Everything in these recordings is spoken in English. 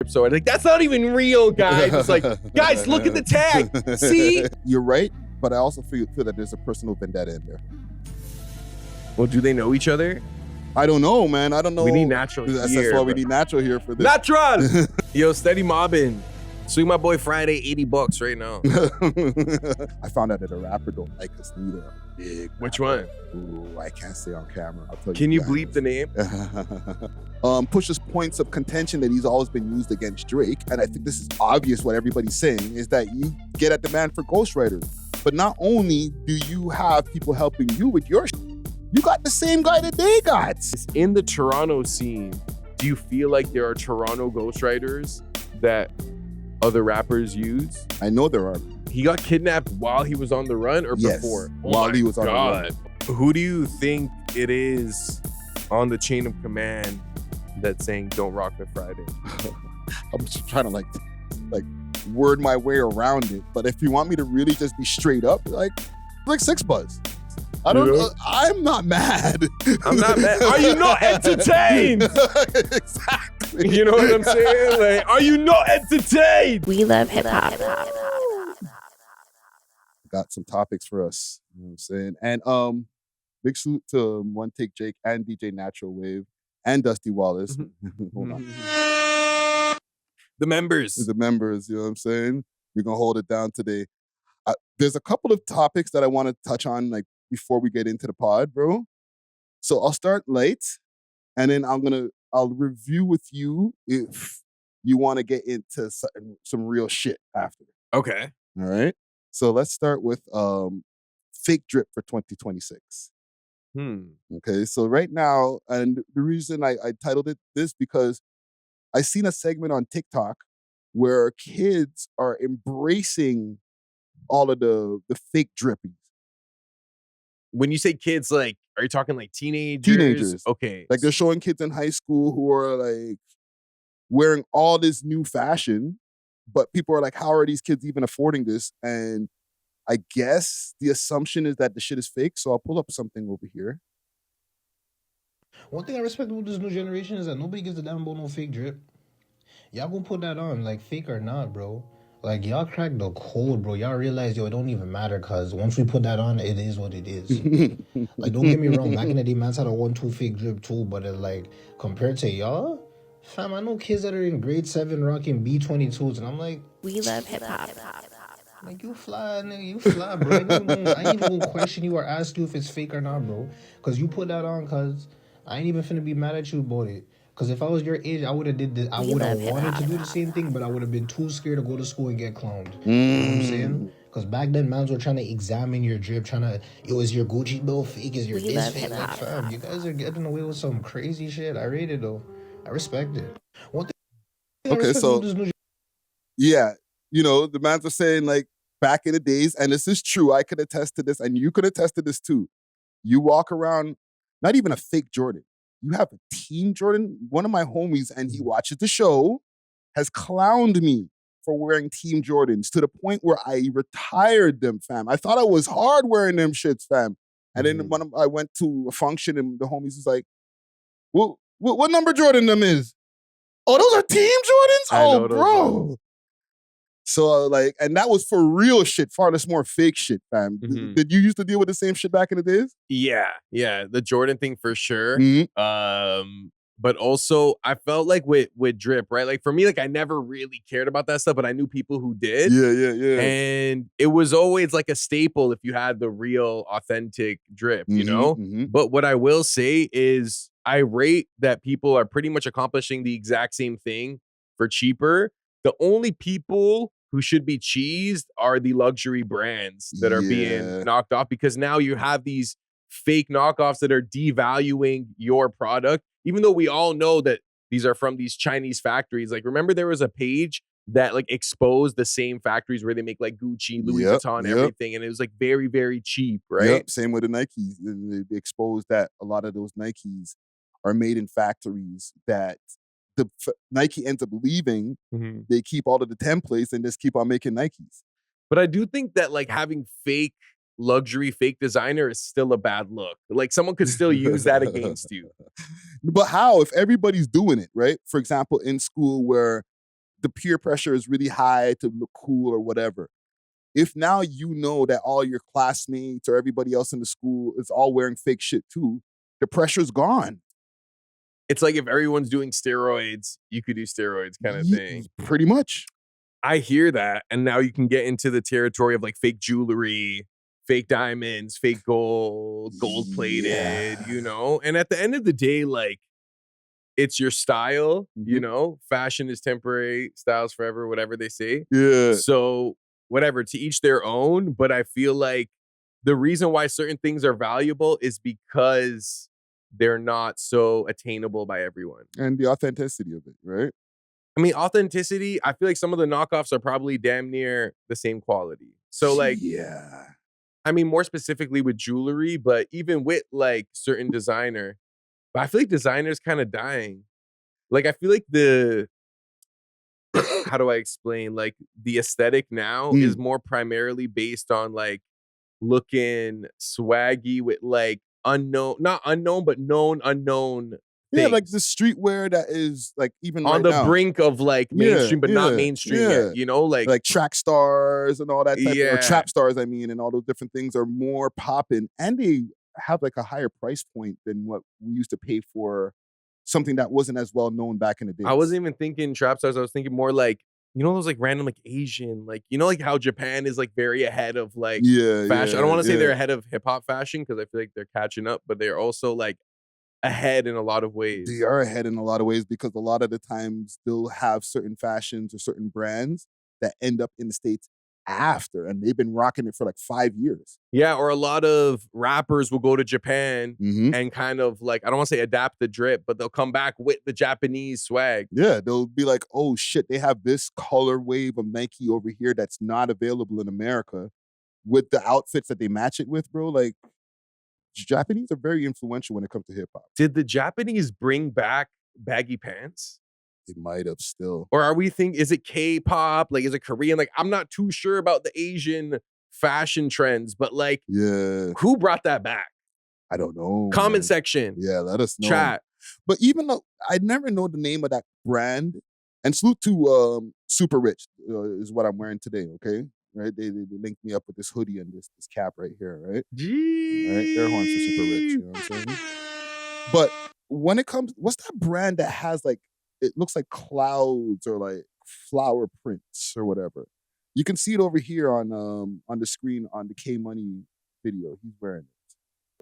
episode. Like, that's not even real, guys. It's like, guys, look at the tag. See? You're right, but I also feel that there's a personal vendetta in there. Well, do they know each other? I don't know, man. I don't know. We need natural here. That's why we need natural here for this. Natural! Yo, steady mobbing. Swing my boy Friday, $80 right now. I found out that a rapper don't like us neither. Big Which rapper. one? Ooh, I can't say on camera. I'll tell Can you guys. bleep the name? Pusha's points of contention that he's always been used against Drake, and I think this is obvious what everybody's saying, is that you get at the man for ghostwriters. But not only do you have people helping you with your shit, you got the same guy that they got. In the Toronto scene, do you feel like there are Toronto ghostwriters that other rappers use? I know there are. He got kidnapped while he was on the run or Yes, before? while he was on the run. Who do you think it is on the chain of command that's saying don't rock the Friday? I'm just trying to like word my way around it. But if you want me to really just be straight up, like 6 Buzz. I don't know. I'm not mad. I'm not mad. Are you not entertained? Exactly. You know what I'm saying? Like, are you not entertained? We love hip hop. Got some topics for us. You know what I'm saying? And big salute to One Take Jake and DJ Natural Wave and Dusty Wallace. Hold on. The members. The members, you know what I'm saying? We're gonna hold it down today. There's a couple of topics that I want to touch on, like, before we get into the pod, bro. So I'll start light, and then I'll review with you if you want to get into some real shit after. Okay. All right. So let's start with fake drip for 2026. Okay. So right now, and the reason I titled it this because I seen a segment on TikTok where kids are embracing all of the fake drippings. When you say kids, like, are you talking like teenagers? Teenagers. Okay. Like, they're showing kids in high school who are like wearing all this new fashion, but people are like, how are these kids even affording this? And I guess the assumption is that the shit is fake. So I'll pull up something over here. One thing I respect about this new generation is that nobody gives a damn about no fake drip. Y'all gonna put that on, like, fake or not, bro. Like, y'all crack the code, bro. Y'all realize, it don't even matter, because once we put that on, it is what it is. Like, don't get me wrong. Back in the day, man's had a 1-2 fake drip too, but like, compared to y'all, fam, I know kids that are in grade 7 rocking B-22s, and I'm like, We love hip hop. like, you fly, nigga, you fly, bro. I ain't even gonna question you or ask you if it's fake or not, bro. Because you put that on, because I ain't even finna be mad at you about it. Because if I was your age, I would have did this. I would have wanted to do the same thing, but I would have been too scared to go to school and get clowned. You know what I'm saying? Because back then, mans were trying to examine your drip, trying to, is your Gucci belt fake? Is your this fake? Like, fam, you guys are getting away with some crazy shit. I rate it, though. I respect it. One thing Okay, so, yeah, you know, the mans are saying, like, back in the days, and this is true, I could attest to this, and you could attest to this too. You walk around, not even a fake Jordan. You have a Team Jordan. One of my homies, and he watches the show, has clowned me for wearing Team Jordans to the point where I retired them, fam. I thought I was hard wearing them shits, fam. And then I went to a function, and the homies was like, well, what number Jordan them is? Oh, those are Team Jordans? Oh, bro. So, like, and that was for real shit, far less more fake shit, fam. Did you used to deal with the same shit back in the days? Yeah. The Jordan thing for sure. But also, I felt like with drip, right? Like, for me, like, I never really cared about that stuff, but I knew people who did. Yeah. And it was always like a staple if you had the real, authentic drip, you know? But what I will say is I rate that people are pretty much accomplishing the exact same thing for cheaper. The only people who should be cheesed are the luxury brands that are being knocked off, because now you have these fake knockoffs that are devaluing your product, even though we all know that these are from these Chinese factories. Like, remember there was a page that like exposed the same factories where they make like Gucci, Louis Vuitton, everything, and it was like very, very cheap, right? Same with the Nikes. They exposed that a lot of those Nikes are made in factories that Nike ends up leaving. They keep all of the templates and just keep on making Nikes. But I do think that like having fake luxury, fake designer is still a bad look. Like, someone could still use that against you. But how? If everybody's doing it, right? For example, in school where the peer pressure is really high to look cool or whatever. If now you know that all your classmates or everybody else in the school is all wearing fake shit too, the pressure's gone. It's like if everyone's doing steroids, you could do steroids kind of thing. Pretty much. I hear that. And now you can get into the territory of like fake jewelry, fake diamonds, fake gold plated, you know? And at the end of the day, like, it's your style, you know? Fashion is temporary, style's forever, whatever they say. Yeah. So, whatever, to each their own. But I feel like the reason why certain things are valuable is because they're not so attainable by everyone. And the authenticity of it, right? I mean, authenticity, I feel like some of the knockoffs are probably damn near the same quality. So, like, yeah. I mean, more specifically with jewelry, but even with like certain designer, but I feel like designer's kind of dying. Like, I feel like how do I explain? Like, the aesthetic now is more primarily based on like looking swaggy with like not unknown, but known unknown Yeah, things. like the streetwear that is like even on right the now. brink of like mainstream, but not mainstream yet, you know? Like track stars and all that type of, or Yeah. trap stars, I mean, and all those different things are more popping, and they have like a higher price point than what we used to pay for something that wasn't as well known back in the day. I wasn't even thinking trap stars. I was thinking more like, you know, those like random like Asian, like, you know, like how Japan is like very ahead of like fashion. I don't want to say they're ahead of hip hop fashion because I feel like they're catching up, but they're also like ahead in a lot of ways. They are ahead in a lot of ways because a lot of the times they'll have certain fashions or certain brands that end up in the States after, and they've been rocking it for like 5 years. Yeah, or a lot of rappers will go to Japan and kind of like, I don't want to say adapt the drip, but they'll come back with the Japanese swag. Yeah, they'll be like, oh shit, they have this color wave of Nike over here that's not available in America with the outfits that they match it with, bro. Like, Japanese are very influential when it comes to hip hop. Did the Japanese bring back baggy pants? They might have still. Or are we thinking, is it K-pop? Like, is it Korean? Like, I'm not too sure about the Asian fashion trends, but like, who brought that back? I don't know. Comment section. Yeah, let us know. Chat. But even though I never know the name of that brand, and salute to Super Rich is what I'm wearing today, okay? Right? They linked me up with this hoodie and this cap right here, right? Jeez. Right? Air horns for Super Rich, you know what I'm saying? But when it comes, what's that brand that has like, it looks like clouds or like flower prints or whatever? You can see it over here on the screen on the K Money video. He's wearing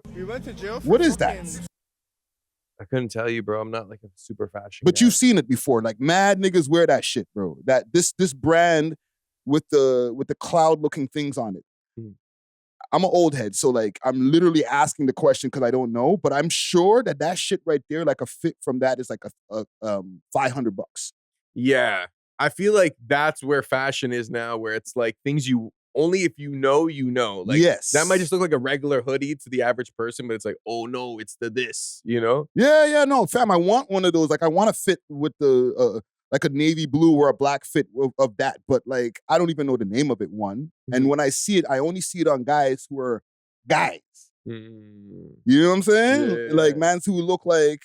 it. We went to jail for what is that? I couldn't tell you, bro. I'm not like a super fashion But guy. you've seen it before. Like mad niggas wear that shit, bro. That this brand with the cloud looking things on it. I'm an old head, so like I'm literally asking the question because I don't know, but I'm sure that shit right there, like a fit from that is like a $500. Yeah, I feel like that's where fashion is now, where it's like things you only if you know, you know. Like, yes, that might just look like a regular hoodie to the average person, but it's like, oh no, it's this, you know? Yeah, no, fam, I want one of those. Like, I want to fit with the like a navy blue or a black fit of that, but like I don't even know the name of it. And when I see it, I only see it on guys who are guys. You know what I'm saying? Yeah. Like mans who look like,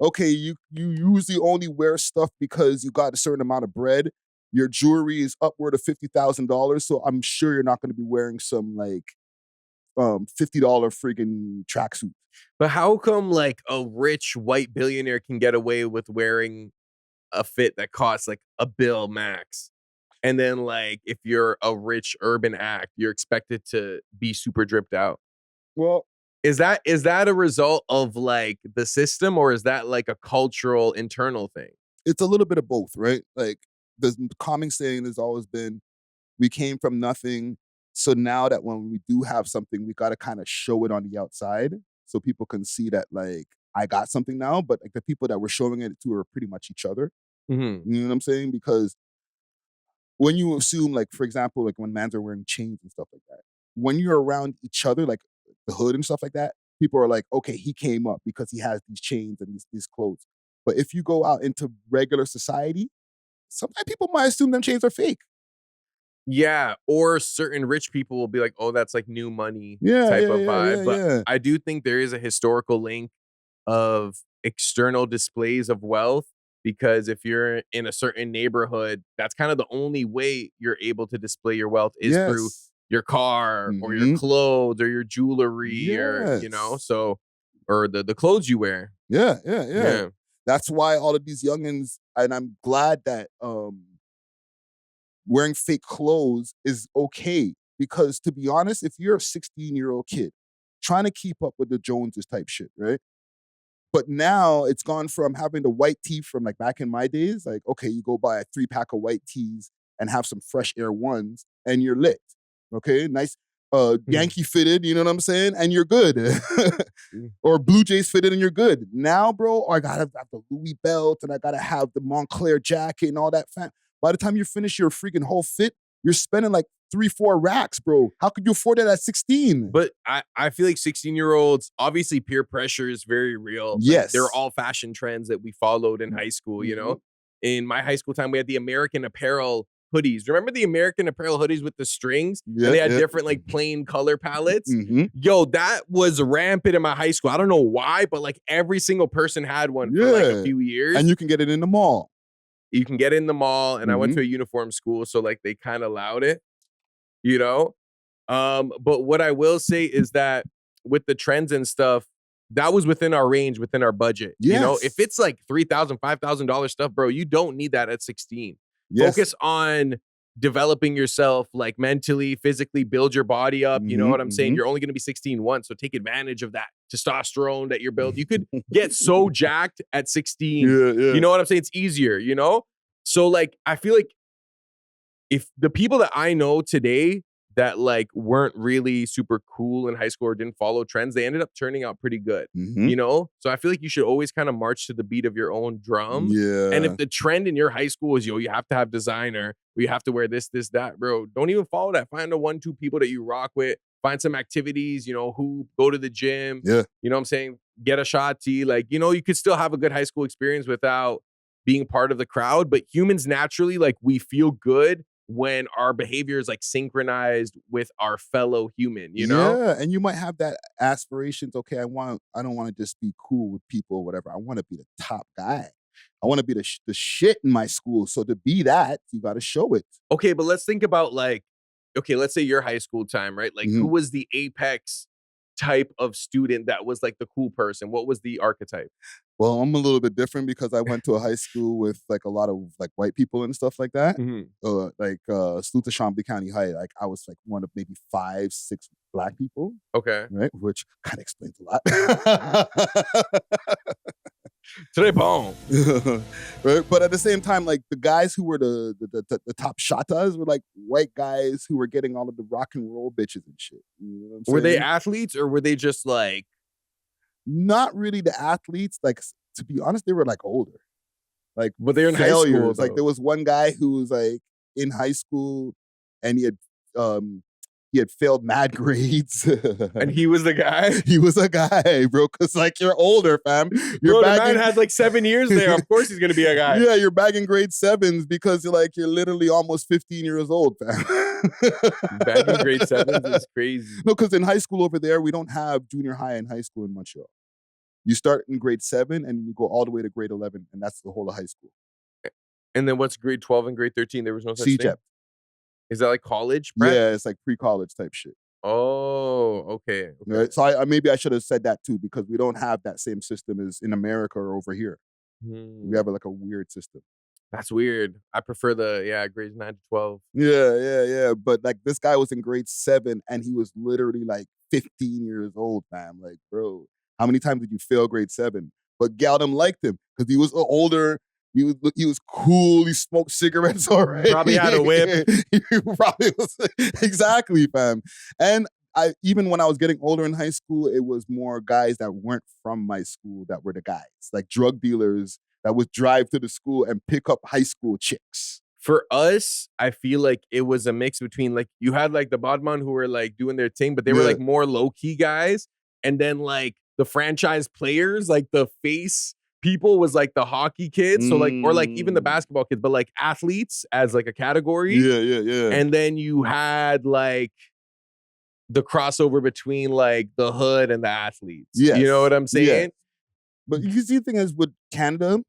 okay, you usually only wear stuff because you got a certain amount of bread. Your jewelry is upward of $50,000, so I'm sure you're not going to be wearing some like $50 friggin' tracksuit. But how come like a rich white billionaire can get away with wearing a fit that costs like $1 bill max? And then like if you're a rich urban act, you're expected to be super dripped out. Well, is that a result of like the system, or is that like a cultural internal thing? It's a little bit of both, right? Like the common saying has always been, we came from nothing. So now that when we do have something, we got to kind of show it on the outside so people can see that like I got something now. But like the people that we're showing it to are pretty much each other. You know what I'm saying? Because when you assume, like, for example, like when mans are wearing chains and stuff like that, when you're around each other, like the hood and stuff like that, people are like, okay, he came up because he has these chains and these clothes. But if you go out into regular society, sometimes people might assume them chains are fake. Yeah, or certain rich people will be like, oh, that's like new money type of vibe. But I do think there is a historical link of external displays of wealth because if you're in a certain neighborhood, that's kind of the only way you're able to display your wealth is through your car or your clothes or your jewelry or, you know, so, or the clothes you wear. Yeah. That's why all of these youngins, and I'm glad that wearing fake clothes is okay. Because to be honest, if you're a 16-year-old kid trying to keep up with the Joneses type shit, right? But now it's gone from having the white tee from like back in my days, like, okay, you go buy a 3-pack of white tees and have some fresh Air Ones and you're lit. Okay, nice Yankee fitted, you know what I'm saying? And you're good. Or Blue Jays fitted and you're good. Now, bro, I gotta have the Louis belt and I gotta have the Montclair jacket and all that. By the time you finish your freaking whole fit, you're spending like 3-4 racks, bro. How could you afford it at 16? But I feel like 16-year-olds, obviously peer pressure is very real. Yes. Like, they're all fashion trends that we followed in high school, you know? In my high school time, we had the American Apparel hoodies. Remember the American Apparel hoodies with the strings? Yeah, and they had different like plain color palettes? Yo, that was rampant in my high school. I don't know why, but like every single person had one for like a few years. And you can get it in the mall. You can get it in the mall, and I went to a uniform school, so like they kind of allowed it, you know? But what I will say is that with the trends and stuff, that was within our range, within our budget. You know, if it's like $3,000, $5,000 stuff, bro, you don't need that at 16. Focus on developing yourself, like mentally, physically, build your body up. You know what I'm saying? You're only going to be 16 once, so take advantage of that testosterone that you're building. You could get so jacked at 16. You know what I'm saying? It's easier, you know? So like, I feel like if the people that I know today that like weren't really super cool in high school or didn't follow trends, they ended up turning out pretty good, you know? So I feel like you should always kind of march to the beat of your own drum. And if the trend in your high school is, yo, you have to have designer, or you have to wear this, that, bro, don't even follow that. Find the 1-2 people that you rock with, find some activities, you know, who go to the gym, you know what I'm saying? Get a shot tea. Like, you know, you could still have a good high school experience without being part of the crowd, but humans naturally, like, we feel good when our behavior is like synchronized with our fellow human, you know? Yeah, and you might have that aspirations. Okay, I don't want to just be cool with people or whatever. I want to be the top guy. I want to be the shit in my school. So to be that, you got to show it. Okay, but let's think about like, okay, let's say your high school time, right? Like, who was the apex type of student that was like the cool person? What was the archetype? Well, I'm a little bit different because I went to a high school with like a lot of like white people and stuff like that. Salute to Chambly County High. Like I was like one of maybe 5, 6 black people. Okay. Right? Which kind of explains a lot. Today, boom. Right? But at the same time, like the guys who were the top shatas were like white guys who were getting all of the rock and roll bitches and shit. You know what I'm saying? Were they athletes or were they just like? Not really the athletes. Like, to be honest, they were like older. Like, but they're in failures. high school. Though. Like, there was one guy who was like in high school and he had failed mad grades. And he was the guy? He was a guy, bro. Because like you're older, fam. Bro, the man had like 7 years there. Of course he's gonna be a guy. Yeah, you're bagging grade 7s because you're literally almost 15 years old, fam. Bagging grade 7s is crazy. No, because in high school over there, we don't have junior high and high school in Montreal. You start in grade 7 and you go all the way to grade 11, and that's the whole of high school. And then what's grade 12 and grade 13? There was no such thing? Is that like college prep? Yeah, it's like pre-college type shit. Oh, okay. Right? So I maybe I should have said that too, because we don't have that same system as in America or over here. We have like a weird system. That's weird. I prefer the grades 9 to 12. Yeah. But like this guy was in grade 7 and he was literally like 15 years old, fam. Like, bro, how many times did you fail grade 7? But Gamdom liked him because he was older. He was cool. He smoked cigarettes already. Probably had a whip. He probably was exactly, fam. And even when I was getting older in high school, it was more guys that weren't from my school that were the guys, like drug dealers that would drive to the school and pick up high school chicks. For us, I feel like it was a mix between like you had like the Bodman who were like doing their thing, but they were like more low key guys, and then like the franchise players, like the face people was like the hockey kids. So like, or like even the basketball kids, but like athletes as like a category. Yeah. And then you had like the crossover between like the hood and the athletes. Yes. You know what I'm saying? Yes. But you see the thing is with Canada,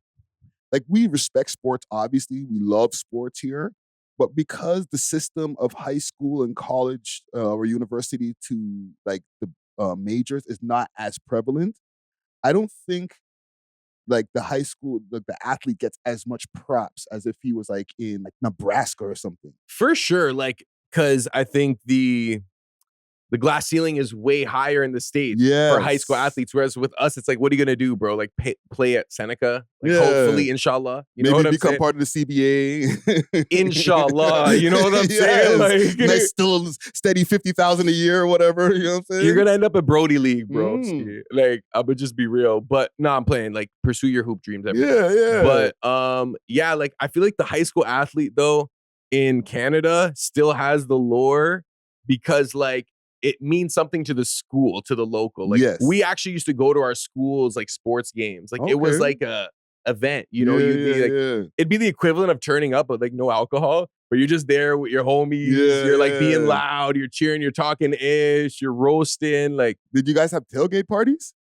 like we respect sports, obviously. We love sports here. But because the system of high school and college or university to like the majors is not as prevalent, I don't think like the high school, the athlete gets as much props as if he was like in like Nebraska or something. For sure. Like, because I think the glass ceiling is way higher in the States for high school athletes. Whereas with us, it's like, what are you going to do, bro? Like play at Seneca? Like hopefully, inshallah. You know what I'm become saying? part of the CBA. Inshallah. You know what I'm saying? Like, nice, still steady 50,000 a year or whatever. You know what I'm saying? You're going to end up at Brody League, bro. Like, I would just be real. But no, I'm playing. Like, pursue your hoop dreams. Yeah. But yeah, like, I feel like the high school athlete, though, in Canada still has the lore because, like, it means something to the school, to the local. Like we actually used to go to our schools like sports games. Like it was like a event, you know, you'd be like, it'd be the equivalent of turning up with like no alcohol, but you're just there with your homies. You're like being loud, you're cheering, you're talking ish, you're roasting. Like, did you guys have tailgate parties?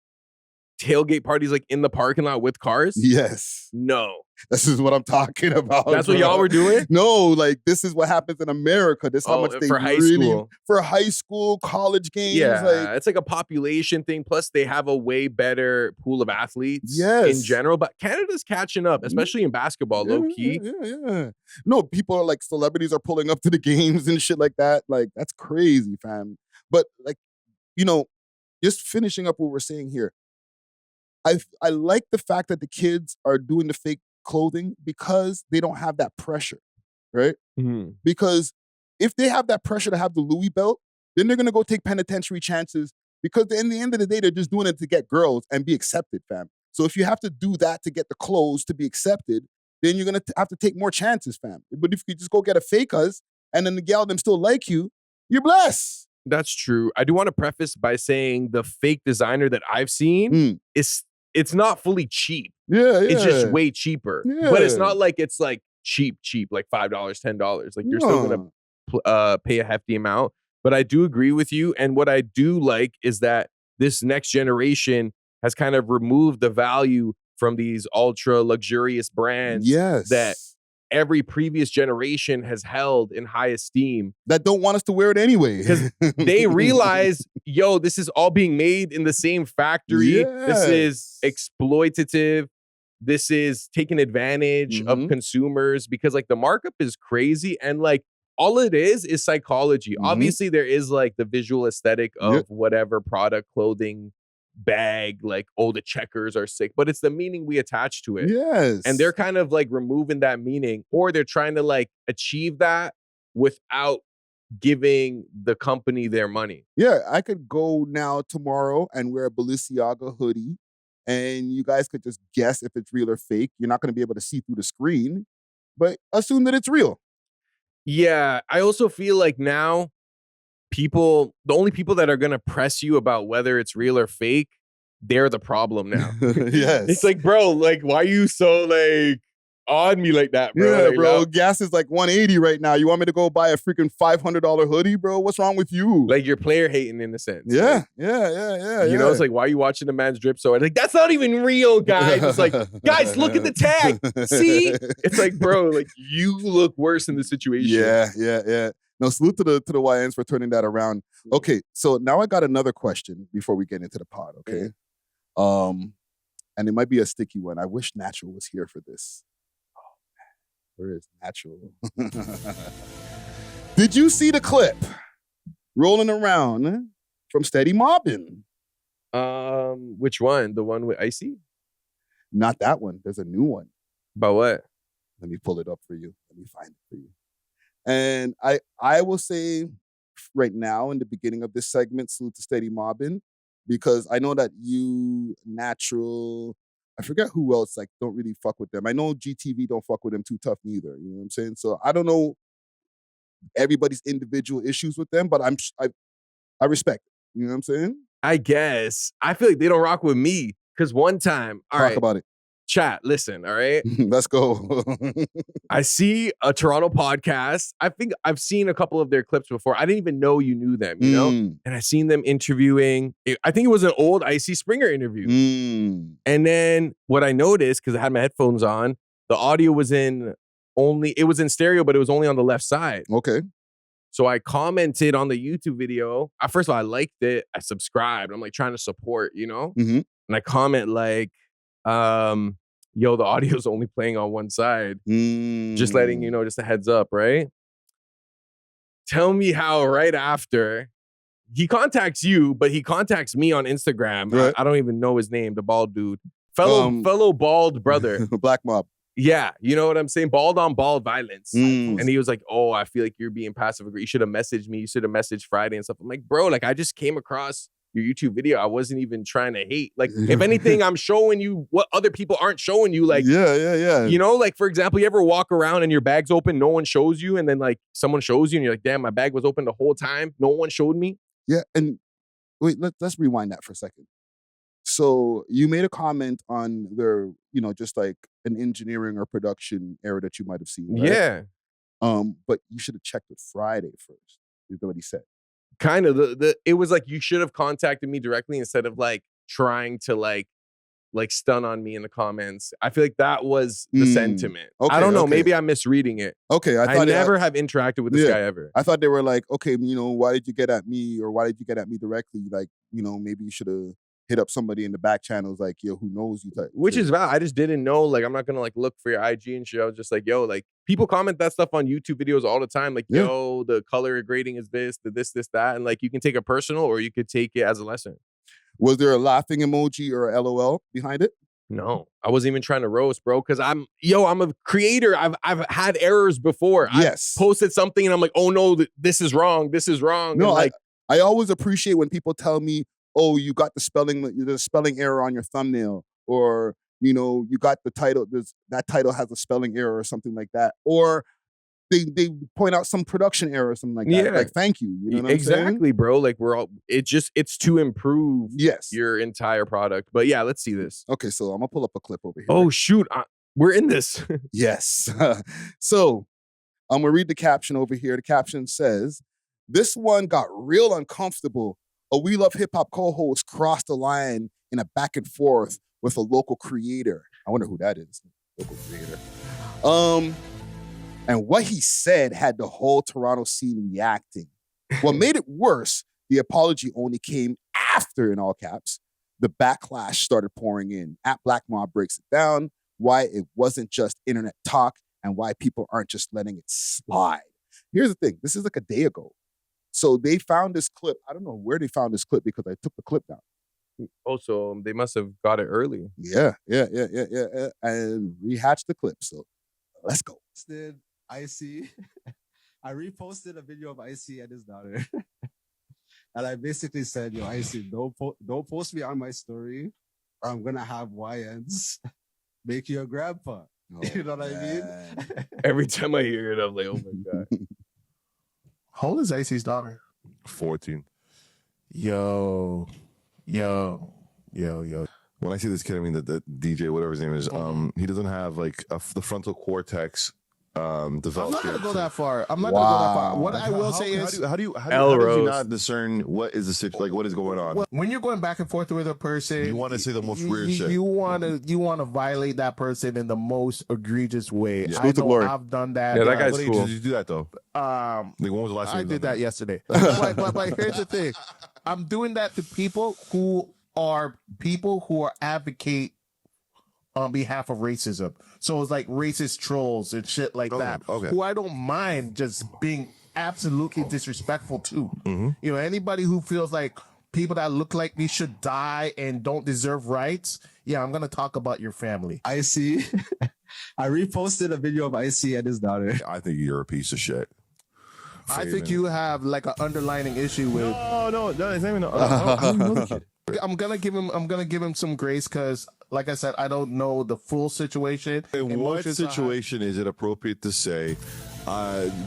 Tailgate parties like in the parking lot with cars? Yes. No. This is what I'm talking about. That's what y'all were doing? No, like this is what happens in America. This is how much they for high school. For high school, college games. Yeah, like, it's like a population thing. Plus, they have a way better pool of athletes in general. But Canada's catching up, especially in basketball, low key. Yeah. No, people are like celebrities are pulling up to the games and shit like that. Like that's crazy, fam. But like, you know, just finishing up what we're saying here. I like the fact that the kids are doing the fake clothing because they don't have that pressure, right? Mm-hmm. Because if they have that pressure to have the Louis belt, then they're going to go take penitentiary chances because in the end of the day, they're just doing it to get girls and be accepted, fam. So if you have to do that to get the clothes to be accepted, then you're going to have to take more chances, fam. But if you just go get a fake-us and then the gal them still like you, you're blessed. That's true. I do want to preface by saying the fake designer that I've seen it's not fully cheap. Yeah. It's just way cheaper. Yeah. But it's not like it's like cheap, like $5, $10. Like you're still going to pay a hefty amount. But I do agree with you. And what I do like is that this next generation has kind of removed the value from these ultra luxurious brands that every previous generation has held in high esteem. That don't want us to wear it anyway. Because they realize, yo, this is all being made in the same factory. This is exploitative. This is taking advantage of consumers because like the markup is crazy. And like all it is psychology. Obviously, there is like the visual aesthetic of whatever product, clothing, bag, like, oh, the checkers are sick, but it's the meaning we attach to it. Yes. And they're kind of like removing that meaning, or they're trying to like achieve that without giving the company their money. Yeah, I could go now tomorrow and wear a Balenciaga hoodie and you guys could just guess if it's real or fake. You're not going to be able to see through the screen, but assume that it's real. Yeah, I also feel like now the only people that are going to press you about whether it's real or fake, they're the problem now. Yes. It's like, bro, like, why are you so like on me like that, bro? Yeah, like, bro. Gas is like $180 right now. You want me to go buy a freaking $500 hoodie, bro? What's wrong with you? Like you're player hating in a sense. Yeah, like, yeah. You know, it's like, why are you watching a man's drip so hard? Like, that's not even real, guys. It's like, guys, look at the tag. See? It's like, bro, like you look worse in the situation. Yeah. No, salute to the YNs for turning that around. Okay, so now I got another question before we get into the pod, okay? And it might be a sticky one. I wish Natural was here for this. Where is Natural? Did you see the clip rolling around from Steady Mobbin? Which one? The one with Icy? Not that one. There's a new one. About what? Let me pull it up for you. Let me find it for you. And I will say right now in the beginning of this segment, salute to Steady Mobbin, because I know that you, Natural, I forget who else like don't really fuck with them. I know GTV don't fuck with them too tough neither. You know what I'm saying? So I don't know everybody's individual issues with them, but I respect it. You know what I'm saying? I guess. I feel like they don't rock with me because one time, Talk about it. Chat, listen, all right? Let's go. I see a Toronto podcast. I think I've seen a couple of their clips before. I didn't even know you knew them, you know? And I seen them interviewing. I think it was an old Icy Springer interview. And then what I noticed, because I had my headphones on, the audio was in stereo, but it was only on the left side. Okay. So I commented on the YouTube video. First of all, I liked it. I subscribed. I'm like trying to support, you know? Mm-hmm. And I comment like, yo, the audio's only playing on one side. Just letting you know, just a heads up, right? Tell me how right after he contacts you, but he contacts me on Instagram. Right. I don't even know his name, the bald dude. Fellow bald brother. Black Mob. Yeah, you know what I'm saying? Bald on bald violence. Mm. And he was like, oh, I feel like you're being passive aggressive. You should have messaged me. You should have messaged Friday and stuff. I'm like, bro, like I just came across your YouTube video. I wasn't even trying to hate. Like, if anything, I'm showing you what other people aren't showing you. Like, yeah. You know, like, for example, you ever walk around and your bag's open, no one shows you, and then like someone shows you and you're like, damn, my bag was open the whole time. No one showed me. Yeah, and wait, let's rewind that for a second. So you made a comment on their, you know, just like an engineering or production error that you might have seen, right? Yeah. But you should have checked with Friday first, is what he said. Kind of. It was like, you should have contacted me directly instead of like trying to like stun on me in the comments. I feel like that was the sentiment. Okay, I don't know. okay. Maybe I'm misreading it. Okay, I never have interacted with this guy ever. I thought they were like, okay, you know, why did you get at me, or why did you get at me directly? Like, you know, maybe you should have hit up somebody in the back channels, like, yo, who knows you type. Which is valid. I just didn't know. Like, I'm not gonna like look for your IG and shit. I was just like, yo, like people comment that stuff on YouTube videos all the time. Like, yo, the color grading is this, that, and like you can take it personal or you could take it as a lesson. Was there a laughing emoji or a LOL behind it? No, I wasn't even trying to roast, bro, because I'm a creator. I've had errors before. Yes. I've posted something and I'm like, oh no, this is wrong. This is wrong. No, and like I always appreciate when people tell me, oh, you got the spelling error on your thumbnail, or you know, you got the title. That title has a spelling error or something like that, or they point out some production error or something like that. Yeah. Like, thank you. You know what I'm saying? Exactly, bro. Like it's to improve your entire product. But yeah, let's see this. Okay, so I'm gonna pull up a clip over here. Oh shoot, we're in this. Yes. So I'm gonna read the caption over here. The caption says, "This one got real uncomfortable. A We Love Hip Hop co-host crossed the line in a back and forth with a local creator." I wonder who that is. Local creator. And what he said had the whole Toronto scene reacting. What made it worse, the apology only came after, in all caps, the backlash started pouring in. At Black Mob breaks it down, why it wasn't just internet talk and why people aren't just letting it slide. Here's the thing. This is like a day ago. So they found this clip. I don't know where they found this clip because I took the clip down. Oh, so they must have got it early. Yeah. And rehatched the clip. So let's go. IC. I reposted a video of IC and his daughter. And I basically said, yo, IC, don't post me on my story, or I'm gonna have YNs make you a grandpa. Oh, you know what I mean? Every time I hear it, I'm like, oh my God. How old is IC's daughter? 14. Yo. When I see this kid, I mean the DJ, whatever his name is, he doesn't have like the frontal cortex developed. I'm not gonna go that far. What I will say is, how do you not discern what is the situation, like what is going on? When you're going back and forth with a person, you want to say the most weird shit. You want to violate that person in the most egregious way. Yeah. I know I've done that. Yeah, that guy's what cool. Did you do that though? Like, when was the last time I you did that that yesterday. but here's the thing: I'm doing that to people who are advocate on behalf of racism. So it's like racist trolls and shit like that. Okay. Who I don't mind just being absolutely disrespectful to. Mm-hmm. You know, anybody who feels like people that look like me should die and don't deserve rights. Yeah, I'm gonna talk about your family. IC. I reposted a video of IC and his daughter. I think you're a piece of shit. I think you have like an underlining issue with. No, it's not even. I don't know the kid. I'm gonna give him some grace because, like I said, I don't know the full situation. In what situation is it appropriate to say,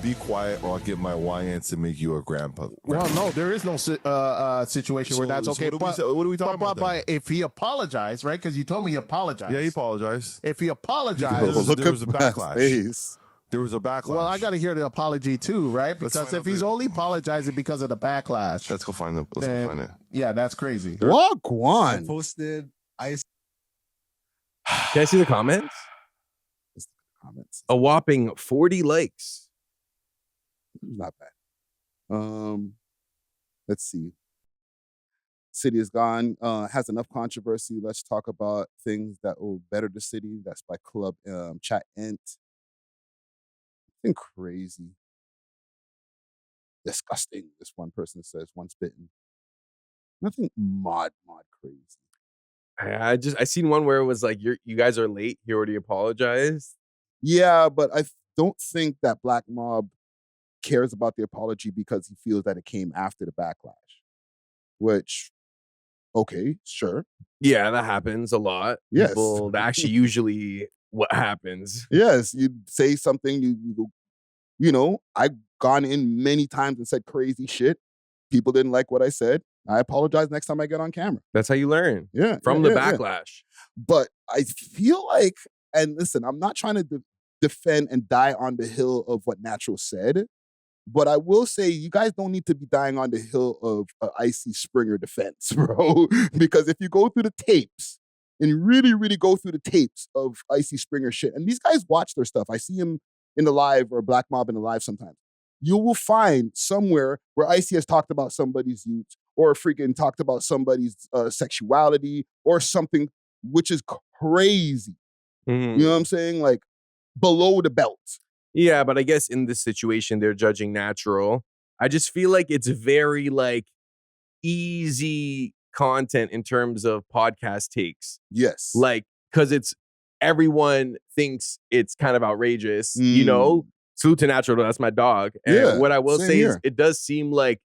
be quiet or I'll give my YNs to make you a grandpa? Well, no, there is no situation where that's okay. What are we talking about? But if he apologized, right? Because you told me he apologized. Yeah, he apologized. If he apologized, there was a backlash. There was a backlash. Well, I got to hear the apology too, right? Because if he's only apologizing because of the backlash, let's go find them. Let's go find it. Yeah, that's crazy. Walk I one. posted IC. Can I see the comments? comments. A whopping 40 likes. Not bad. Let's see. City is Gone has enough controversy. Let's talk about things that will better the city. That's by Club Chat Ent. Been crazy. Disgusting, this one person says, once bitten. Nothing mod crazy. I seen one where it was like, you guys are late. He already apologized. Yeah, but I don't think that Black Mob cares about the apology because he feels that it came after the backlash. Which, okay, sure. Yeah, that happens a lot. Yes. People, that actually usually what happens. Yes, you say something, you know, I've gone in many times and said crazy shit. People didn't like what I said. I apologize next time I get on camera. That's how you learn. Yeah. From the backlash. But I feel like, and listen, I'm not trying to defend and die on the hill of what Natural said, but I will say you guys don't need to be dying on the hill of Icy Springer defense, bro. Because if you go through the tapes and really, really go through the tapes of Icy Springer shit, and these guys watch their stuff. I see him in the live or Black Mob in the live sometimes. You will find somewhere where Icy has talked about somebody's youth or freaking talked about somebody's sexuality or something which is crazy. Mm-hmm. You know what I'm saying? Like below the belt. Yeah, but I guess in this situation, they're judging Natural. I just feel like it's very like easy content in terms of podcast takes. Yes. Like, because it's everyone thinks it's kind of outrageous, you know? Salute to Natural, though, that's my dog. And what I will say is it does seem like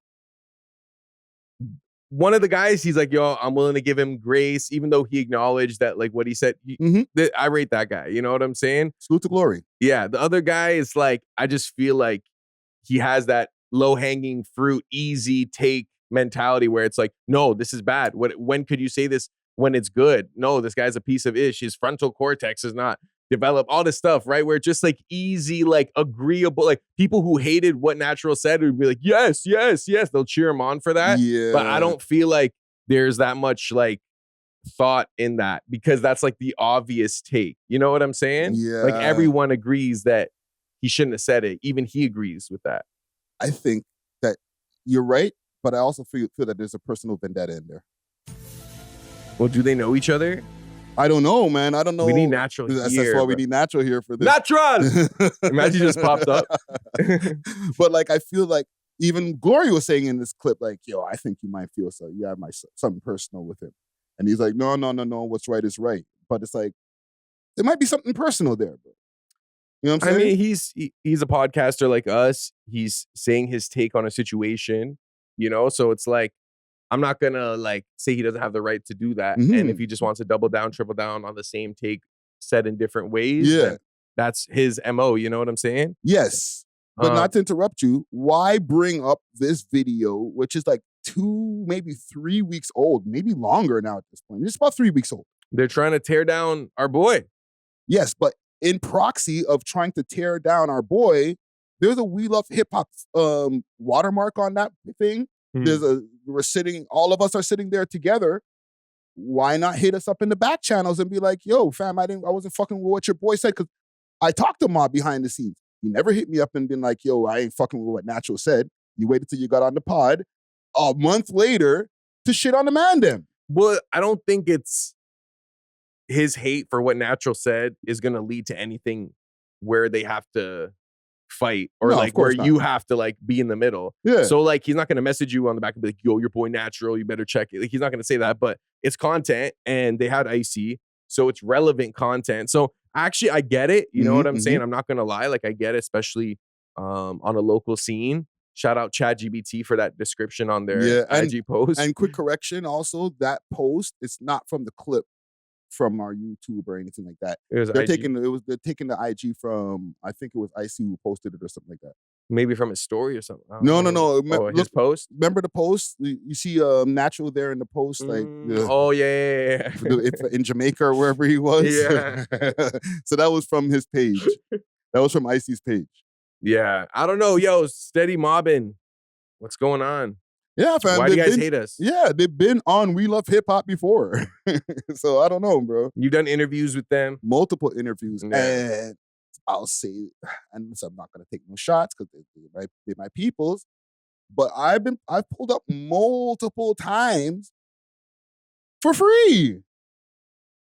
one of the guys, he's like, yo, I'm willing to give him grace, even though he acknowledged that, like, what he said. I rate that guy. You know what I'm saying? Salute to glory. Yeah. The other guy is like, I just feel like he has that low-hanging fruit, easy take mentality where it's like, no, this is bad. When could you say this when it's good? No, this guy's a piece of ish. His frontal cortex is not developed. All this stuff, right? Where it's just like easy, like agreeable, like people who hated what Natural said would be like, yes, yes, yes. They'll cheer him on for that. Yeah. But I don't feel like there's that much like thought in that because that's like the obvious take. You know what I'm saying? Yeah. Like everyone agrees that he shouldn't have said it. Even he agrees with that. I think that you're right, but I also feel that there's a personal vendetta in there. Well, do they know each other? I don't know, man. I don't know. We need Natural That's here. why we need Natural here for this. Natural! Imagine he just popped up. But like, I feel like even Glory was saying in this clip, like, yo, I think you might feel so. You have something personal with him. And he's like, no. What's right is right. But it's like, there might be something personal there, bro. You know what I'm saying? I mean, he's a podcaster like us. He's saying his take on a situation, you know? So it's like, I'm not gonna like say he doesn't have the right to do that. And if he just wants to double down, triple down on the same take said in different ways, then that's his MO. You know what I'm saying? Yes. But not to interrupt you, why bring up this video, which is like 2, maybe 3 weeks old, maybe longer now at this point. It's about 3 weeks old. They're trying to tear down our boy. Yes, but in proxy of trying to tear down our boy, there's a We Love Hip Hop watermark on that thing. All of us are sitting there together. Why not hit us up in the back channels and be like, yo, fam, I wasn't fucking with what your boy said, because I talked to Mob behind the scenes. He never hit me up and been like, yo, I ain't fucking with what Natural said. You waited till you got on the pod a month later to shit on the man then. Well, I don't think it's his hate for what Natural said is going to lead to anything where they have to fight or No, like where you have to like be in the middle. Yeah. So like he's not going to message you on the back and be like, yo, your boy Natural, you better check it. Like he's not going to say that, but it's content and they had Icy, so it's relevant content. So actually I get it. You know what I'm saying? I'm not going to lie. Like I get it, especially on a local scene. Shout out ChatGPT for that description on their IG post. And quick correction also, that post, it's not from the clip from our YouTube or anything like that. They're taking the IG from, I think it was IC who posted it or something like that. Maybe from his story or something. No. His post. Remember the post? You see Natural there in the post, like yeah. in Jamaica or wherever he was. Yeah. So that was from his page. That was from IC's page. Yeah, I don't know. Yo, steady mobbing. What's going on? Yeah, fam. Why do you guys hate us? Yeah, they've been on We Love Hip Hop before. So I don't know, bro. You've done interviews with them? Multiple interviews. And I'll say, and so I'm not gonna take no shots because they're my peoples. But I've pulled up multiple times for free.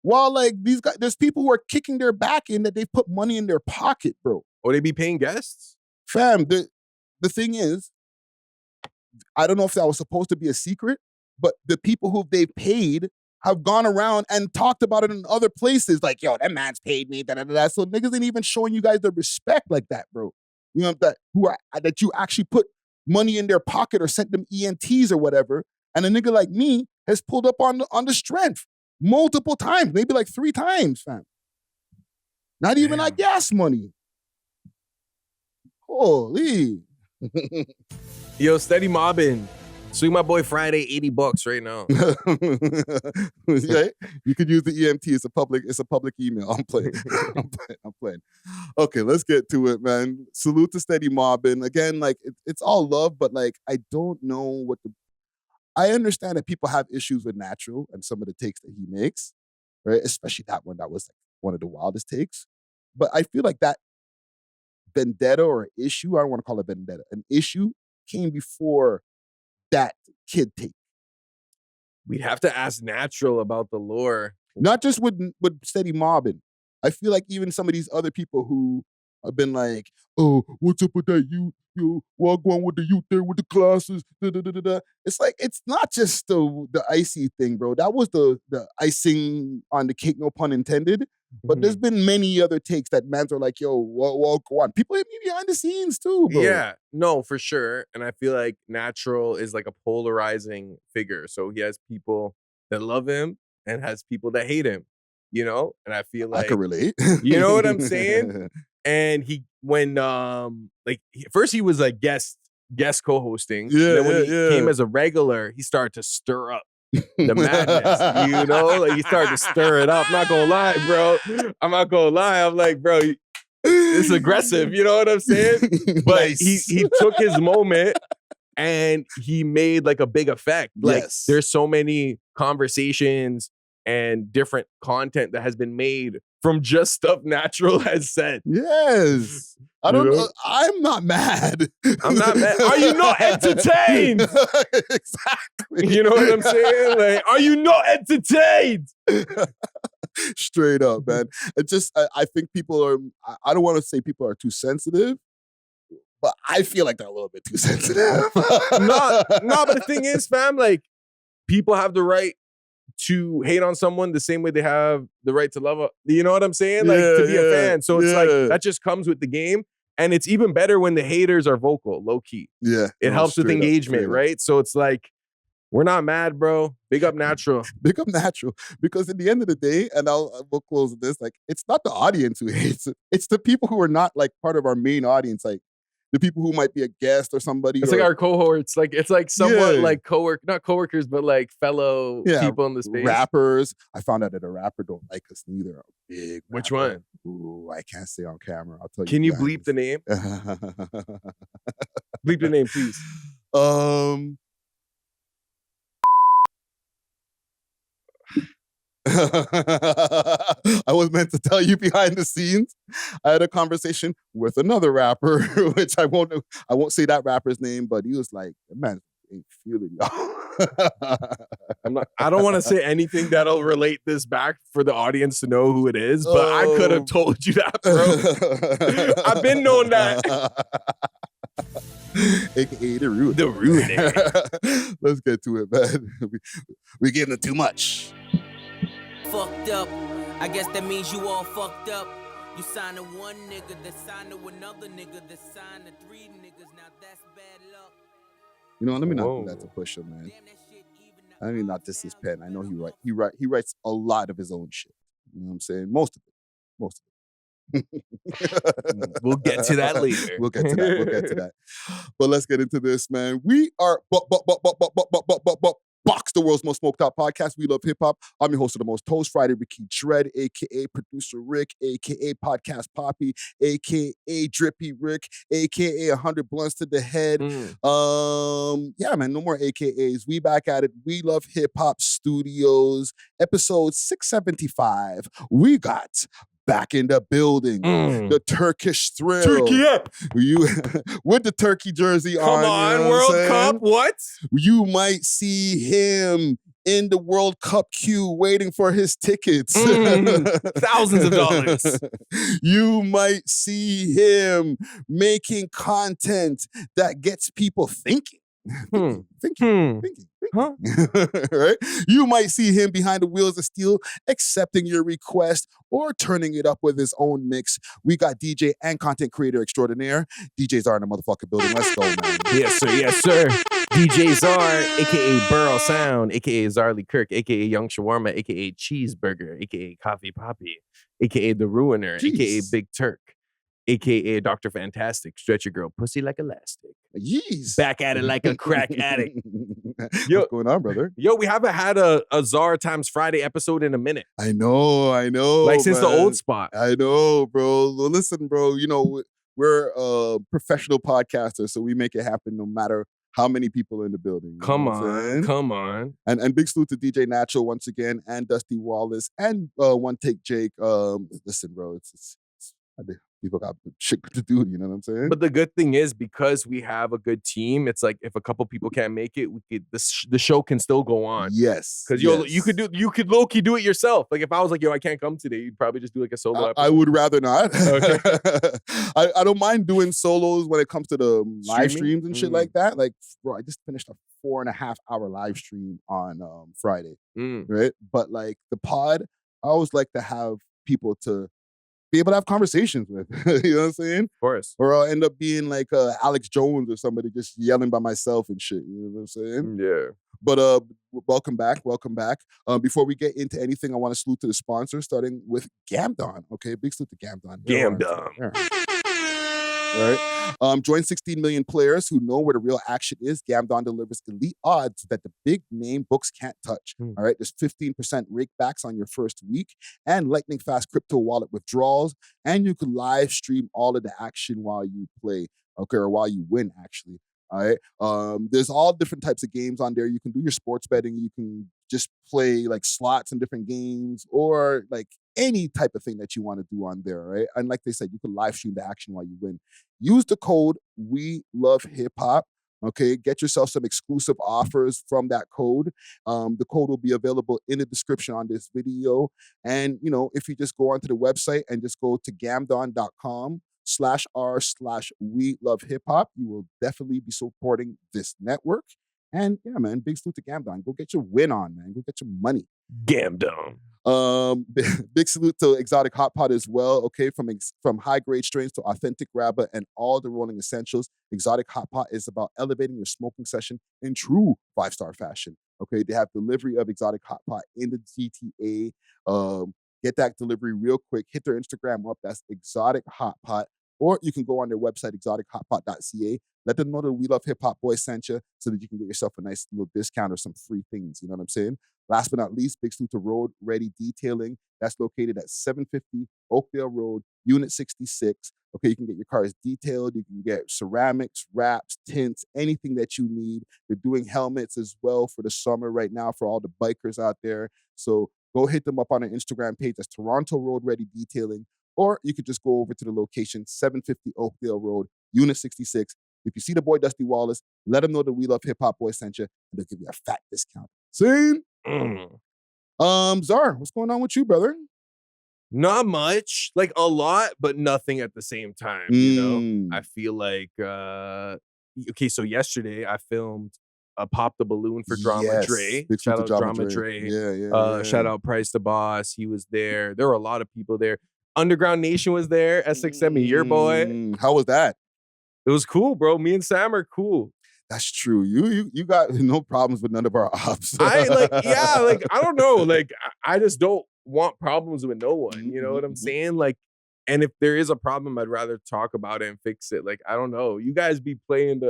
While like these guys, there's people who are kicking their back in that they put money in their pocket, bro. Or they be paying guests? Fam, the thing is, I don't know if that was supposed to be a secret, but the people who they paid have gone around and talked about it in other places. Like, yo, that man's paid me, da-da-da-da. So niggas ain't even showing you guys the respect like that, bro. You know, that you actually put money in their pocket or sent them ENTs or whatever. And a nigga like me has pulled up on the strength multiple times, maybe like 3 times, fam. Not even like gas money. Holy. Yo, steady mobbing. Swing my boy Friday $80 right now. Yeah, you could use the EMT. It's a public email. I'm playing. I'm playing. Okay, let's get to it, man. Salute to steady mobbing. Again, like it's all love, but like I don't know I understand that people have issues with Natural and some of the takes that he makes, right? Especially that one that was like one of the wildest takes. But I feel like that vendetta or issue, I don't want to call it vendetta, an issue came before that kid take. We'd have to ask Natural about the lore. Not just with steady mobbing. I feel like even some of these other people who have been like, oh, what's up with that youth? Yo, walk on with the youth there with the classes. It's like, it's not just the icy thing, bro. That was the icing on the cake, no pun intended. But there's been many other takes that mans are like, yo, well, go on. People hit me behind the scenes too, bro. Yeah, no, for sure. And I feel like Natural is like a polarizing figure. So he has people that love him and has people that hate him, you know? And I feel like I can relate. You know what I'm saying? And first he was like guest co-hosting. Yeah, then when he yeah. came as a regular, he started to stir up the madness, you know? Like he started to stir it up. I'm not gonna lie, bro. I'm not gonna lie. I'm like, bro, it's aggressive, you know what I'm saying? But Nice. he took his moment and he made like a big effect. Like Yes. there's so many conversations and different content that has been made from just stuff Natural has said. Yes. I don't know. I'm not mad. I'm not mad. Are you not entertained? Exactly. You know what I'm saying? Like, are you not entertained? Straight up, man. It just, I think people are, I don't want to say people are too sensitive, but I feel like they're a little bit too sensitive. No, but the thing is, fam, like, people have the right to hate on someone the same way they have the right to love. You know what I'm saying? Like, to be a fan. So it's like, that just comes with the game. And it's even better when the haters are vocal, low key. Yeah. It helps with engagement, right? So it's like, we're not mad, bro. Big up Natural. Big up Natural. Because at the end of the day, and we'll close with this, like, it's not the audience who hates it. It's the people who are not like part of our main audience. Like, the people who might be a guest or somebody. It's like our cohorts. Like, it's like somewhat like not coworkers, but like fellow people in the space. Rappers. I found out that a rapper don't like us neither. A big Which rapper. one? Ooh, I can't say on camera. I'll tell you. Can you bleep the name? Bleep the name, please. I was meant to tell you behind the scenes. I had a conversation with another rapper, which I won't say that rapper's name, but he was like, man, ain't feeling y'all. I don't want to say anything that'll relate this back for the audience to know who it is, but I could have told you that, bro. I've been known that. AKA the ruin. The ruiner. Let's get to it, man. We giving it too much. Fucked up. I guess that means you all fucked up. You signed to one nigga that signed to another nigga that signed to 3 niggas. Now that's bad luck. You know, let me not do that to Pusha, man. I mean, not just his pen. I know he writes a lot of his own shit. You know what I'm saying? Most of it. We'll get to that later. We'll get to that. But let's get into this, man. We are Box, the world's most smoked out podcast. We love hip hop. I'm your host of the most toast Friday, Ricky Dread, aka Producer Rick, aka Podcast Poppy, aka Drippy Rick, aka 100 blunts to the head. Yeah, man, no more AKAs. We back at it. We love hip hop studios, episode 675. We got back in the building. The Turkish Thrill. Turkey up. You with the turkey jersey Come on. You know World what I'm Cup. saying? What? You might see him in the World Cup queue waiting for his tickets. Thousands of dollars. You might see him making content that gets people thinking. Thinking. Huh? Right? You might see him behind the wheels of steel, accepting your request or turning it up with his own mix. We got DJ and content creator extraordinaire. DJs are in the motherfucking building. Let's go, man. Yes, sir. Yes, sir. DJ Czar, aka Burrow Sound, aka Zarly Kirk, aka Young Shawarma, aka Cheeseburger, aka Coffee Poppy, aka The Ruiner, aka Big Turk, aka Dr. Fantastic, stretch your girl pussy like elastic. Yeez. Back at it like a crack addict. What's going on, brother? Yo, we haven't had a Czar times Friday episode in a minute. I know. Like since man. the old spot. I know, bro. Well, listen, bro, you know, we're professional podcasters, so we make it happen no matter how many people are in the building. Come on. And big salute to DJ Nacho once again, and Dusty Wallace, and One Take Jake. Listen, bro, it's people got shit to do, you know what I'm saying? But the good thing is, because we have a good team, it's like if a couple people can't make it, we could the show can still go on. Yes. Because you could low-key do it yourself. Like if I was like, yo, I can't come today, you'd probably just do like a solo episode. I would rather not. Okay. I don't mind doing solos when it comes to the live streams and shit like that. Like, bro, I just finished a 4.5-hour live stream on Friday. Right? But like the pod, I always like to have people to be able to have conversations with. You know what I'm saying? Of course. Or I'll end up being like Alex Jones or somebody just yelling by myself and shit. You know what I'm saying? Yeah. But welcome back. Before we get into anything, I want to salute to the sponsor, starting with Gamdom. Okay, big salute to Gamdom. Gamdom. All right. Join 16 million players who know where the real action is. Gamdom delivers elite odds that the big name books can't touch. All right. There's 15% rake backs on your first week and lightning fast crypto wallet withdrawals. And you can live stream all of the action while you play. Okay. Or while you win, actually. All right. There's all different types of games on there. You can do your sports betting. You can just play like slots and different games, or like any type of thing that you want to do on there, right? And like they said, you can live stream the action while you win. Use the code welovehiphop. Okay, get yourself some exclusive offers from that code. The code will be available in the description on this video. And, you know, if you just go onto the website and just go to gamdom.com/r/welovehiphop, you will definitely be supporting this network. And yeah, man, big salute to Gamdom. Go get your win on, man. Go get your money. Gamdom. Big salute to Exotic Hot Pot as well. Okay, from high grade strains to authentic grabber and all the rolling essentials, Exotic Hot Pot is about elevating your smoking session in true 5-star fashion. Okay, they have delivery of Exotic Hot Pot in the GTA. Get that delivery real quick. Hit their Instagram up. That's Exotic Hot Pot. Or you can go on their website, exotichotpot.ca. Let them know that We Love Hip Hop Boys sent you, so that you can get yourself a nice little discount or some free things. You know what I'm saying? Last but not least, big salute to Road Ready Detailing. That's located at 750 Oakdale Road, Unit 66. Okay, you can get your cars detailed. You can get ceramics, wraps, tints, anything that you need. They're doing helmets as well for the summer right now for all the bikers out there. So go hit them up on their Instagram page. That's Toronto Road Ready Detailing. Or you could just go over to the location, 750 Oakdale Road, Unit 66. If you see the boy Dusty Wallace, let him know that We Love Hip Hop Boys sent you, and they'll give you a fat discount. Seen? Czar, what's going on with you, brother? Not much, like a lot, but nothing at the same time. You know, I feel like okay. So yesterday I filmed Pop the Balloon for Drama Dre. Big Shout out Drama Dre. Yeah. Shout out Price the Boss. He was there. There were a lot of people there. Underground Nation was there. S6M, your boy. How was that? It was cool, bro. Me and Sam are cool. That's true. You got no problems with none of our ops. I don't know. Like I just don't want problems with no one. You know what I'm saying? Like, and if there is a problem, I'd rather talk about it and fix it. Like, I don't know. You guys be playing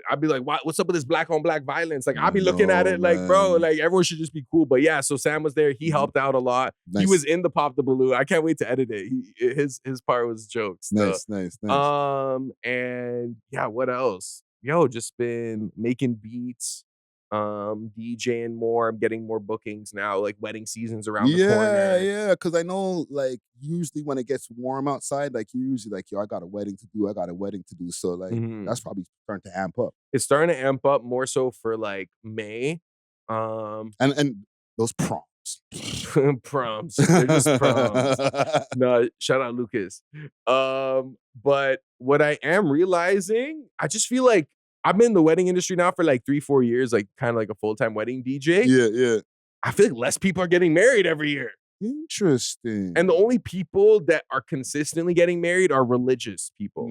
I'd be like, what's up with this black on black violence? Like, I'll be looking at it like, bro, like everyone should just be cool. But yeah, so Sam was there. He helped out a lot. Nice. He was in the Pop the Balloon. I can't wait to edit it. His part was jokes. Nice. And yeah, what else? Yo, just been making beats, DJing more. I'm getting more bookings now, like wedding season's around the corner. Yeah, because I know, like, usually when it gets warm outside, like, you're usually like, yo, I got a wedding to do. So, like, that's probably starting to amp up. It's starting to amp up more so for, like, May. And those proms. Proms. They're just proms. No, shout out Lucas. But what I am realizing, I just feel like I've been in the wedding industry now for like 3-4 years, like kind of like a full-time wedding DJ. Yeah. I feel like less people are getting married every year. Interesting. And the only people that are consistently getting married are religious people.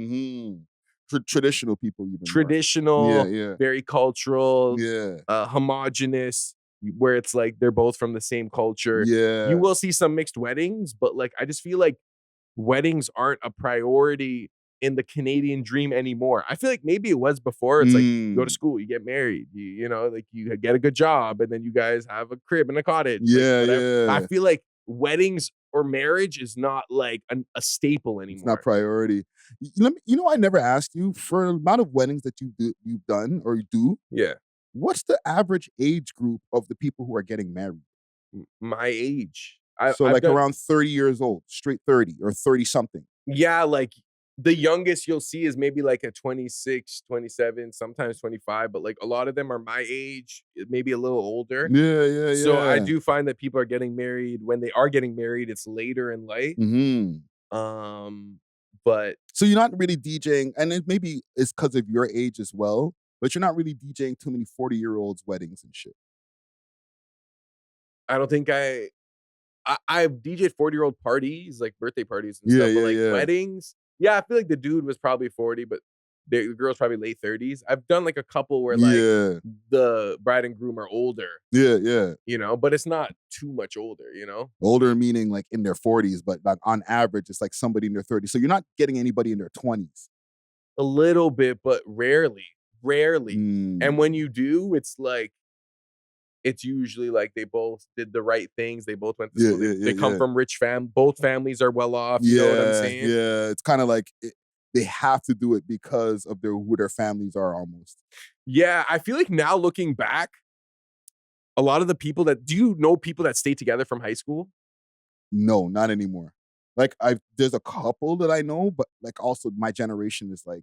Traditional people, even traditional, yeah. very cultural, Yeah. homogenous, where it's like they're both from the same culture. Yeah. You will see some mixed weddings, but like I just feel like weddings aren't a priority in the Canadian dream anymore. I feel like maybe it was before. It's like you go to school, you get married, you know, like you get a good job, and then you guys have a crib and a cottage. Yeah, like, yeah. I feel like weddings or marriage is not like a staple anymore. It's not priority. I never asked you, for the amount of weddings that you've done or you do. Yeah. What's the average age group of the people who are getting married? My age. So like around 30 years old, straight 30 or 30 something. Yeah, like the youngest you'll see is maybe like a 26, 27, sometimes 25, but like a lot of them are my age, maybe a little older. Yeah. So I do find that people are getting married. When they are getting married, it's later in life. But so you're not really DJing, and it maybe it's because of your age as well, but you're not really DJing too many 40-year-olds weddings and shit. I don't think I've DJed 40-year-old parties, like birthday parties and stuff, but like weddings. Yeah, I feel like the dude was probably 40, but the girl's probably late 30s. I've done like a couple where like the bride and groom are older. Yeah. You know, but it's not too much older, you know? Older meaning like in their 40s, but like on average, it's like somebody in their 30s. So you're not getting anybody in their 20s. A little bit, but rarely. And when you do, it's like, it's usually like they both did the right things. They both went to school. They come from rich both families are well off. You know what I'm saying? Yeah. It's kind of like they have to do it because of who their families are almost. Yeah. I feel like now looking back, a lot of the people do you know people that stay together from high school? No, not anymore. Like there's a couple that I know, but like also my generation is like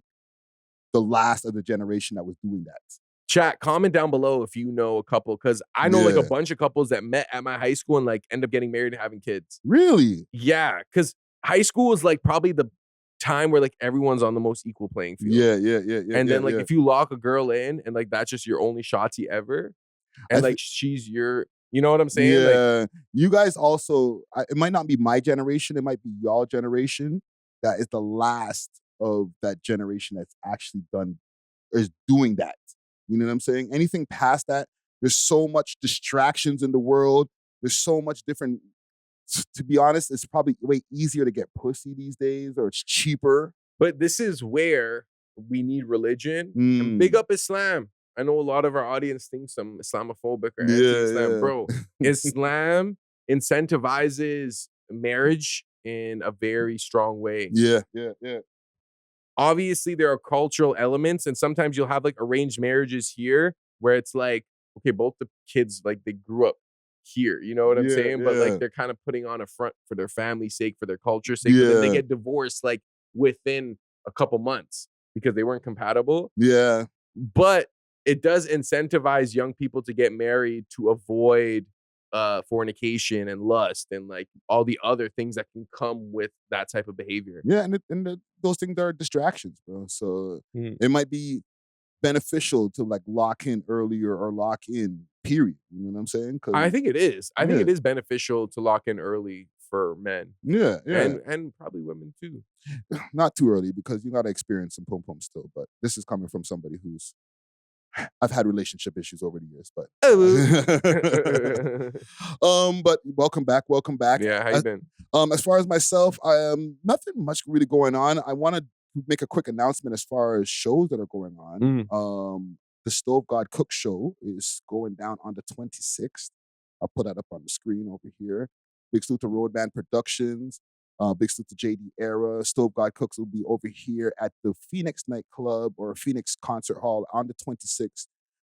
the last of the generation that was doing that. Chat, comment down below if you know a couple, because I know like a bunch of couples that met at my high school and like end up getting married and having kids. Really? Yeah, because high school is like probably the time where like everyone's on the most equal playing field. Yeah. And then like if you lock a girl in and like that's just your only shotty ever, and like she's your, you know what I'm saying? Yeah. Like, you guys also, it might not be my generation, it might be y'all generation that is the last of that generation that's actually doing that. You know what I'm saying? Anything past that, there's so much distractions in the world. There's so much different. To be honest, it's probably way easier to get pussy these days, or it's cheaper. But this is where we need religion. And big up Islam. I know a lot of our audience thinks I'm Islamophobic or anti-Islam. Bro, Islam incentivizes marriage in a very strong way. Yeah. Obviously, there are cultural elements, and sometimes you'll have like arranged marriages here where it's like, okay, both the kids, like they grew up here, you know what I'm saying? But like they're kind of putting on a front for their family's sake, for their culture's sake, but then they get divorced like within a couple months because they weren't compatible. Yeah. But it does incentivize young people to get married to avoid fornication and lust and like all the other things that can come with that type of behavior. Yeah, and those things are distractions, bro. So it might be beneficial to like lock in earlier or lock in, period. You know what I'm saying? I think it is. I think it is beneficial to lock in early for men. Yeah. And probably women too. Not too early, because you got to experience some pom-pom still. But this is coming from somebody who's I've had relationship issues over the years, but but welcome back. Yeah, how you been? As far as myself, nothing much really going on. I want to make a quick announcement as far as shows that are going on. The Stove God Cook Show is going down on the 26th. I'll put that up on the screen over here. Big salute to Road Band Productions. Big salute to JD Era. Stove God Cooks will be over here at the Phoenix Nightclub or Phoenix Concert Hall on the 26th.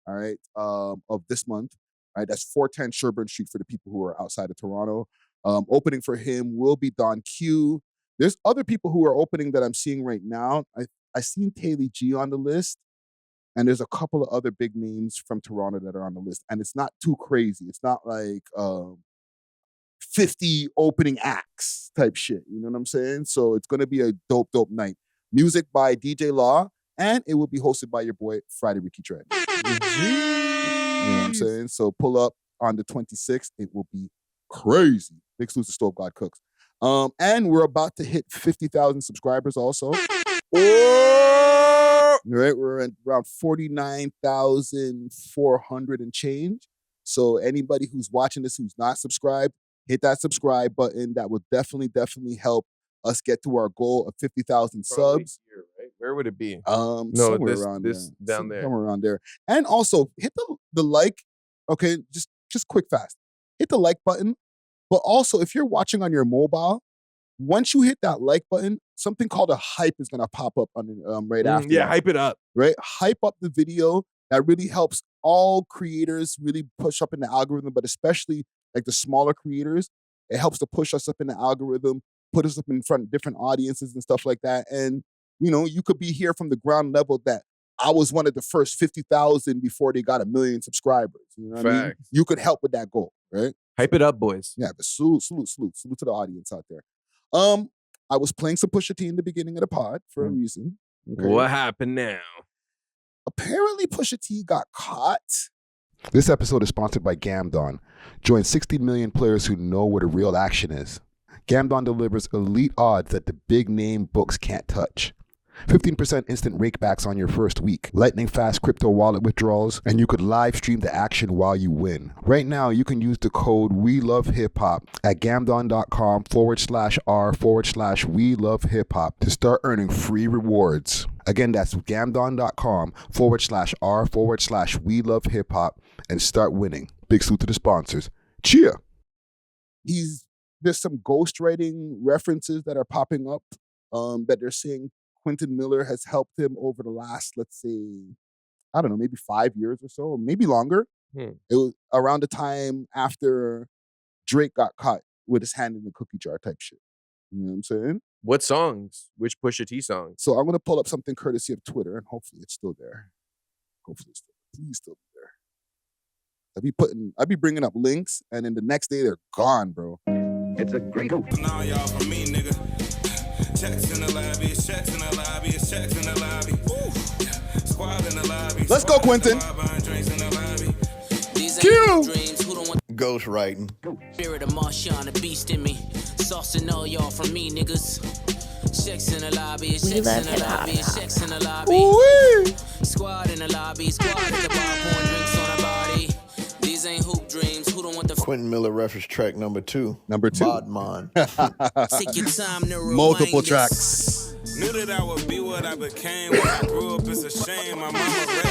all right, of this month. All right, that's 410 Sherburne Street for the people who are outside of Toronto. Opening for him will be Don Q. There's other people who are opening that I'm seeing right now. I seen Taylor G on the list, and there's a couple of other big names from Toronto that are on the list, and it's not too crazy. It's not like 50 opening acts type shit. You know what I'm saying? So it's gonna be a dope night. Music by DJ Law, and it will be hosted by your boy Friday Ricky Trey. You know what I'm saying? So pull up on the 26th. It will be crazy. Big salute to Stove God Cooks. And we're about to hit 50,000 subscribers also. Oh! Right, we're at around 49,400 and change. So anybody who's watching this who's not subscribed, hit that subscribe button. That will definitely help us get to our goal of 50,000 subs. Here, right? Where would it be? Somewhere around there. Down there. Somewhere around there. And also hit the like. Okay, just quick fast. Hit the like button. But also, if you're watching on your mobile, once you hit that like button, something called a hype is gonna pop up on right after. Yeah, that. hype it up. Right, hype up the video. That really helps all creators really push up in the algorithm, but especially like the smaller creators. It helps to push us up in the algorithm, put us up in front of different audiences and stuff like that. And you know, you could be here from the ground level that I was one of the first 50,000 before they got 1 million subscribers. You know what I mean? You could help with that goal, right? Hype it up, boys. Yeah, but salute to the audience out there. I was playing some Pusha T in the beginning of the pod for a reason. Okay? What happened now? Apparently Pusha T got caught. This episode is sponsored by Gamdom. Join 60 million players who know where the real action is. Gamdom delivers elite odds that the big name books can't touch. 15% instant rakebacks on your first week, lightning fast crypto wallet withdrawals, and you could live stream the action while you win. Right now, you can use the code welovehiphop at gamdom.com/r/welovehiphop to start earning free rewards. Again, that's gamdom.com/r/welovehiphop and start winning. Big salute to the sponsors. Cheer! There's some ghostwriting references that are popping up that they're saying Quentin Miller has helped him over the last, let's say, I don't know, maybe 5 years or so, or maybe longer. It was around the time after Drake got caught with his hand in the cookie jar type shit. You know what I'm saying? What songs? Which Pusha T songs? So I'm going to pull up something courtesy of Twitter, and hopefully it's still there. Please still be there. I'd be bringing up links, and then the next day they're gone, bro. It's a great open. Now y'all for me, nigga. Checks in the lobby, checks in the lobby, checks in the lobby. Squad in the lobby. Let's go, Quentin. Ghost writing. Spirit of Marshawn, the beast in me. Saucing all y'all from me, niggas. Checks in the lobby, checks in the lobby, checks in the lobby. Squad in the lobby, squad at the bar, pouring drinks on the body. These ain't hoop dreams. Who don't want the Quentin Miller reference track number 2. Bodman. Take your time to rewind Multiple this. tracks. Knew that I would be what I became when I grew up. It's a shame my mama raised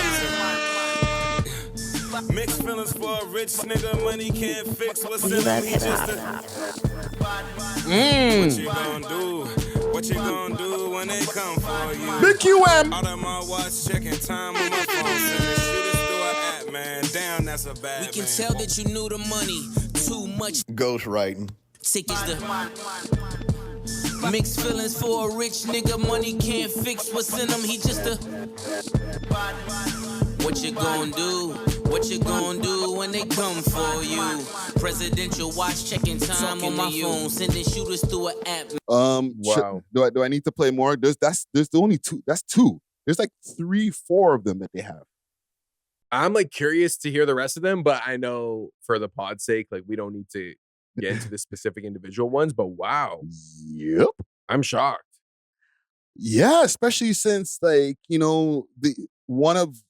me. Mixed feelings for a rich nigga. Money can't fix what's in him. He just What you gonna do? What you gonna do when they come for you? Big QM. Out of my watch, checking time on my phone. Sending shooters through an app, man. Damn, that's a bad We can man. tell that you knew the money. Too much Ghost writing. tickets to mixed feelings for a rich nigga. Money can't fix what's in him. He just a. What you gonna do? What you gonna do when they come for you? Presidential watch, checking time on my phone, sending shooters through an app. Wow. Do I need to play more? There's only 2. That's 2. There's like 3, 4 of them that they have. I'm like curious to hear the rest of them, but I know for the pod's sake, like we don't need to get into the specific individual ones, but wow. Yep. I'm shocked. Yeah, especially since like, you know, one of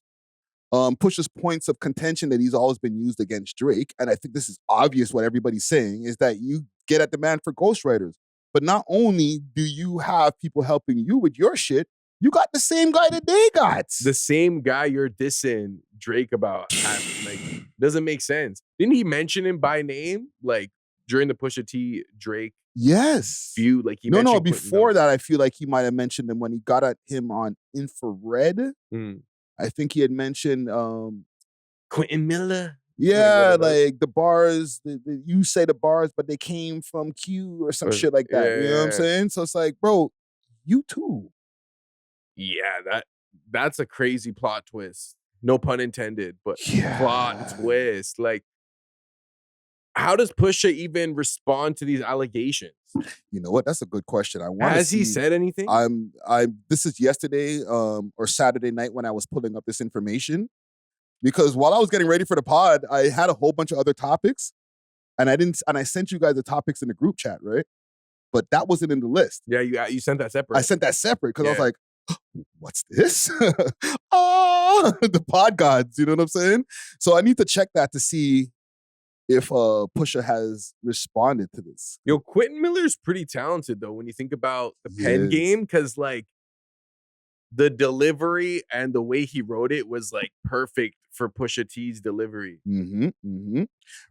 Pusha's points of contention that he's always been used against Drake, and I think this is obvious what everybody's saying, is that you get at the man for ghostwriters. But not only do you have people helping you with your shit, you got the same guy that they got. The same guy you're dissing Drake about like doesn't make sense. Didn't he mention him by name? Like during the Pusha T Drake feud? Like he mentioned No, before that, I feel like he might have mentioned him when he got at him on Infrared. I think he had mentioned Quentin Miller. Yeah, like the bars, you say the bars, but they came from Q or some shit like that. You know what I'm saying? So it's like, bro, you too. Yeah, that's a crazy plot twist. No pun intended, but Yeah. plot twist. Like, how does Pusha even respond to these allegations? You know what? That's a good question. I want to Has he said anything? This is yesterday or Saturday night when I was pulling up this information. Because while I was getting ready for the pod, I had a whole bunch of other topics, and I sent you guys the topics in the group chat, right? But that wasn't in the list. Yeah, you sent that separate. I sent that separate because I was like, what's this? The pod gods, you know what I'm saying? So I need to check that to see if Pusha has responded to this. Yo, Quentin Miller's pretty talented though when you think about the pen game, because like the delivery and the way he wrote it was like perfect for Pusha T's delivery.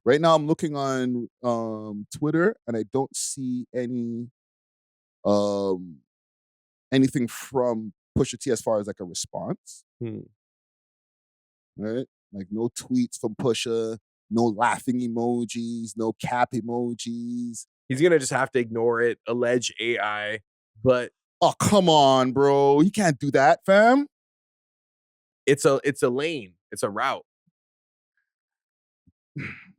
Right now I'm looking on Twitter and I don't see anything from Pusha T as far as like a response. Right? Like no tweets from Pusha, no laughing emojis, no cap emojis. He's gonna just have to ignore it, allege AI, but oh, come on, bro. You can't do that, fam. It's a lane. It's a route.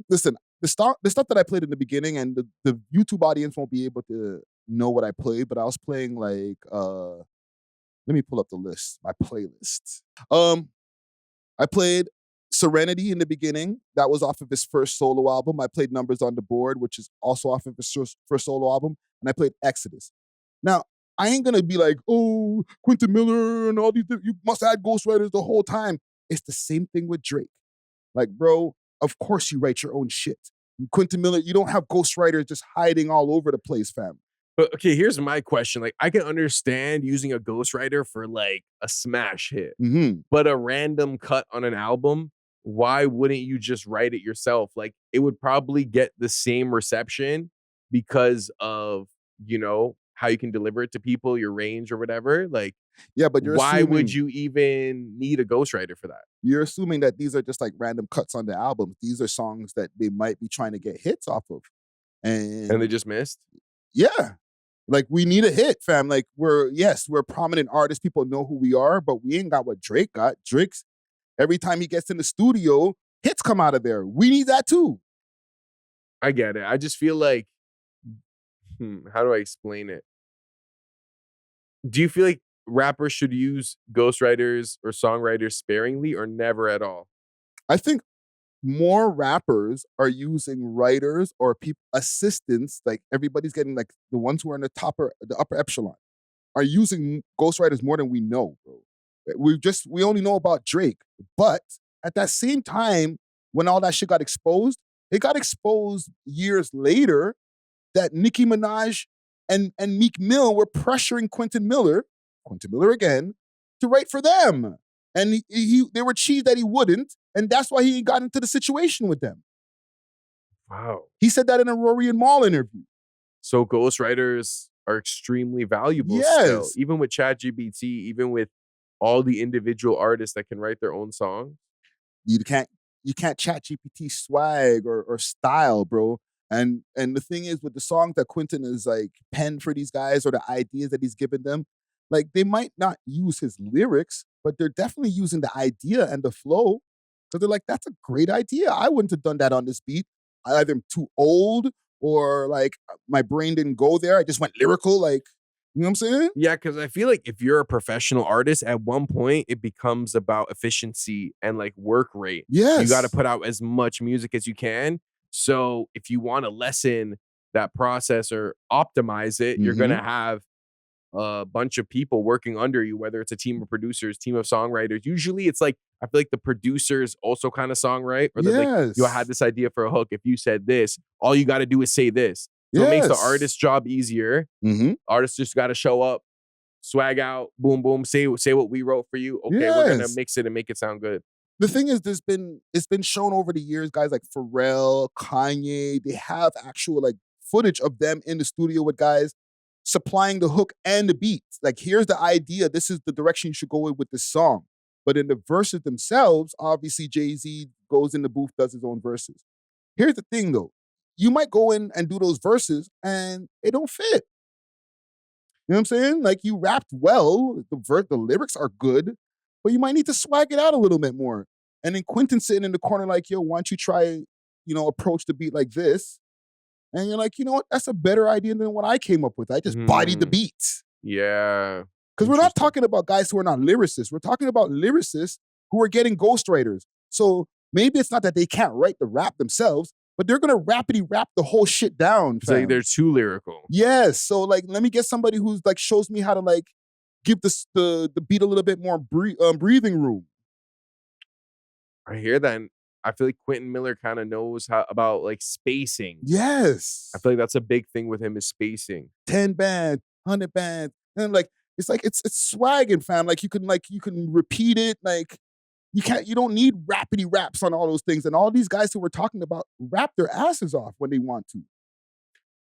Listen, the stuff that I played in the beginning, and the YouTube audience won't be able to know what I played, but I was playing like let me pull up the list, my playlist. I played Serenity in the beginning. That was off of his first solo album. I played Numbers on the Board, which is also off of his first solo album. And I played Exodus. Now, I ain't gonna be like, oh, Quentin Miller and all these, you must have had ghostwriters the whole time. It's the same thing with Drake. Like, bro, of course you write your own shit. Quentin Miller, you don't have ghostwriters just hiding all over the place, fam. But okay, here's my question. Like, I can understand using a ghostwriter for like a smash hit, but a random cut on an album, why wouldn't you just write it yourself? Like, it would probably get the same reception because of, you know, how you can deliver it to people, your range or whatever. Like, yeah, but why would you even need a ghostwriter for that? You're assuming that these are just like random cuts on the album. These are songs that they might be trying to get hits off of. And they just missed? Yeah. Like, we need a hit, fam. Like, we're prominent artists. People know who we are, but we ain't got what Drake got. Drake's, every time he gets in the studio, hits come out of there. We need that too. I get it. I just feel like, how do I explain it? Do you feel like rappers should use ghostwriters or songwriters sparingly or never at all? I think more rappers are using writers or assistants, like everybody's getting like the ones who are in the upper echelon are using ghostwriters more than we know, bro. We only know about Drake. But at that same time, when all that shit got exposed, it got exposed years later that Nicki Minaj and Meek Mill were pressuring Quentin Miller again, to write for them. And they were cheesed that he wouldn't, and that's why he got into the situation with them. Wow. He said that in a Rory and Mal interview. So ghostwriters are extremely valuable still. Even with ChatGPT, even with all the individual artists that can write their own songs. You can't ChatGPT swag or style, bro. And the thing is, with the songs that Quentin is like penned for these guys or the ideas that he's given them, like, they might not use his lyrics, but they're definitely using the idea and the flow. So they're like, that's a great idea. I wouldn't have done that on this beat. I either am too old or like my brain didn't go there. I just went lyrical, like, you know what I'm saying? Yeah, because I feel like if you're a professional artist, at one point it becomes about efficiency and like work rate. Yes. You got to put out as much music as you can. So if you want to lessen that process or optimize it, you're going to have a bunch of people working under you, whether it's a team of producers, team of songwriters. Usually it's like, I feel like the producers also kind of songwrite, or like, I had this idea for a hook. If you said this, all you got to do is say this. So it makes the artist's job easier. Artists just got to show up, swag out, boom, boom, say what we wrote for you. Okay, we're going to mix it and make it sound good. The thing is, it's been shown over the years, guys like Pharrell, Kanye, they have actual like footage of them in the studio with guys supplying the hook and the beats. Like, here's the idea. This is the direction you should go with this song. But in the verses themselves, obviously Jay-Z goes in the booth, does his own verses. Here's the thing though. You might go in and do those verses and it don't fit. You know what I'm saying? Like you rapped well, the lyrics are good, but you might need to swag it out a little bit more. And then Quentin sitting in the corner like, yo, why don't you try, approach the beat like this? And you're like, you know what? That's a better idea than what I came up with. I just bodied the beats. Yeah. Because we're not talking about guys who are not lyricists. We're talking about lyricists who are getting ghostwriters. So maybe it's not that they can't write the rap themselves, but they're going to rapidy rap the whole shit down. It's like they're too lyrical. Yes. So like, let me get somebody who's like shows me how to like give the beat a little bit more breathing room. I hear that. And I feel like Quentin Miller kind of knows about like spacing. Yes. I feel like that's a big thing with him is spacing. 10 bands, 100 bands. And like, it's swagging, fam. Like you can repeat it. Like you don't need rapidy raps on all those things. And all these guys who we're talking about rap their asses off when they want to.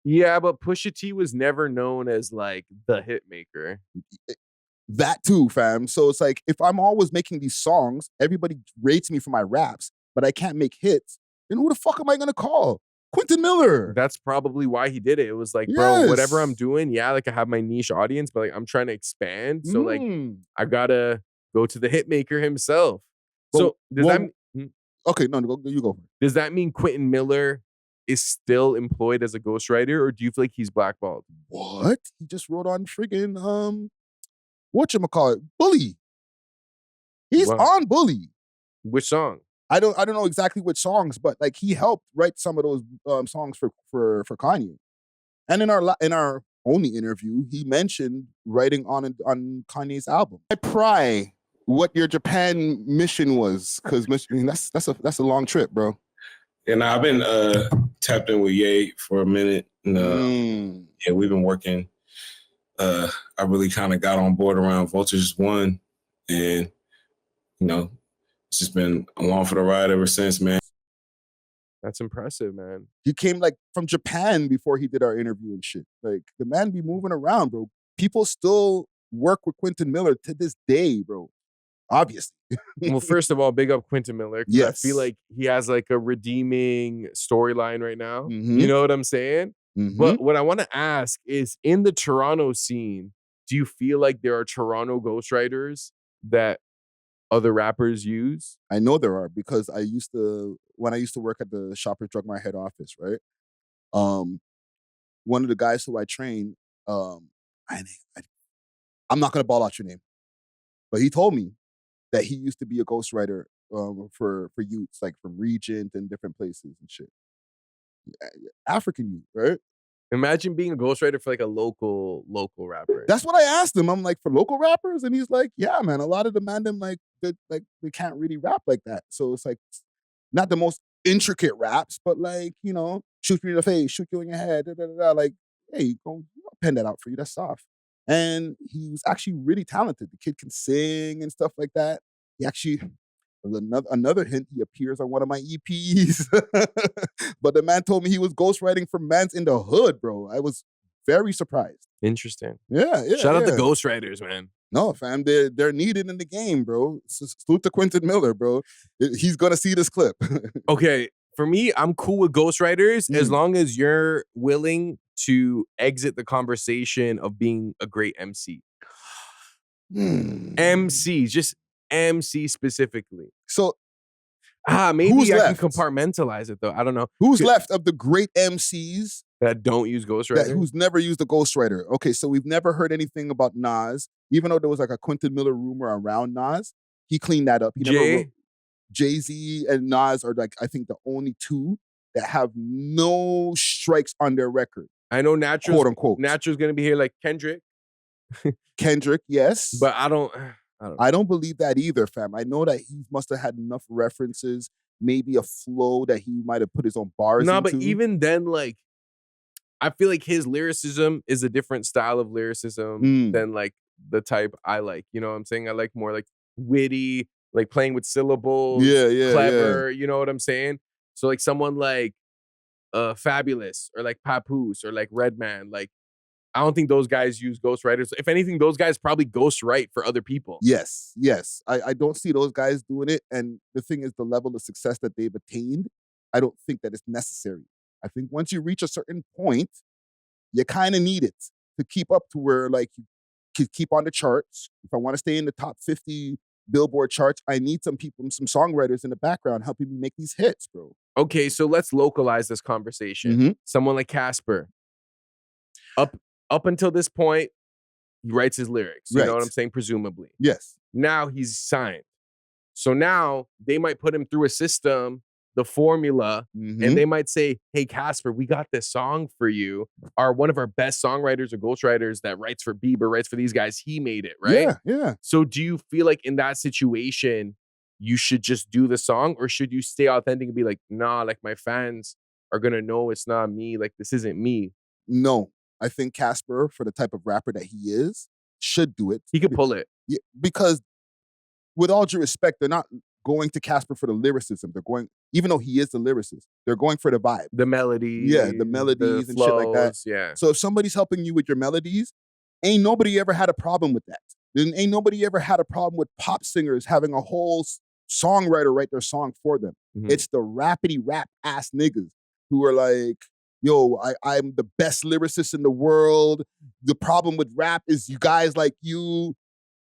Yeah, but Pusha T was never known as like the hit maker. That too, fam. So it's like, if I'm always making these songs, everybody rates me for my raps, but I can't make hits, then who the fuck am I gonna call? Quentin Miller. That's probably why he did it. It was like, bro, whatever I'm doing, like I have my niche audience, but like I'm trying to expand. So like I gotta go to the hit maker himself. So does that okay, no, you go. Does that mean Quentin Miller is still employed as a ghostwriter, or do you feel like he's blackballed? What? He just wrote on friggin' whatchamacallit, Bully. He's on Bully. Which song? I don't know exactly which songs, but like he helped write some of those songs for Kanye. And in our only interview, he mentioned writing on Kanye's album. I pry what your Japan mission was, because that's a long trip, bro. And I've been tapped in with Ye for a minute. And, yeah, we've been working. I really kind of got on board around Vultures 1, and it's just been along for the ride ever since, man. That's impressive, man. He came like from Japan before he did our interview and shit. Like the man be moving around, bro. People still work with Quentin Miller to this day, bro. Obviously. Well, first of all, big up Quentin Miller. Yes. I feel like he has like a redeeming storyline right now. Mm-hmm. You know what I'm saying? Mm-hmm. But what I want to ask is, in the Toronto scene, do you feel like there are Toronto ghostwriters that other rappers use? I know there are, because when I used to work at the Shoppers Drug Mart head office, right? One of the guys who I trained, I'm not gonna ball out your name, but he told me that he used to be a ghostwriter for youths, like from Regent and different places and shit. African youth, right? Imagine being a ghostwriter for like a local rapper. That's what I asked him. I'm like, for local rappers? And he's like, yeah, man, a lot of them they can't really rap like that. So it's like not the most intricate raps, but like, shoot you in the face, shoot you in your head, like, hey, I'll pen that out for you. That's soft. And he was actually really talented. The kid can sing and stuff like that. He actually, another hint, he appears on one of my EPs. But the man told me he was ghostwriting for Mans in the Hood, bro. I was very surprised. Interesting. Yeah. Shout out to ghostwriters, man. No, fam, they're needed in the game, bro. Salute to Quentin Miller, bro. He's gonna see this clip. Okay, for me, I'm cool with ghostwriters as long as you're willing to exit the conversation of being a great MC. MC, just MC specifically. So, maybe I can compartmentalize it though. I don't know. Who's left of the great MCs that don't use ghostwriter? Who's never used a ghostwriter? Okay, so we've never heard anything about Nas, even though there was like a Quentin Miller rumor around Nas. He cleaned that up. Jay-Z and Nas are like, I think, the only two that have no strikes on their record. I know Natural's, quote unquote. Natural's gonna be here like Kendrick. Kendrick, yes. But I don't believe that either, fam. I know that he must have had enough references, maybe a flow that he might have put his own bars into. But even then, like, I feel like his lyricism is a different style of lyricism than like the type I like. You know what I'm saying? I like more like witty, like playing with syllables, clever, you know what I'm saying? So like someone like Fabulous or like Papoose or like Redman, like I don't think those guys use ghostwriters. If anything, those guys probably ghostwrite for other people. Yes. I don't see those guys doing it. And the thing is, the level of success that they've attained, I don't think that it's necessary. I think once you reach a certain point, you kind of need it to keep up to where like you could keep on the charts. If I want to stay in the top 50 Billboard charts, I need some people, some songwriters in the background helping me make these hits, bro. Okay, so let's localize this conversation. Someone like Casper. Up until this point, he writes his lyrics. You know what I'm saying? Presumably. Yes. Now he's signed. So now they might put him through a system, the formula, and they might say, hey, Casper, we got this song for you. One of our best songwriters or ghostwriters that writes for Bieber, writes for these guys, he made it, right? Yeah. So do you feel like in that situation, you should just do the song, or should you stay authentic and be like, nah, like my fans are going to know it's not me. Like this isn't me. No. I think Casper, for the type of rapper that he is, should do it. He could pull it. Yeah, because with all due respect, they're not going to Casper for the lyricism. They're going, even though he is the lyricist, they're going for the vibe. The melody. Yeah, the melodies and flows, shit like that. Yeah. So if somebody's helping you with your melodies, ain't nobody ever had a problem with that. Then ain't nobody ever had a problem with pop singers having a whole songwriter write their song for them. It's the rapidy rap ass niggas who are like, yo, I'm the best lyricist in the world. The problem with rap is you guys like you.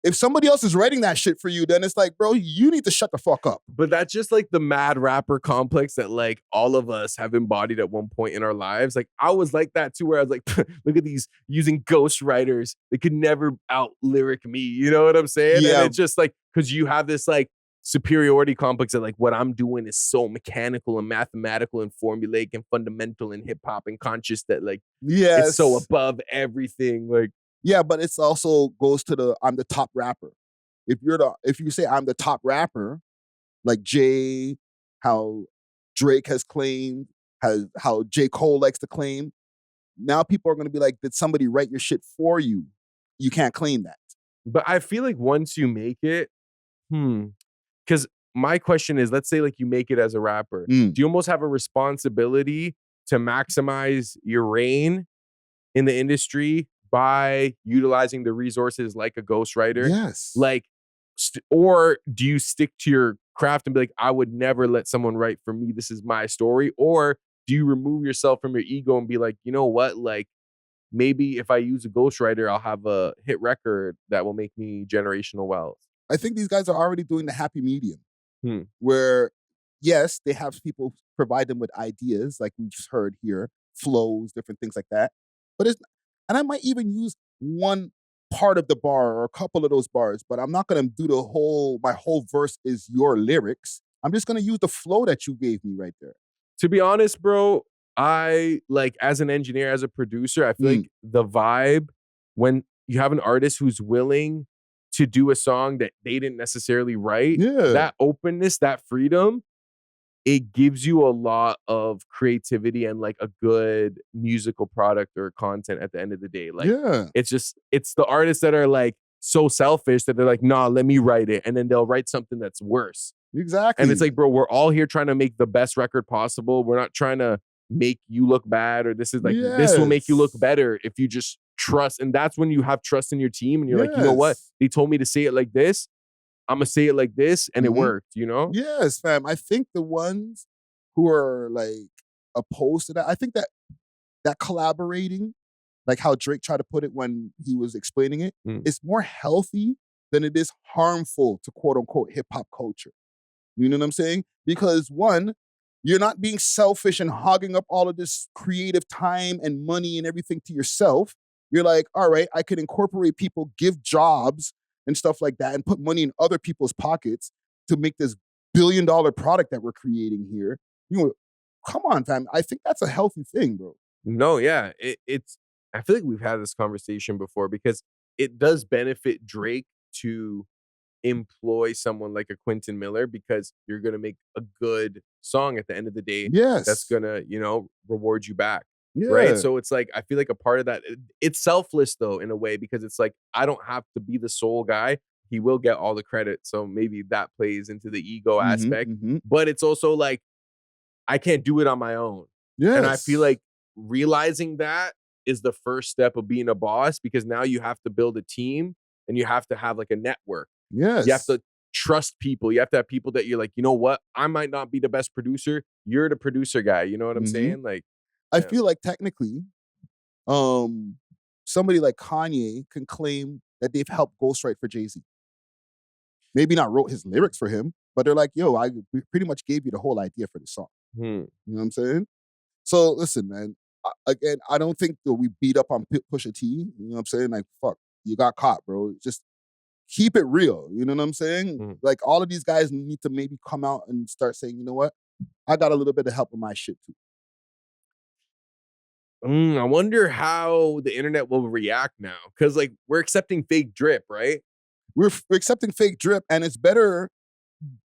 If somebody else is writing that shit for you, then it's like, bro, you need to shut the fuck up. But that's just like the mad rapper complex that like all of us have embodied at one point in our lives. Like I was like that too, where I was like, look at these using ghostwriters. They could never out lyric me. You know what I'm saying? Yeah. And it's just like, because you have this like superiority complex that like what I'm doing is so mechanical and mathematical and formulaic and fundamental and hip hop and conscious that like it's so above everything. Like yeah, but it's also goes to the I'm the top rapper. If you say I'm the top rapper, like Jay, how Drake has claimed, how J. Cole likes to claim, now people are gonna be like, did somebody write your shit for you? You can't claim that. But I feel like once you make it, because my question is, let's say like you make it as a rapper. Do you almost have a responsibility to maximize your reign in the industry by utilizing the resources like a ghostwriter? Yes. Like, or do you stick to your craft and be like, I would never let someone write for me. This is my story. Or do you remove yourself from your ego and be like, you know what? Like, maybe if I use a ghostwriter, I'll have a hit record that will make me generational wealth. I think these guys are already doing the happy medium where, yes, they have people provide them with ideas like we just heard here, flows, different things like that. But and I might even use one part of the bar or a couple of those bars, but I'm not going to do my whole verse is your lyrics. I'm just going to use the flow that you gave me right there. To be honest, bro, I like as an engineer, as a producer, I feel like the vibe when you have an artist who's willing to do a song that they didn't necessarily write, that openness, that freedom, it gives you a lot of creativity and like a good musical product or content at the end of the day. Like, it's the artists that are like so selfish that they're like, nah, let me write it. And then they'll write something that's worse. Exactly. And it's like, bro, we're all here trying to make the best record possible. We're not trying to make you look bad, or this is like, this will make you look better if you just trust. And that's when you have trust in your team and you're like, you know what? They told me to say it like this. I'm going to say it like this. And it worked, you know? Yes, fam. I think the ones who are like opposed to that, I think that collaborating, like how Drake tried to put it when he was explaining it, is more healthy than it is harmful to quote unquote hip hop culture. You know what I'm saying? Because one, you're not being selfish and hogging up all of this creative time and money and everything to yourself. You're like, all right, I can incorporate people, give jobs and stuff like that, and put money in other people's pockets to make this billion-dollar product that we're creating here. You know, come on, fam. I think that's a healthy thing, bro. No, yeah. It's. I feel like we've had this conversation before because it does benefit Drake to employ someone like a Quentin Miller because you're going to make a good song at the end of the day. Yes. That's going to, reward you back. Yeah. Right. So it's like, I feel like a part of that, it's selfless though, in a way, because it's like, I don't have to be the sole guy. He will get all the credit. So maybe that plays into the ego aspect, but it's also like, I can't do it on my own. Yes. And I feel like realizing that is the first step of being a boss, because now you have to build a team and you have to have like a network. Yes. You have to trust people. You have to have people that you're like, you know what? I might not be the best producer. You're the producer guy. You know what I'm saying? Like, I feel like technically, somebody like Kanye can claim that they've helped ghostwrite for Jay-Z. Maybe not wrote his lyrics for him, but they're like, yo, we pretty much gave you the whole idea for the song. You know what I'm saying? So listen, man, again, I don't think that we beat up on Pusha T. You know what I'm saying? Like, fuck, you got caught, bro. Just keep it real. You know what I'm saying? Like, all of these guys need to maybe come out and start saying, you know what? I got a little bit of help with my shit too. I wonder how the internet will react now. Because, like, we're accepting fake drip, right? We're accepting fake drip, and it's better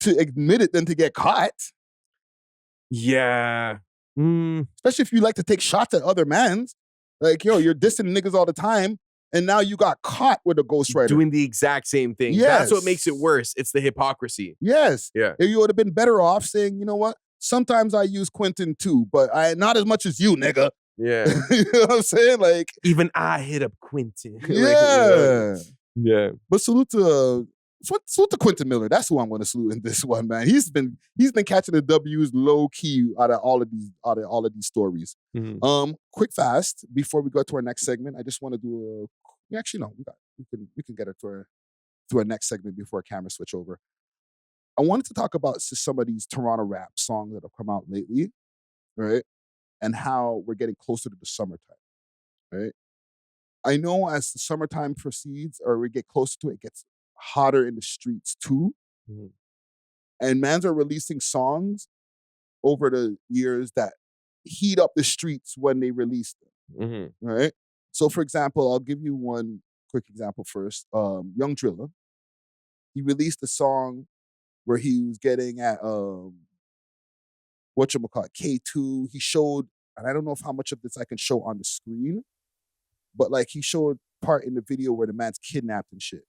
to admit it than to get caught. Yeah. Especially if you like to take shots at other mans. Like, yo, you're dissing niggas all the time, and now you got caught with a ghostwriter. Doing the exact same thing. Yes. That's what makes it worse. It's the hypocrisy. Yes. Yeah. If you would have been better off saying, you know what? Sometimes I use Quentin too, but not as much as you, nigga. Yeah. You know what I'm saying? Like, even I hit up Quentin. Yeah. Yeah. But salute to Quentin Miller. That's who I'm going to salute in this one, man. He's been catching the W's low key out of all of these stories. Quick fast before we go to our next segment. I just want to do we can get it to our next segment before our camera switch over. I wanted to talk about some of these Toronto rap songs that have come out lately, right? And how we're getting closer to the summertime, right? I know as the summertime proceeds or we get closer to it, it gets hotter in the streets too. And mans are releasing songs over the years that heat up the streets when they release them, right? So for example, I'll give you one quick example first. Young Driller, he released a song where he was getting at K2. He showed, and I don't know how much of this I can show on the screen, but like he showed part in the video where the man's kidnapped and shit.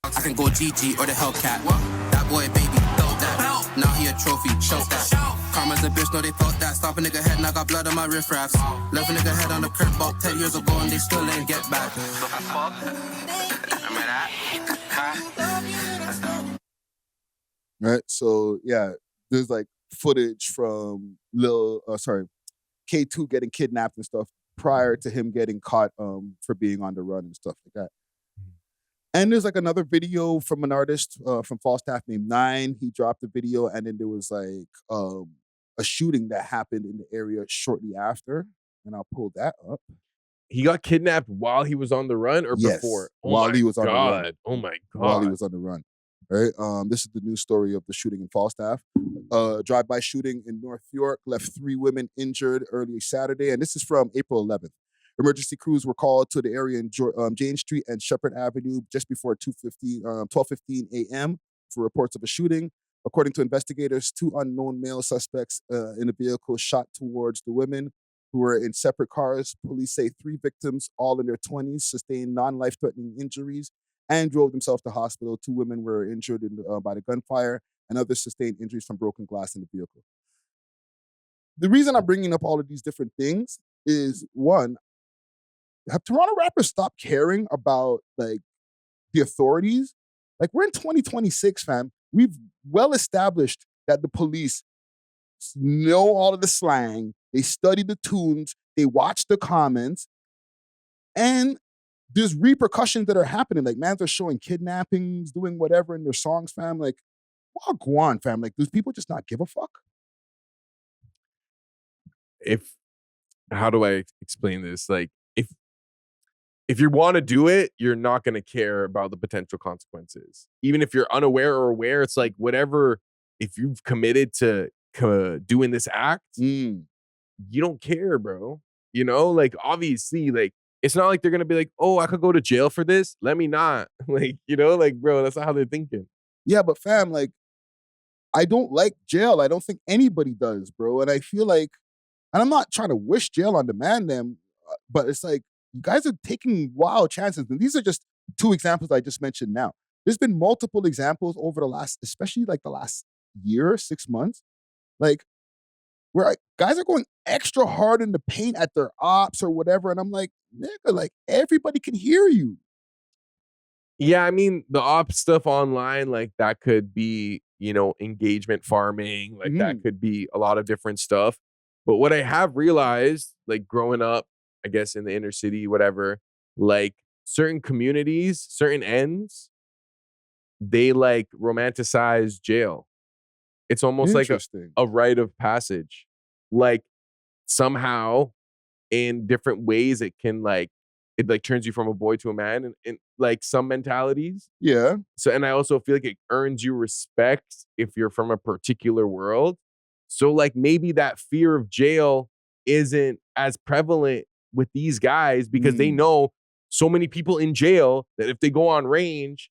I can go GG or the Hellcat. That boy baby, felt that. Now he a trophy, show that. Karma's a bitch, no they felt that. Stop a nigga head, now got blood on my riff raps. Left a nigga head on the curb about 10 years ago and they still ain't get back. Right, so yeah, there's like footage from K2 getting kidnapped and stuff prior to him getting caught for being on the run and stuff like that. And there's like another video from an artist from Falstaff named Nine. He dropped a video, and then there was like a shooting that happened in the area shortly after, and I'll pull that up. He got kidnapped while he was on the run or before? While he was on the run. Oh my God. While he was on the run. Right? This is the news story of the shooting in Falstaff. Drive-by shooting in North York left 3 women injured early Saturday, and this is from April 11th. Emergency crews were called to the area in Jane Street and Shepherd Avenue just before 12:15 a.m. for reports of a shooting. According to investigators, 2 unknown male suspects in a vehicle shot towards the women who were in separate cars. Police say 3 victims, all in their 20s, sustained non-life-threatening injuries and drove themselves to hospital. 2 women were injured by the gunfire, and others sustained injuries from broken glass in the vehicle. The reason I'm bringing up all of these different things is, one, have Toronto rappers stopped caring about like the authorities? Like, we're in 2026, fam. We've well established that the police know all of the slang, they study the tunes, they watch the comments, and there's repercussions that are happening. Like, mans are showing kidnappings, doing whatever in their songs, fam. Like, well, go on, fam. Like, do people just not give a fuck? How do I explain this? Like, if you want to do it, you're not going to care about the potential consequences. Even if you're unaware or aware, it's like whatever, if you've committed to doing this act, you don't care, bro. You know, like, obviously, like, it's not like they're going to be like, oh, I could go to jail for this. Let me not. Like, you know, like, bro, that's not how they're thinking. Yeah, but fam, like, I don't like jail. I don't think anybody does, bro. And I feel like, and I'm not trying to wish jail on demand them, but it's like, you guys are taking wild chances. And these are just 2 examples I just mentioned now. There's been multiple examples over the last, especially like the last year, 6 months, like, where guys are going extra hard in the paint at their ops or whatever. And I'm like, nigga, like everybody can hear you. Yeah, I mean, the ops stuff online, like that could be, engagement farming, like that could be a lot of different stuff. But what I have realized, like growing up, I guess in the inner city, whatever, like certain communities, certain ends, they like romanticize jail. It's almost like a rite of passage. Like somehow in different ways it turns you from a boy to a man in like some mentalities. Yeah. So, and I also feel like it earns you respect if you're from a particular world. So like maybe that fear of jail isn't as prevalent with these guys because they know so many people in jail that if they go on range,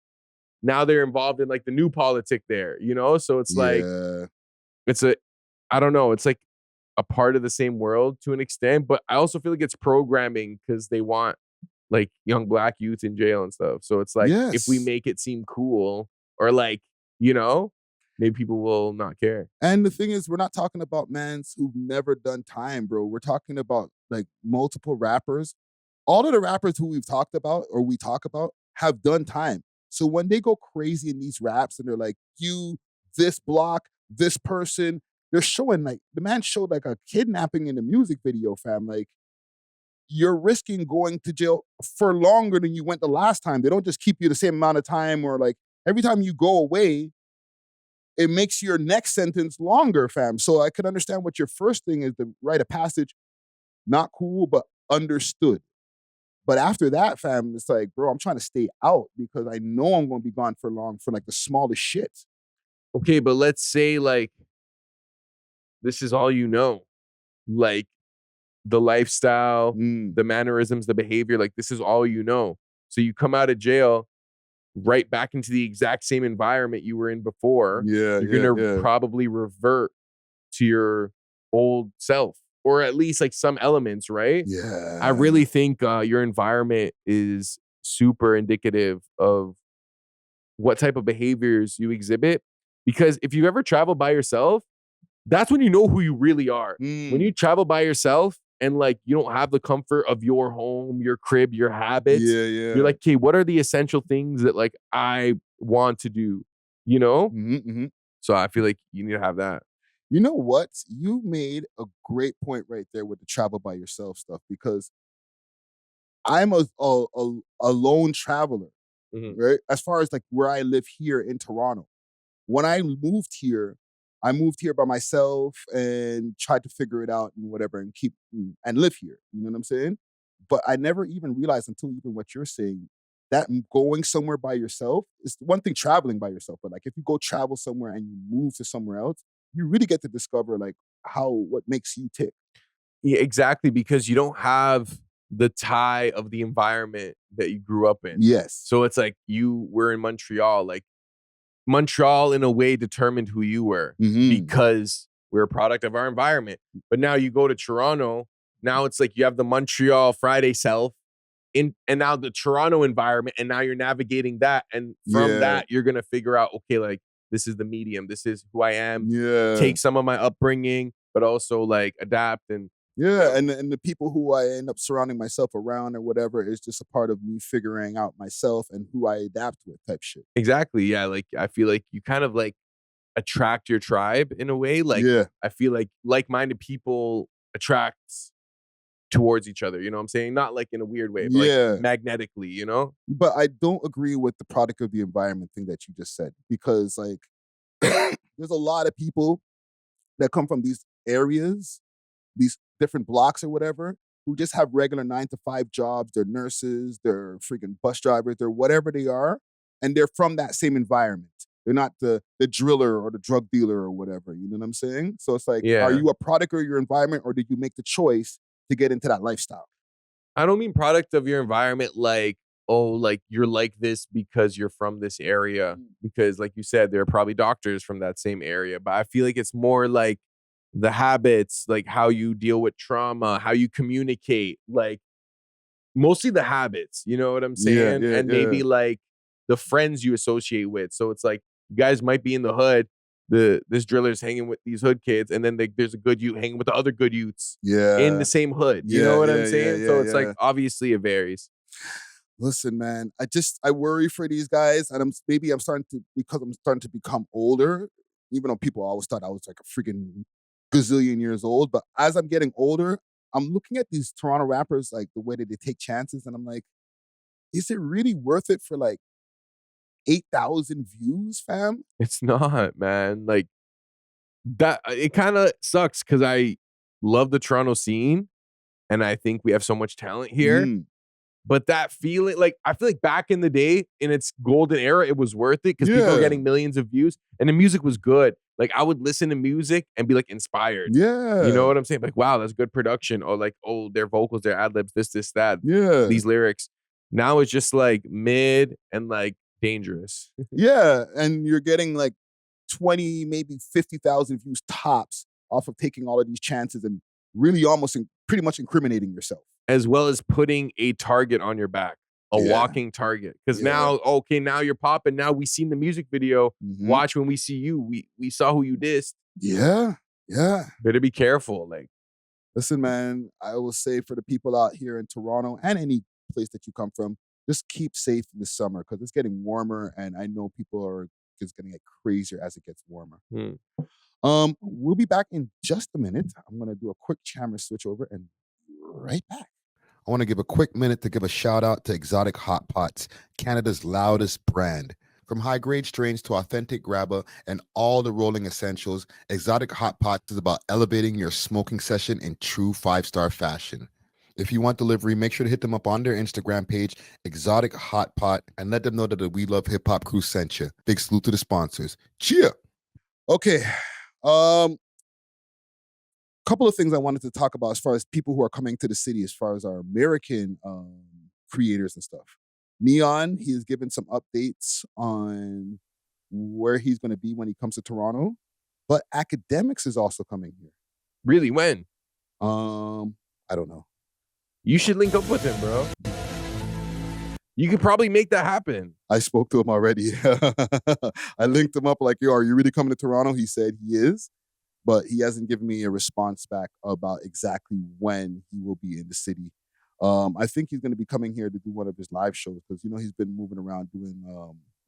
now they're involved in like the new politic there, So it's like, I don't know. It's like a part of the same world to an extent, but I also feel like it's programming because they want like young black youth in jail and stuff. So it's like, if we make it seem cool or like, maybe people will not care. And the thing is, we're not talking about mans who've never done time, bro. We're talking about like multiple rappers. All of the rappers who we've talked about or we talk about have done time. So when they go crazy in these raps and they're like, you, this block, this person, they're showing like, the man showed like a kidnapping in the music video, fam. Like, you're risking going to jail for longer than you went the last time. They don't just keep you the same amount of time or like every time you go away, it makes your next sentence longer, fam. So I can understand what your first thing is, the rite of passage, not cool, but understood. But after that, fam, it's like, bro, I'm trying to stay out because I know I'm going to be gone for long for like the smallest shit. Okay, but let's say like, this is all you know. Like, the lifestyle, the mannerisms, the behavior, like this is all you know. So you come out of jail right back into the exact same environment you were in before. Yeah, you're gonna probably revert to your old self, or at least like some elements, right? Yeah. I really think your environment is super indicative of what type of behaviors you exhibit. Because if you ever travel by yourself, that's when you know who you really are. When you travel by yourself, and like you don't have the comfort of your home, your crib, your habits. You're like, okay, what are the essential things that like I want to do? So I feel like you need to have that. You know what? You made a great point right there with the travel by yourself stuff because I'm a lone traveler, right? As far as like where I live here in Toronto. When I moved here by myself and tried to figure it out and whatever and live here. You know what I'm saying? But I never even realized until even what you're saying that going somewhere by yourself is one thing, traveling by yourself. But like if you go travel somewhere and you move to somewhere else, you really get to discover like what makes you tick. Yeah, exactly. Because you don't have the tie of the environment that you grew up in. Yes. So it's like you were in Montreal, like Montreal in a way determined who you were because we're a product of our environment. But now you go to Toronto, now it's like you have the Montreal Friday self and now the Toronto environment, and now you're navigating that. And from that, you're going to figure out, okay, like this is the medium. This is who I am. Take some of my upbringing, but also like adapt and and the people who I end up surrounding myself around or whatever is just a part of me figuring out myself and who I adapt with type shit. Exactly. Yeah. Like I feel like you kind of like attract your tribe in a way. Like I feel like like-minded people attract towards each other. You know what I'm saying? Not like in a weird way, but like magnetically, But I don't agree with the product of the environment thing that you just said because like there's a lot of people that come from these areas, these different blocks or whatever, who just have regular 9-to-5 jobs. They're nurses, they're freaking bus drivers, they're whatever they are. And they're from that same environment. They're not the driller or the drug dealer or whatever. You know what I'm saying? So it's like, are you a product of your environment or did you make the choice to get into that lifestyle? I don't mean product of your environment like, oh, like you're like this because you're from this area. Because like you said, there are probably doctors from that same area. But I feel like it's more like the habits, like how you deal with trauma, how you communicate, like mostly the habits, you know what I'm saying? And maybe like the friends you associate with. So it's like you guys might be in the hood, this driller's hanging with these hood kids, and then there's a good youth hanging with the other good youths in the same hood. You know what I'm saying? So it's like, obviously it varies. Listen, man, I worry for these guys, and I'm starting to become older, even though people always thought I was like a freaking gazillion years old. But as I'm getting older, I'm looking at these Toronto rappers, like the way that they take chances, and I'm like, is it really worth it for like 8,000 views, fam? It's not, man. Like that, it kind of sucks because I love the Toronto scene, and I think we have so much talent here. But that feeling, like, I feel like back in the day, in its golden era, it was worth it because people were getting millions of views and the music was good. Like, I would listen to music and be like inspired. Yeah. You know what I'm saying? Like, wow, that's good production. Or like, oh, their vocals, their ad libs, this, that. Yeah. These lyrics. Now it's just like mid and like dangerous. Yeah. And you're getting like 20, maybe 50,000 views tops off of taking all of these chances and really almost pretty much incriminating yourself. As well as putting a target on your back, a walking target. Because now, now you're popping. Now we seen the music video. Watch when we see you. We saw who you dissed. Yeah. Better be careful. Like, listen, man, I will say for the people out here in Toronto and any place that you come from, just keep safe this summer because it's getting warmer, and I know people are just going to get crazier as it gets warmer. We'll be back in just a minute. I'm going to do a quick camera switch over and right back. I want to give a quick minute to give a shout out to Exotic Hot Pots, Canada's loudest brand. From high-grade strains to authentic grabber and all the rolling essentials, Exotic Hot Pots is about elevating your smoking session in true 5-star fashion. If you want delivery, make sure to hit them up on their Instagram page, Exotic Hot Pot, and let them know that the We Love Hip Hop crew sent you. Big salute to the sponsors. Cheer! Okay. Couple of things I wanted to talk about as far as people who are coming to the city, as far as our American creators and stuff. Neon, he has given some updates on where he's going to be when he comes to Toronto, but Academics is also coming here. Really? When? I don't know. You should link up with him, bro. You could probably make that happen. I spoke to him already. I linked him up like, yo, are you really coming to Toronto? He said he is. But he hasn't given me a response back about exactly when he will be in the city. I think he's going to be coming here to do one of his live shows because, you know, he's been moving around doing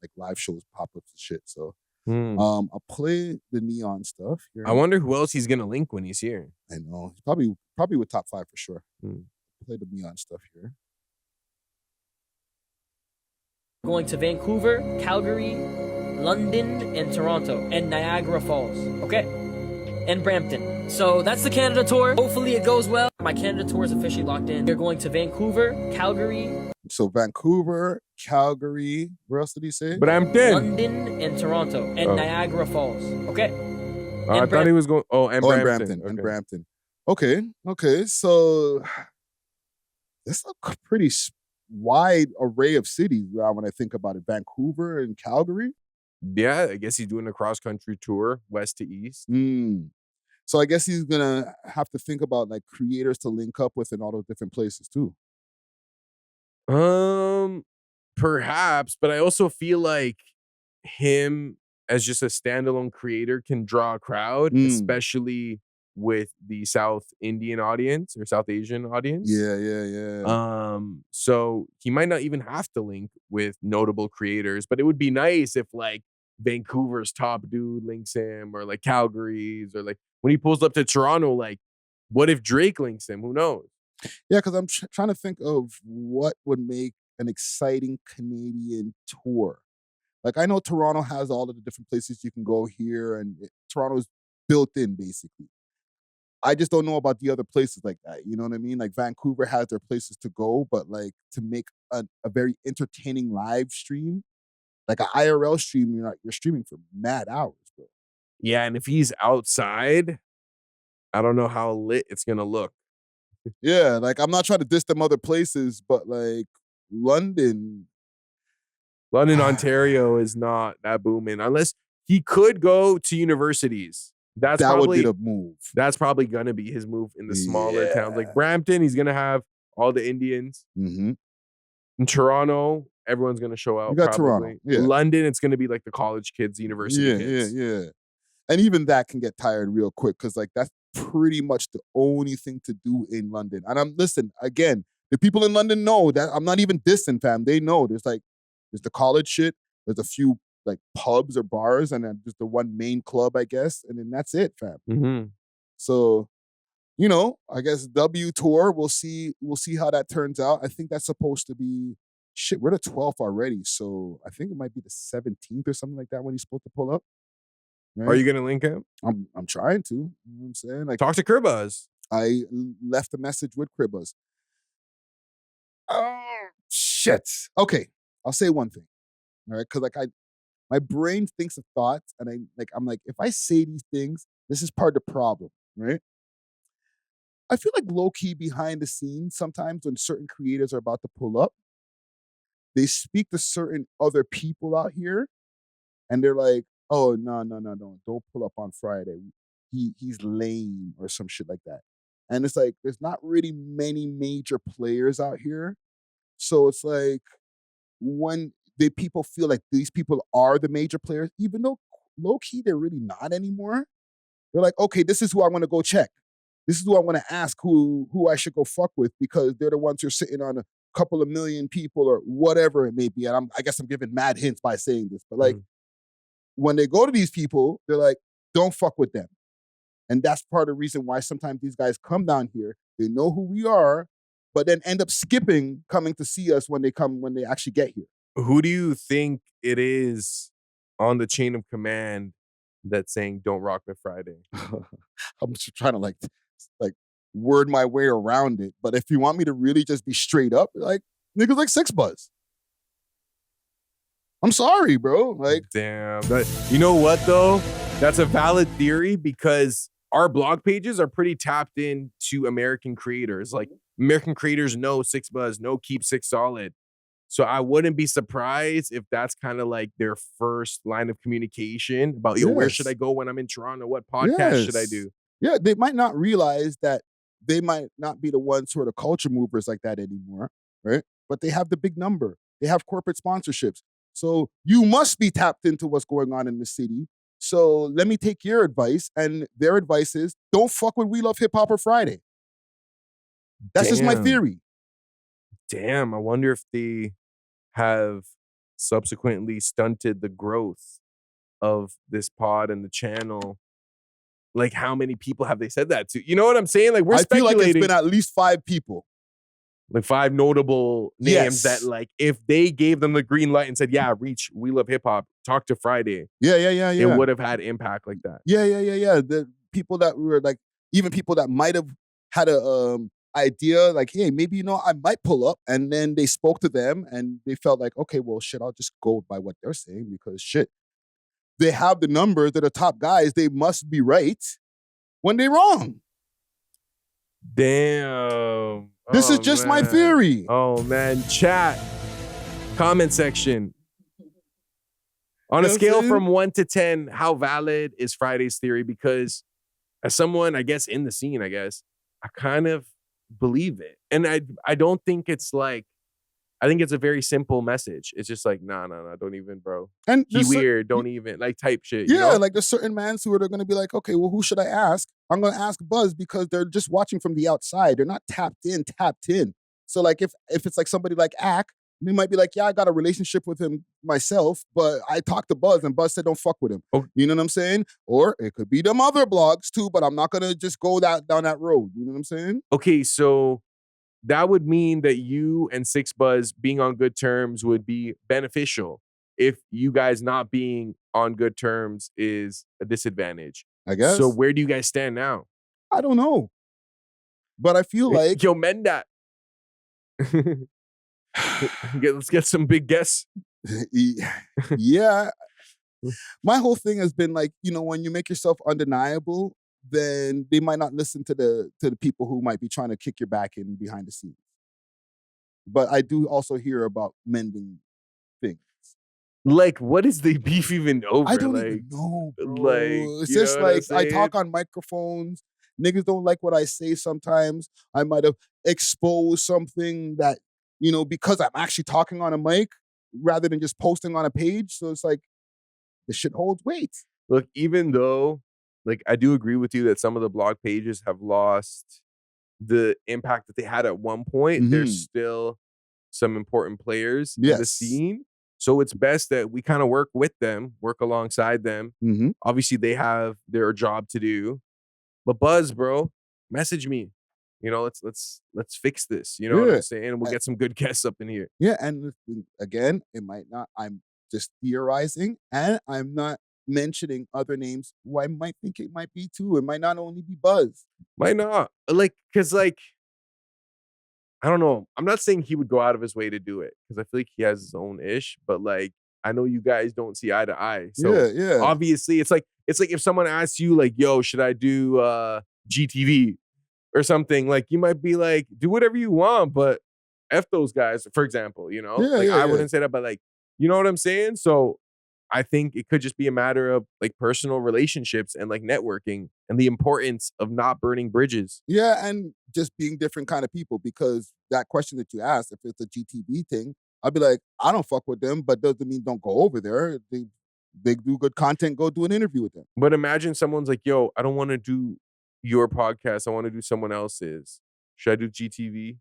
like live shows, pop-ups and shit. So I'll play the Neon stuff here. I wonder who else he's going to link when he's here. I know. He's probably with Top 5 for sure. Play the Neon stuff here. Going to Vancouver, Calgary, London, and Toronto, and Niagara Falls. Okay. And Brampton. So that's the Canada tour. Hopefully it goes well. My Canada tour is officially locked in. We're going to Vancouver, Calgary. So Vancouver, Calgary. Where else did he say? Brampton. London and Toronto and Niagara Falls. Okay. I thought he was going. And Brampton. Okay. And Brampton. Okay. So that's a pretty wide array of cities when I think about it. Vancouver and Calgary. Yeah, I guess he's doing a cross-country tour, west to east. So I guess he's going to have to think about like creators to link up with in all those different places too. Perhaps, but I also feel like him as just a standalone creator can draw a crowd, especially with the South Indian audience or South Asian audience. Yeah. So he might not even have to link with notable creators, but it would be nice if like Vancouver's top dude links him, or like Calgary's, or like when he pulls up to Toronto, like what if Drake links him? Who knows? Yeah, because I'm trying to think of what would make an exciting Canadian tour. Like I know Toronto has all of the different places you can go here, and Toronto's built in basically. I just don't know about the other places like that. You know what I mean? Like Vancouver has their places to go, but like to make a very entertaining live stream, like an IRL stream, you're streaming for mad hours, bro. Yeah, and if he's outside, I don't know how lit it's gonna look. Yeah, like I'm not trying to diss them other places, but like London, Ontario is not that booming unless he could go to universities. That would be the move. That's probably gonna be his move in the smaller towns like Brampton. He's gonna have all the Indians. In Toronto, everyone's gonna show out. You got probably. Toronto. Yeah. London, it's gonna be like the college kids, university kids. Yeah. And even that can get tired real quick because like that's pretty much the only thing to do in London. And listen, again, the people in London know that I'm not even dissing, fam. They know there's the college shit, there's a few like pubs or bars, and then there's the one main club, I guess, and then that's it, fam. Mm-hmm. So, I guess W tour, we'll see how that turns out. I think that's supposed to be we're the 12th already, so I think it might be the 17th or something like that when he's supposed to pull up. Right? Are you gonna link him? I'm trying to. You know what I'm saying? Like, talk to Cribbas. I left a message with Cribbas. Oh shit. Okay, I'll say one thing. All right, because my brain thinks of thoughts, and I'm like, if I say these things, this is part of the problem, right? I feel like low key behind the scenes sometimes when certain creators are about to pull up, they speak to certain other people out here, and they're like, "Oh no, don't pull up on Friday. He's lame or some shit like that." And it's like there's not really many major players out here, so it's like when people feel like these people are the major players, even though low key they're really not anymore. They're like, okay, this is who I want to go check. This is who I want to ask who I should go fuck with because they're the ones who are sitting on a couple of million people or whatever it may be. And I guess I'm giving mad hints by saying this, but like when they go to these people, they're like, don't fuck with them. And that's part of the reason why sometimes these guys come down here. They know who we are, but then end up skipping coming to see us when they actually get here. Who do you think it is on the chain of command that's saying don't rock me Friday? I'm just trying to like word my way around it. But if you want me to really just be straight up, like niggas like Six Buzz. I'm sorry, bro. Like, damn. But you know what though? That's a valid theory because our blog pages are pretty tapped into American creators. Like American creators know Six Buzz, know Keep Six Solid. So I wouldn't be surprised if that's kind of like their first line of communication about, where should I go when I'm in Toronto? What podcast should I do? Yeah, they might not realize that they might not be the ones who are the culture movers like that anymore, right? But they have the big number. They have corporate sponsorships. So you must be tapped into what's going on in the city. So let me take your advice. And their advice is, don't fuck with We Love Hip Hop or Friday. That's just my theory. Damn, I wonder if they have subsequently stunted the growth of this pod and the channel. Like, how many people have they said that to? You know what I'm saying? Like, we're speculating. I feel like it's been at least 5 people. Like 5 notable names that, like, if they gave them the green light and said, yeah, reach We Love Hip Hop, talk to Friday. Yeah. It would have had impact like that. Yeah. The people that were like, even people that might have had a idea, like, hey, maybe, I might pull up. And then they spoke to them and they felt like, okay, well, shit, I'll just go by what they're saying because shit. They have the numbers, they're the top guys, they must be right when they're wrong. Damn. This is just my theory. Oh, man. Chat. Comment section. On a scale from 1 to 10, how valid is Friday's theory? Because as someone, I guess, in the scene, I kind of believe it. And I don't think it's like, I think it's a very simple message. It's just like, nah, don't even, bro. And he weird, don't even, like type shit. Yeah, you know? like there's certain mans who are going to be like, okay, well, who should I ask? I'm going to ask Buzz because they're just watching from the outside. They're not tapped in. So like if it's like somebody like Ak, they might be like, yeah, I got a relationship with him myself, but I talked to Buzz and Buzz said don't fuck with him. Oh. You know what I'm saying? Or it could be them other blogs too, but I'm not going to just go down that road. You know what I'm saying? Okay, so that would mean that you and Six Buzz being on good terms would be beneficial. If you guys not being on good terms is a disadvantage. I guess. So where do you guys stand now? I don't know. But I feel like... Yo, mend that. Let's get some big guests. Yeah. My whole thing has been like, when you make yourself undeniable, then they might not listen to the people who might be trying to kick your back in behind the scenes. But I do also hear about mending things. Like, what is the beef even over? I don't even know, bro. Like, it's just like I talk on microphones. Niggas don't like what I say sometimes. I might have exposed something that, because I'm actually talking on a mic rather than just posting on a page. So it's like, the shit holds weight. Look, even though, like, I do agree with you that some of the blog pages have lost the impact that they had at one point, there's still some important players in the scene. So it's best that we kind of work with them, work alongside them. Obviously, they have their job to do. But Buzz, bro, message me. You know, let's fix this. You know what I'm saying? We'll get some good guests up in here. Yeah, and again, it might not. I'm just theorizing, and I'm not mentioning other names who I might think it might be too. It might not only be Buzz. Might not. Like, because, like, I don't know. I'm not saying he would go out of his way to do it because I feel like he has his own ish, but like I know you guys don't see eye to eye. So obviously it's like if someone asks you like, yo, should I do GTV or something? Like you might be like, do whatever you want, but F those guys, for example, you know? I wouldn't say that, but like, you know what I'm saying? So I think it could just be a matter of like personal relationships and like networking and the importance of not burning bridges. Yeah, and just being different kind of people, because that question that you asked, if it's a GTV thing, I'd be like, I don't fuck with them, but doesn't mean don't go over there. They do good content, go do an interview with them. But imagine someone's like, yo, I don't want to do your podcast. I want to do someone else's. Should I do GTV?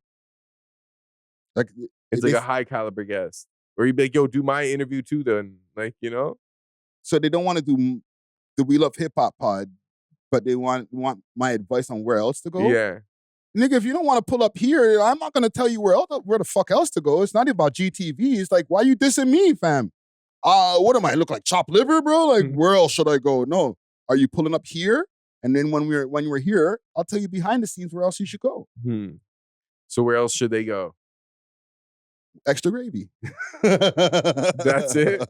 Like it's like a high caliber guest. Or you'd be like, yo, do my interview too then. Like, you know? So they don't want to do the We Love Hip Hop pod, but they want my advice on where else to go? Yeah. Nigga, if you don't want to pull up here, I'm not going to tell you where the fuck else to go. It's not about GTV. It's like, why you dissing me, fam? What am I, look like chopped liver, bro? Like, where else should I go? No. Are you pulling up here? And then when we're here, I'll tell you behind the scenes where else you should go. So where else should they go? Extra Gravy. That's it?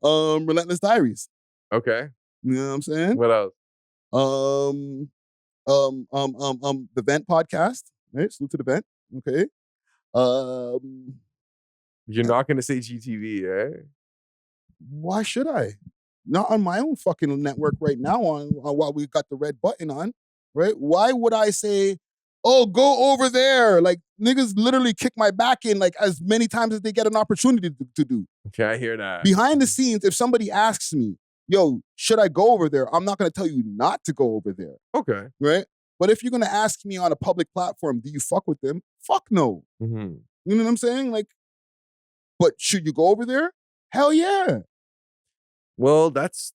Relentless Diaries. Okay. You know what I'm saying? What else? The Vent podcast, right? Salute to the Vent. Okay. You're not gonna say GTV, eh? Why should I? Not on my own fucking network right now on while we got the red button on, right? Why would I say, oh, go over there? Like niggas literally kick my back in like as many times as they get an opportunity to do. Okay, I hear that. Behind the scenes, if somebody asks me, yo, should I go over there? I'm not going to tell you not to go over there. Okay. Right? But if you're going to ask me on a public platform, do you fuck with them? Fuck no. You know what I'm saying? Like, but should you go over there? Hell yeah. Well, that's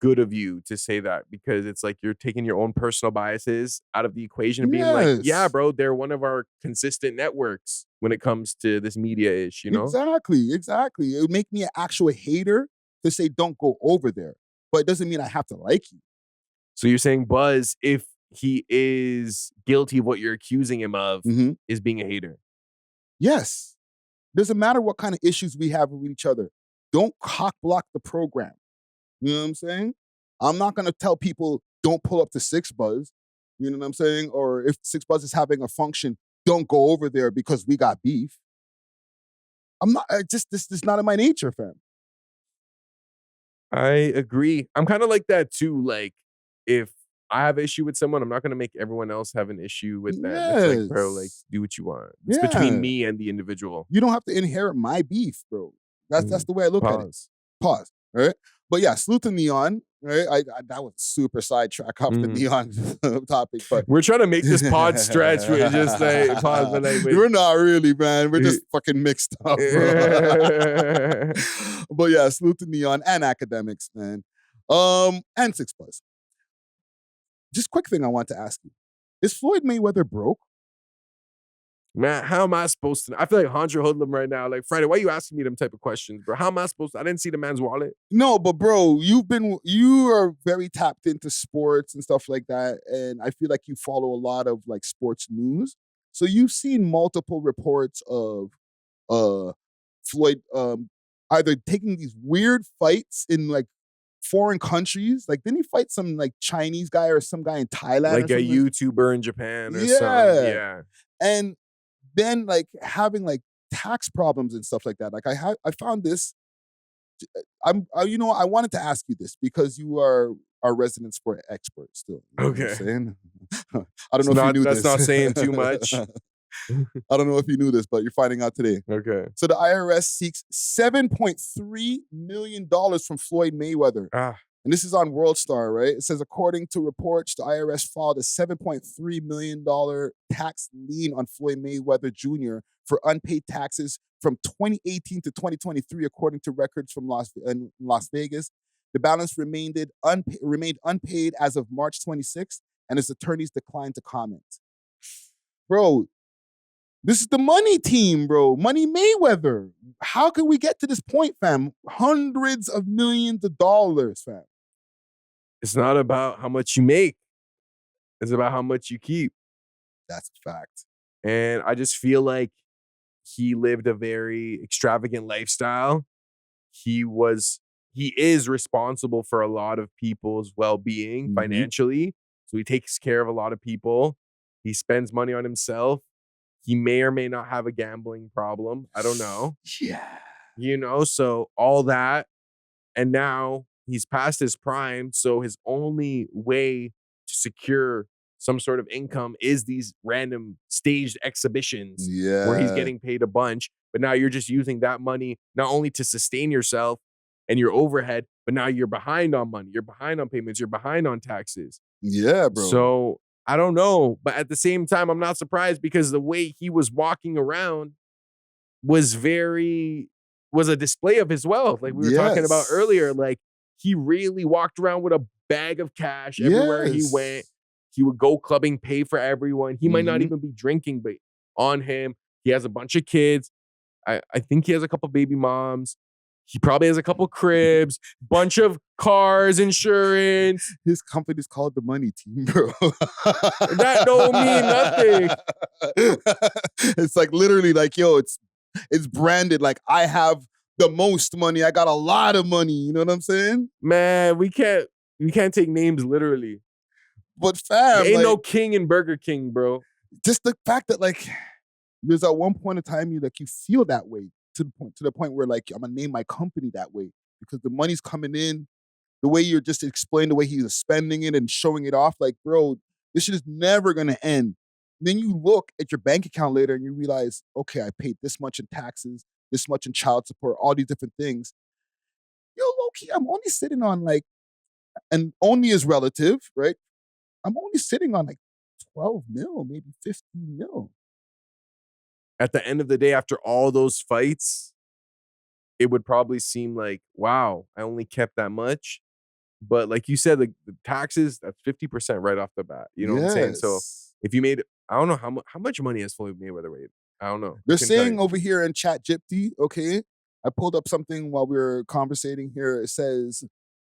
good of you to say that because it's like you're taking your own personal biases out of the equation and being like, yeah, bro, they're one of our consistent networks when it comes to this media-ish, you know? Exactly. It would make me an actual hater to say don't go over there. But it doesn't mean I have to like you. So you're saying Buzz, if he is guilty of what you're accusing him of, is being a hater? Yes. Doesn't matter what kind of issues we have with each other. Don't cock block the program. You know what I'm saying? I'm not going to tell people don't pull up to Six Buzz. You know what I'm saying? Or if Six Buzz is having a function, don't go over there because we got beef. This is not in my nature, fam. I agree. I'm kind of like that too. Like, if I have an issue with someone, I'm not going to make everyone else have an issue with them. It's like, bro, like, do what you want. It's between me and the individual. You don't have to inherit my beef, bro. That's the way I look at it. Pause. Right? But yeah, salute to Neon. Right? That was super sidetrack off the Neon topic. But we're trying to make this pod stretch with just like pause. But like, we're not really, man. We're just fucking mixed up. Bro. But yeah, salute to Neon and academics, man. And Six Buzz. Just quick thing I want to ask you. Is Floyd Mayweather broke? Man, how am I supposed to? I feel like Handra Hoodlum right now. Like, Friday, why are you asking me them type of questions, bro? How am I supposed to? I didn't see the man's wallet. No, but bro, you are very tapped into sports and stuff like that. And I feel like you follow a lot of like sports news. So you've seen multiple reports of Floyd either taking these weird fights in like foreign countries. Like, didn't he fight some like Chinese guy or some guy in Thailand? Like a YouTuber in Japan or something. Yeah. And then like having like tax problems and stuff like that. Like I found this. I wanted to ask you this because you are our resident sport expert still. You know what I'm saying? I don't know if you knew that's this. Not saying too much. I don't know if you knew this, but you're finding out today. Okay. So the IRS seeks $7.3 million from Floyd Mayweather. And this is on World Star, right? It says, according to reports, the IRS filed a $7.3 million tax lien on Floyd Mayweather Jr. for unpaid taxes from 2018 to 2023, according to records from Las Vegas. The balance remained unpaid as of March 26th, and his attorneys declined to comment. Bro, this is the money team, bro. Money Mayweather. How could we get to this point, fam? Hundreds of millions of dollars, fam. It's not about how much you make. It's about how much you keep. That's a fact. And I just feel like he lived a very extravagant lifestyle. He is responsible for a lot of people's well-being financially. So he takes care of a lot of people. He spends money on himself. He may or may not have a gambling problem. I don't know. Yeah. You know, so all that. And now he's past his prime. So his only way to secure some sort of income is these random staged exhibitions where he's getting paid a bunch. But now you're just using that money not only to sustain yourself and your overhead, but now you're behind on money. You're behind on payments. You're behind on taxes. Yeah, bro. So I don't know. But at the same time, I'm not surprised because the way he was walking around was a display of his wealth. Like we were talking about earlier. Like he really walked around with a bag of cash everywhere he went. He would go clubbing, pay for everyone. He might not even be drinking, but on him, he has a bunch of kids. I think he has a couple baby moms. He probably has a couple cribs, bunch of cars, insurance. His company's called the Money Team, bro. That don't mean nothing. It's like literally like, yo, it's branded like I have the most money. I got a lot of money. You know what I'm saying? Man, we can't take names literally. But fam, there ain't no king in Burger King, bro. Just the fact that like there's at one point in time you feel that way to the point where like I'm gonna name my company that way because the money's coming in. The way you're just explaining the way he's spending it and showing it off, like, bro, this shit is never gonna end. Then you look at your bank account later and you realize, okay, I paid this much in taxes, this much in child support, all these different things. Yo, low-key, I'm only sitting on like, and only is relative, right? I'm only sitting on like 12 mil, maybe 15 mil. At the end of the day, after all those fights, it would probably seem like, wow, I only kept that much. But like you said, the taxes, that's 50% right off the bat. You know what I'm saying? So if you made, I don't know how much money has Floyd Mayweather made. I don't know. They're saying over here in ChatGPT, okay, I pulled up something while we were conversating here. It says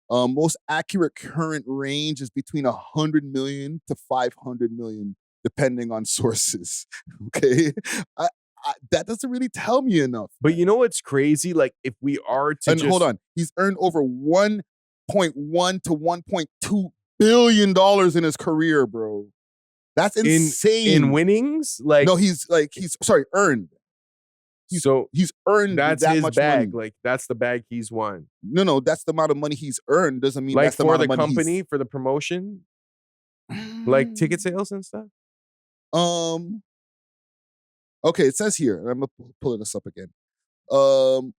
most accurate current range is between 100 million to 500 million, depending on sources. Okay, that doesn't really tell me enough. But you know what's crazy? Like if we are to hold on, he's earned over 1.1 to 1.2 billion dollars in his career, bro. That's insane. In winnings? Like no, he's earned. He's earned that's that his much bag. money. Like that's the bag he's won. No, that's the amount of money he's earned. Doesn't mean like that's the for amount the of money company, for the promotion, like ticket sales and stuff. Okay, it says here, and I'm gonna pull this up again.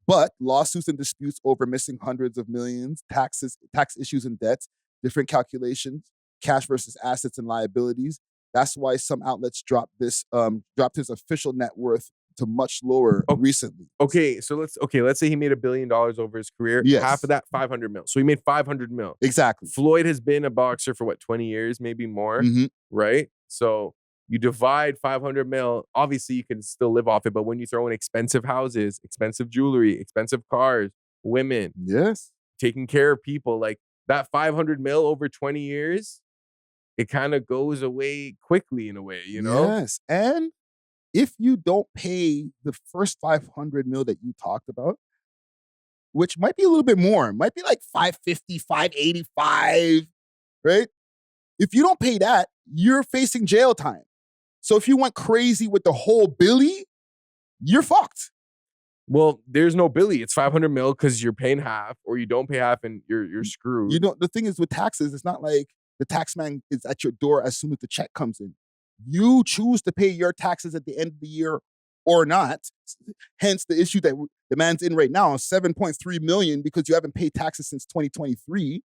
But lawsuits and disputes over missing hundreds of millions, tax issues and debts, different calculations, cash versus assets and liabilities. That's why some outlets dropped his official net worth to much lower recently. Okay, so let's say he made $1 billion over his career. Yes. Half of that, 500 mil. So he made 500 mil. Exactly. Floyd has been a boxer for 20 years, maybe more, right? So you divide 500 mil. Obviously, you can still live off it, but when you throw in expensive houses, expensive jewelry, expensive cars, women, taking care of people, like that 500 mil over 20 years, it kind of goes away quickly in a way, you know? Yes, and if you don't pay the first 500 mil that you talked about, which might be a little bit more, might be like 550, 585, right? If you don't pay that, you're facing jail time. So if you went crazy with the whole Billy, you're fucked. Well, there's no Billy. It's 500 mil because you're paying half, or you don't pay half and you're screwed. You know, the thing is with taxes, it's not like the tax man is at your door as soon as the check comes in. You choose to pay your taxes at the end of the year or not. Hence the issue that the man's in right now, 7.3 million, because you haven't paid taxes since 2023,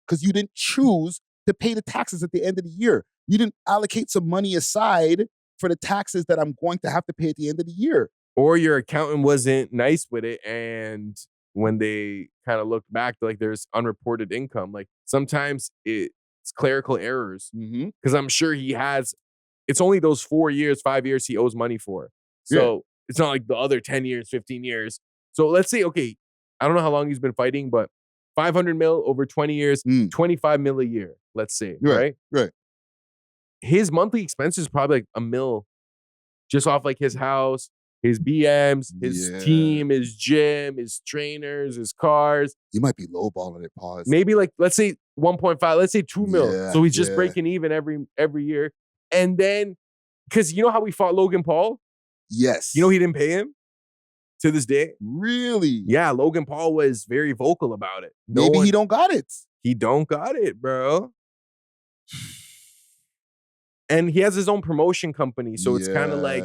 because you didn't choose to pay the taxes at the end of the year. You didn't allocate some money aside for the taxes that I'm going to have to pay at the end of the year. Or your accountant wasn't nice with it, and when they kind of looked back, like there's unreported income. Like sometimes it's clerical errors, because I'm sure he has. It's only those 4 years, 5 years he owes money for. So it's not like the other 10 years, 15 years. So let's say, okay, I don't know how long he's been fighting, but 500 mil over 20 years, 25 mil a year, let's say, right? Right. His monthly expenses probably like $1 million just off like his house, his BMs, his team, his gym, his trainers, his cars. You might be lowballing it, pause. Maybe like, let's say 1.5, let's say 2 mil. So he's just breaking even every year. And then, because you know how we fought Logan Paul? Yes. You know he didn't pay him to this day? Really? Yeah, Logan Paul was very vocal about it. Maybe he don't got it. He don't got it, bro. And he has his own promotion company. So it's kind of like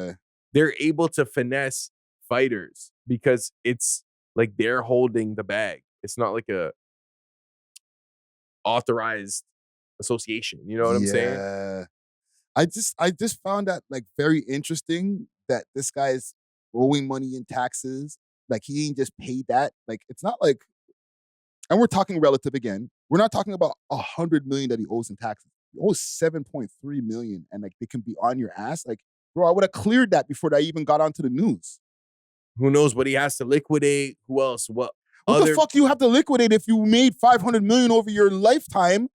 they're able to finesse fighters because it's like they're holding the bag. It's not like a authorized association. You know what I'm saying? I just found that like very interesting that this guy's owing money in taxes. Like he ain't just paid that. Like it's not like, and we're talking relative again. We're not talking about 100 million that he owes in taxes. He owes 7.3 million, and like they can be on your ass. Like, bro, I would have cleared that before that even got onto the news. Who knows what he has to liquidate? Who else? What the fuck you have to liquidate if you made 500 million over your lifetime?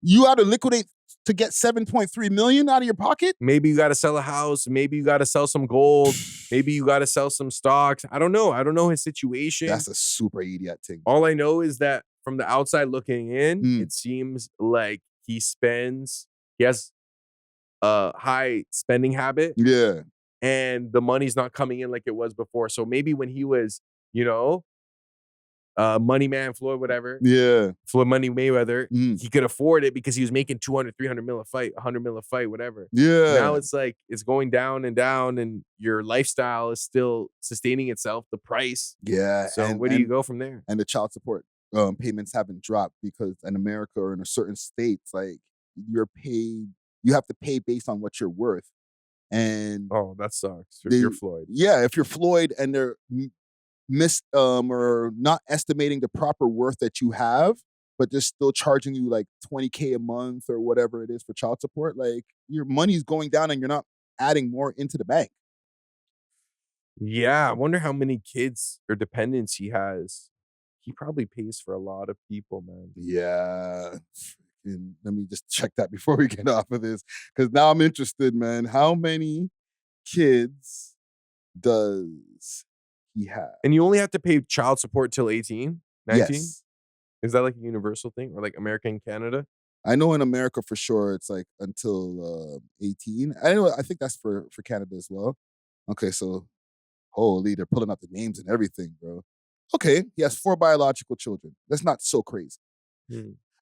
You had to liquidate to get 7.3 million out of your pocket? Maybe you got to sell a house. Maybe you got to sell some gold. Maybe you got to sell some stocks. I don't know. I don't know his situation. That's a super idiot thing. All I know is that from the outside looking in, it seems like he has a high spending habit. Yeah. And the money's not coming in like it was before. So maybe when he was, money man, Floyd, whatever. Yeah. Floyd Money Mayweather, he could afford it because he was making 200, 300 mil a fight, 100 mil a fight, whatever. Yeah. Now it's like, it's going down and down and your lifestyle is still sustaining itself, the price. Yeah. So where do you go from there? And the child support payments haven't dropped because in America or in a certain states, like you have to pay based on what you're worth. And oh, that sucks. You're Floyd. Yeah. If you're Floyd and they're or not estimating the proper worth that you have, but they're still charging you like $20K a month or whatever it is for child support, like your money's going down and you're not adding more into the bank. Yeah, I wonder how many kids or dependents he has. He probably pays for a lot of people, man. Yeah. And let me just check that before we get off of this, because now I'm interested, man. How many kids does he have? And you only have to pay child support till 18, 19? Yes. Is that like a universal thing or like America and Canada? I know in America for sure it's like until 18. I think that's for Canada as well. Okay, so holy, they're pulling up the names and everything, bro. Okay, he has 4 biological children. That's not so crazy.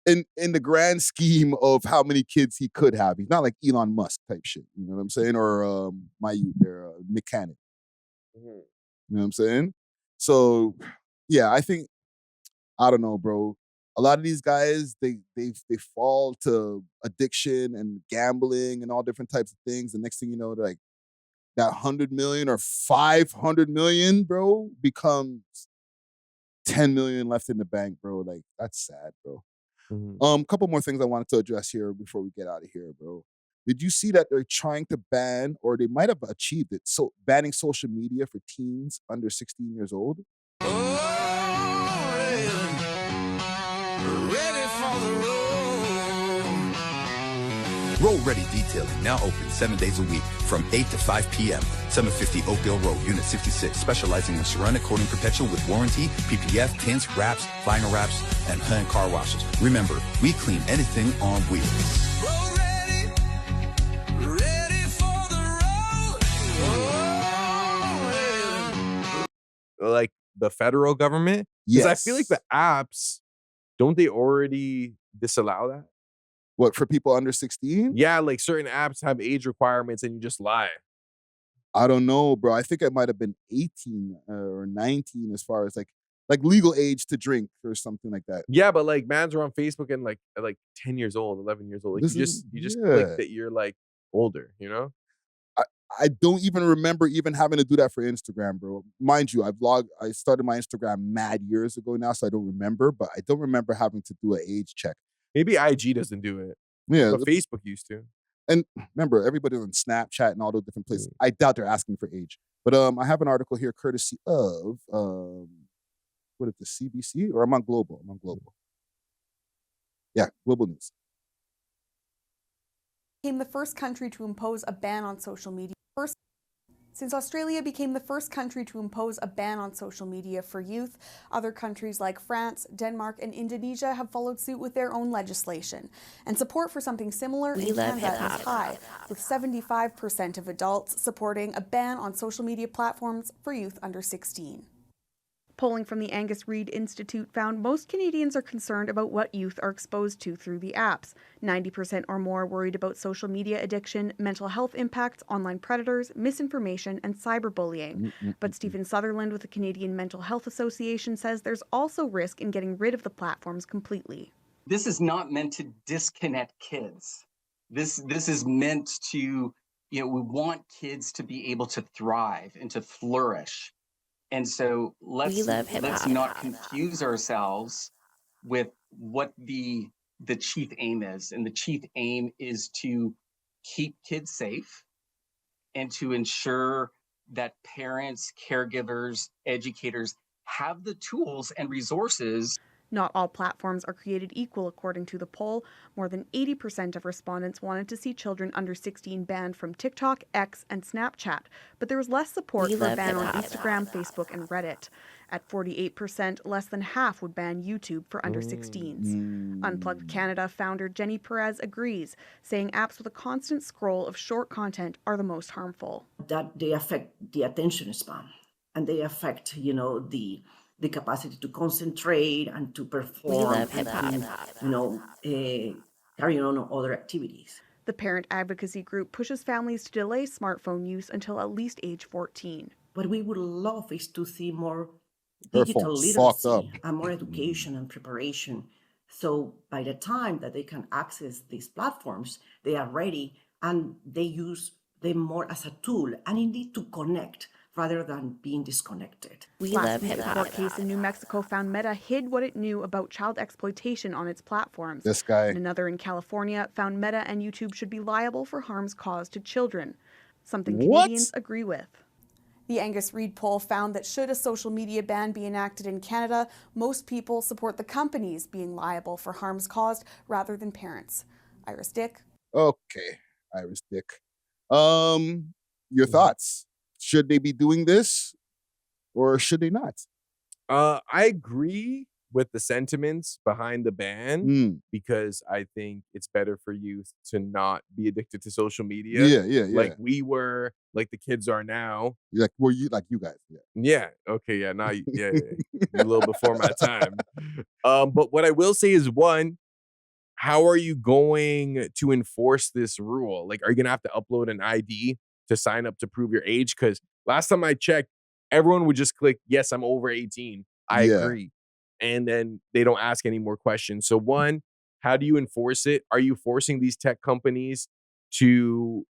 In the grand scheme of how many kids he could have, he's not like Elon Musk type shit. You know what I'm saying? Or my youth there, Nick Cannon. You know what I'm saying? So, yeah, I don't know, bro. A lot of these guys, they fall to addiction and gambling and all different types of things. The next thing you know, like that 100 million or 500 million, bro, becomes 10 million left in the bank, bro. Like, that's sad, bro. Couple more things I wanted to address here before we get out of here, bro. Did you see that they're trying to ban, or they might have achieved it, so banning social media for teens under 16 years old? Ready for the road. Road Ready Detailing now open 7 days a week from 8 to 5 p.m. 750 Oakdale Road, Unit 66, specializing in ceramic coating perpetual with warranty, PPF, tints, wraps, vinyl wraps, and hand car washes. Remember, we clean anything on wheels. Like the federal government? Yes. Because I feel like the apps, don't they already disallow that? What, for people under 16? Yeah, like certain apps have age requirements and you just lie. I don't know, bro. I think it might have been 18 or 19 as far as like legal age to drink or something like that. Yeah, but like mans are on Facebook and like 10 years old, 11 years old. Like you just click that you're like older, you know? I don't even remember even having to do that for Instagram, bro. Mind you, I started my Instagram mad years ago now, so I don't remember, but I don't remember having to do an age check. Maybe IG doesn't do it. Yeah. But Facebook used to. And remember, everybody on Snapchat and all those different places, I doubt they're asking for age. But I have an article here courtesy of, what is the CBC? Or I'm on Global. Yeah, Global News. Became the first country to impose a ban on social media. Since Australia became the first country to impose a ban on social media for youth, other countries like France, Denmark, and Indonesia have followed suit with their own legislation. And support for something similar in Canada is high, with 75% of adults supporting a ban on social media platforms for youth under 16. Polling from the Angus Reid Institute found most Canadians are concerned about what youth are exposed to through the apps. 90% or more worried about social media addiction, mental health impacts, online predators, misinformation, and cyberbullying. But Stephen Sutherland with the Canadian Mental Health Association says there's also risk in getting rid of the platforms completely. This is not meant to disconnect kids. This is meant to, we want kids to be able to thrive and to flourish. And so let's not confuse ourselves with what the chief aim is. And the chief aim is to keep kids safe and to ensure that parents, caregivers, educators have the tools and resources. Not all platforms are created equal, according to the poll. More than 80% of respondents wanted to see children under 16 banned from TikTok, X, and Snapchat. But there was less support for a ban on Instagram, Facebook, and Reddit. At 48%, less than half would ban YouTube for under 16s. Unplugged Canada founder Jenny Perez agrees, saying apps with a constant scroll of short content are the most harmful. That they affect the attention span, and they affect, the capacity to concentrate and to perform and to, carry on other activities. The parent advocacy group pushes families to delay smartphone use until at least age 14. What we would love is to see more digital literacy and more education and preparation. So by the time that they can access these platforms, they are ready and they use them more as a tool and indeed to connect rather than being disconnected. Last week, a court case in New Mexico found Meta hid what it knew about child exploitation on its platforms. This guy. And another in California found Meta and YouTube should be liable for harms caused to children, something Canadians agree with. The Angus Reid poll found that should a social media ban be enacted in Canada, most people support the companies being liable for harms caused rather than parents. Iris Dick. Okay, Iris Dick. Your thoughts? Should they be doing this or should they not? I agree with the sentiments behind the ban because I think it's better for youth to not be addicted to social media. Yeah. Like we were, like the kids are now. Like you guys. Yeah. Okay. Yeah. Now. Yeah. A little before my time. But what I will say is, one, how are you going to enforce this rule? Like, are you gonna have to upload an ID to sign up to prove your age? Because last time I checked, everyone would just click, yes, I'm over 18. I agree. And then they don't ask any more questions. So one, how do you enforce it? Are you forcing these tech companies to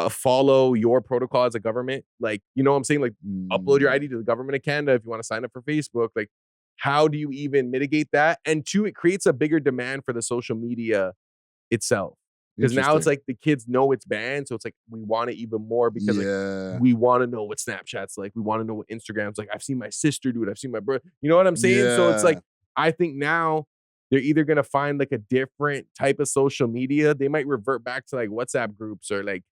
follow your protocol as a government? Like, you know what I'm saying? Like upload your ID to the government of Canada if you want to sign up for Facebook. Like, how do you even mitigate that? And two, it creates a bigger demand for the social media itself. Because now it's like the kids know it's banned. So it's like we want it even more because like, we want to know what Snapchat's like. We want to know what Instagram's like. I've seen my sister do it. I've seen my brother. You know what I'm saying? Yeah. So it's like, I think now they're either going to find like a different type of social media. They might revert back to like WhatsApp groups or like,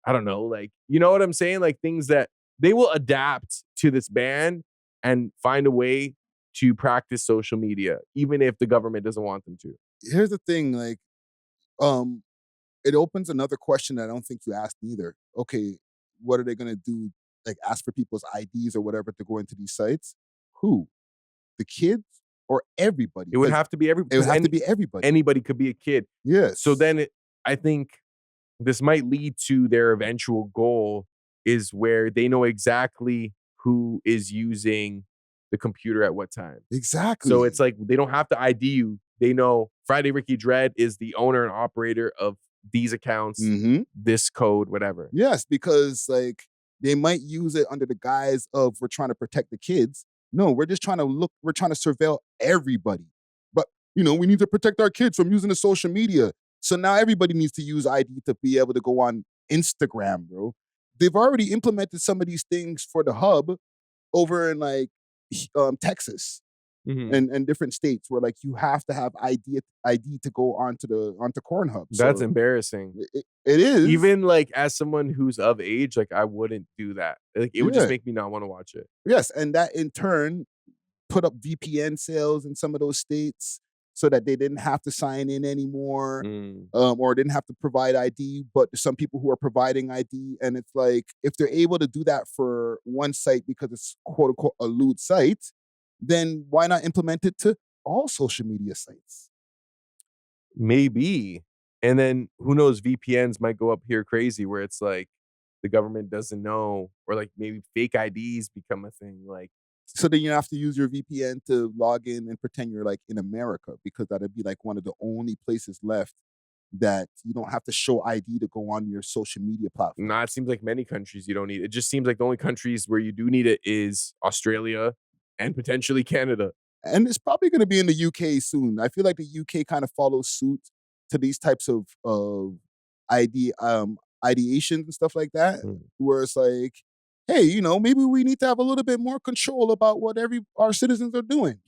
I don't know, like, you know what I'm saying? Like things that they will adapt to this ban and find a way to practice social media, even if the government doesn't want them to. Here's the thing, like, it opens another question that I don't think you asked either. Okay, what are they going to do? Like ask for people's IDs or whatever to go into these sites? Who? The kids or everybody. It would have to be everybody. It would have to be everybody. Anybody could be a kid. Yes. So then I think this might lead to their eventual goal is where they know exactly who is using the computer at what time. Exactly. So it's like they don't have to ID you. They know Friday Ricky Dread is the owner and operator of these accounts, this code, whatever. Yes, because like they might use it under the guise of we're trying to protect the kids. No, we're just trying to we're trying to surveil everybody. But, we need to protect our kids from using the social media. So now everybody needs to use ID to be able to go on Instagram, bro. They've already implemented some of these things for the hub over in like Texas and different states where like you have to have ID to go onto Cornhub. That's So embarrassing. it is. Even like as someone who's of age, like I wouldn't do that. Like it would just make me not want to watch it. Yes, and that in turn put up VPN sales in some of those states so that they didn't have to sign in anymore or didn't have to provide ID. But there's some people who are providing ID, and it's like if they're able to do that for one site because it's quote unquote a lewd site, then why not implement it to all social media sites? Maybe. And then who knows, VPNs might go up here crazy where it's like the government doesn't know, or like maybe fake IDs become a thing. Like, so then you have to use your VPN to log in and pretend you're like in America, because that'd be like one of the only places left that you don't have to show ID to go on your social media platform. Nah, it seems like many countries you don't need it. It just seems like the only countries where you do need it is Australia and potentially Canada. And it's probably going to be in the UK soon. I feel like the UK kind of follows suit to these types of ideations and stuff like that, where it's like, hey, maybe we need to have a little bit more control about what our citizens are doing.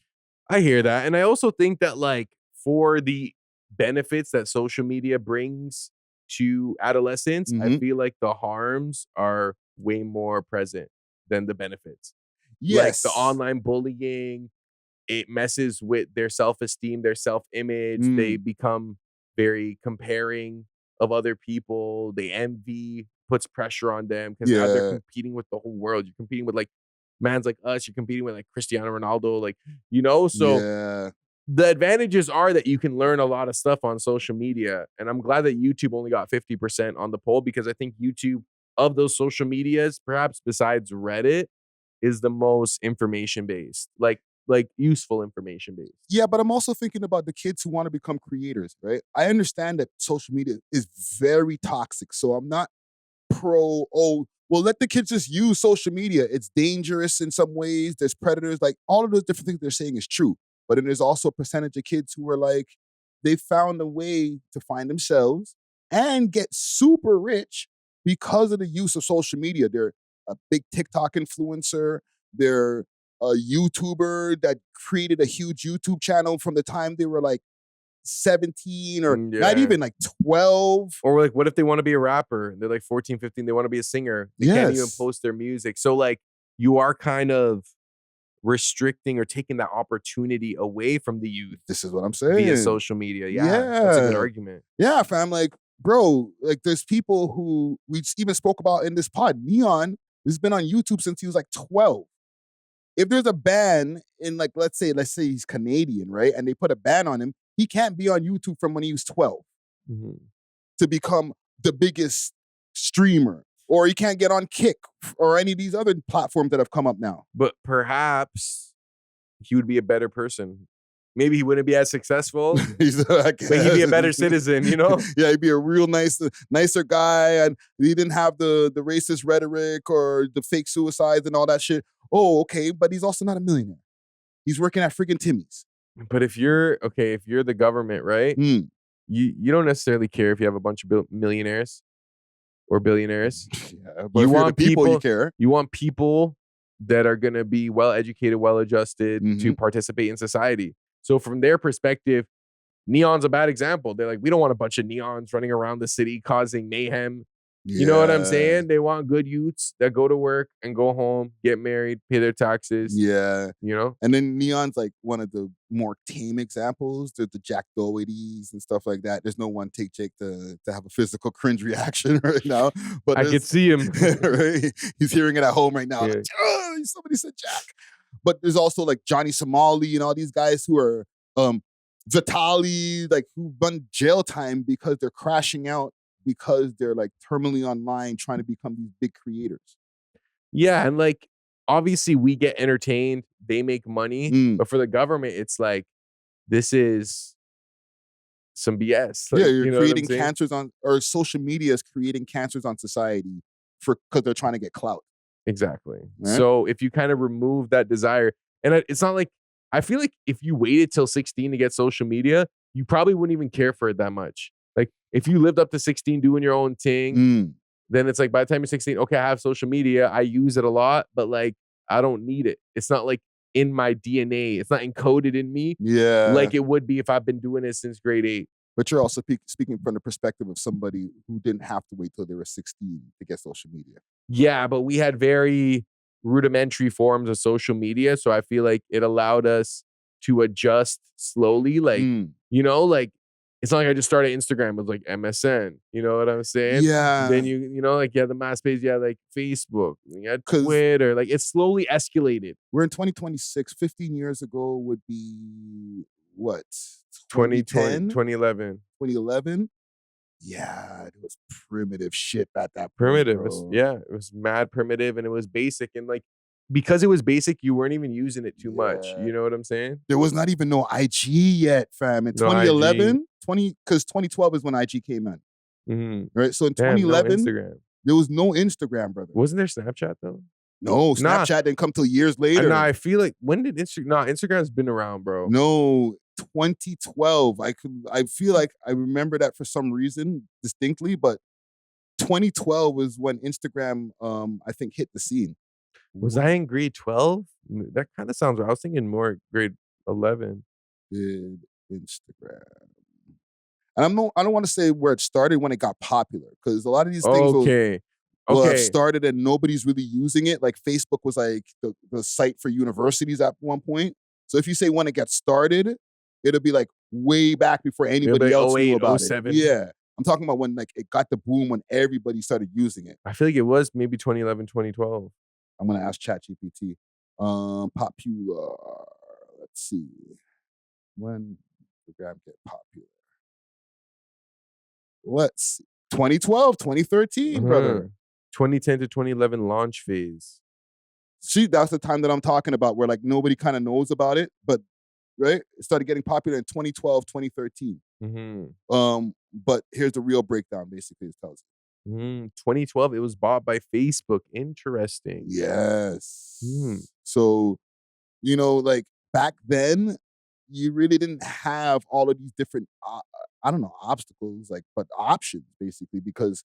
I hear that. And I also think that like for the benefits that social media brings to adolescents, I feel like the harms are way more present than the benefits. Yes. Like the online bullying, it messes with their self-esteem, their self-image. They become very comparing of other people. They envy, puts pressure on them because now they're competing with the whole world. You're competing with like mans like us. You're competing with like Cristiano Ronaldo, like, so the advantages are that you can learn a lot of stuff on social media. And I'm glad that YouTube only got 50% on the poll, because I think YouTube of those social medias, perhaps besides Reddit, is the most information-based, like useful information-based. Yeah, but I'm also thinking about the kids who want to become creators, right? I understand that social media is very toxic, so I'm not let the kids just use social media. It's dangerous in some ways. There's predators, like all of those different things they're saying is true. But then there's also a percentage of kids who are like, they found a way to find themselves and get super rich because of the use of social media. They're a big TikTok influencer. They're a YouTuber that created a huge YouTube channel from the time they were like 17 or not even like 12. Or like, what if they want to be a rapper? They're like 14, 15. They want to be a singer. They can't even post their music. So like you are kind of restricting or taking that opportunity away from the youth. This is what I'm saying. Via social media. Yeah. That's a good argument. Yeah, fam. Like, bro, like there's people who we even spoke about in this pod. Neon has been on YouTube since he was like 12. If there's a ban in like, let's say he's Canadian, right? And they put a ban on him, he can't be on YouTube from when he was 12 to become the biggest streamer. Or he can't get on Kick or any of these other platforms that have come up now. But perhaps he would be a better person. Maybe he wouldn't be as successful, but he'd be a better citizen, Yeah, he'd be a real nicer guy, and he didn't have the racist rhetoric or the fake suicides and all that shit. Oh, okay, but he's also not a millionaire. He's working at friggin' Timmy's. But if you're the government, right? You don't necessarily care if you have a bunch of millionaires or billionaires. Yeah, but you want people you care. You want people that are going to be well-educated, well-adjusted to participate in society. So from their perspective, Neon's a bad example. They're like, we don't want a bunch of neons running around the city causing mayhem. Yeah. You know what I'm saying? They want good youths that go to work and go home, get married, pay their taxes. Yeah. You And then Neon's like one of the more tame examples. There's the Jack Doherty's and stuff like that. There's no one take Jake to have a physical cringe reaction right now. But I could see him. Right? He's hearing it at home right now. Yeah. Like, somebody said Jack. but there's also like Johnny Somali and all these guys who are Vitali, like who've done jail time because they're crashing out because they're like terminally online trying to become these big creators. Yeah, and like obviously we get entertained, they make money, but for the government, it's like this is some BS. Like, Yeah, you're you know what I'm creating saying? cancers or social media is creating cancers on society because they're trying to get clout. Exactly. Right? So if you kind of remove that desire, and it's not like, I feel like if you waited till 16 to get social media, you probably wouldn't even care for it that much. Like if you lived up to 16 doing your own thing, then it's like by the time you're 16, okay, I have social media, I use it a lot, but like I don't need it. It's not like in my DNA. It's not encoded in me like it would be if I've been doing it since grade 8. But you're also speaking from the perspective of somebody who didn't have to wait till they were 16 to get social media. Yeah, but we had very rudimentary forms of social media. So I feel like it allowed us to adjust slowly. Like, you know, like it's not like I just started Instagram with like MSN. You know what I'm saying? Yeah. Then you know, like you had the MySpace, you had like Facebook, you had Twitter. Like it slowly escalated. We're in 2026. 15 years ago would be what? 2011. 2011? Yeah, it was primitive shit at that point. Primitive. Bro. It was mad primitive and it was basic. And like, because it was basic, you weren't even using it too much. You know what I'm saying? There was not even no IG yet, fam. In 2011, because 2012 is when IG came in. Right? So in 2011, there was no Instagram, brother. Wasn't there Snapchat though? No, Snapchat didn't come till years later. I feel like, when did Instagram's been around, bro. No, 2012. I feel like I remember that for some reason distinctly, but 2012 was when Instagram I think hit the scene. Was I in grade 12? That kind of sounds right. I was thinking more grade 11. Did Instagram. And I don't want to say where it started when it got popular, because a lot of these things will have started and nobody's really using it. Like Facebook was like the site for universities at one point. So if you say when it got started, it'll be like way back before anybody else knew about 07. it. Yeah. I'm talking about when like it got the boom when everybody started using it. I feel like it was maybe 2011, 2012. I'm gonna ask ChatGPT. Popular. Let's see. When did Instagram get popular? Let's see. 2012, 2013, brother. 2010 to 2011 launch phase. See, that's the time that I'm talking about where like nobody kind of knows about it, but right? It started getting popular in 2012, 2013. But here's the real breakdown, basically, it tells you. 2012, it was bought by Facebook. Interesting. Yes. So, you know, like back then, you really didn't have all of these different, I don't know, obstacles, like, but options, basically, because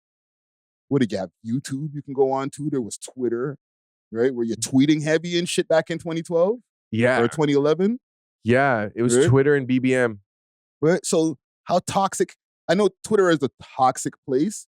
what did you have? YouTube you can go on to. There was Twitter, right? Were you tweeting heavy and shit back in 2012? Yeah. Or 2011? Yeah, it was Right? Twitter and BBM. Right? So how toxic, I know Twitter is a toxic place,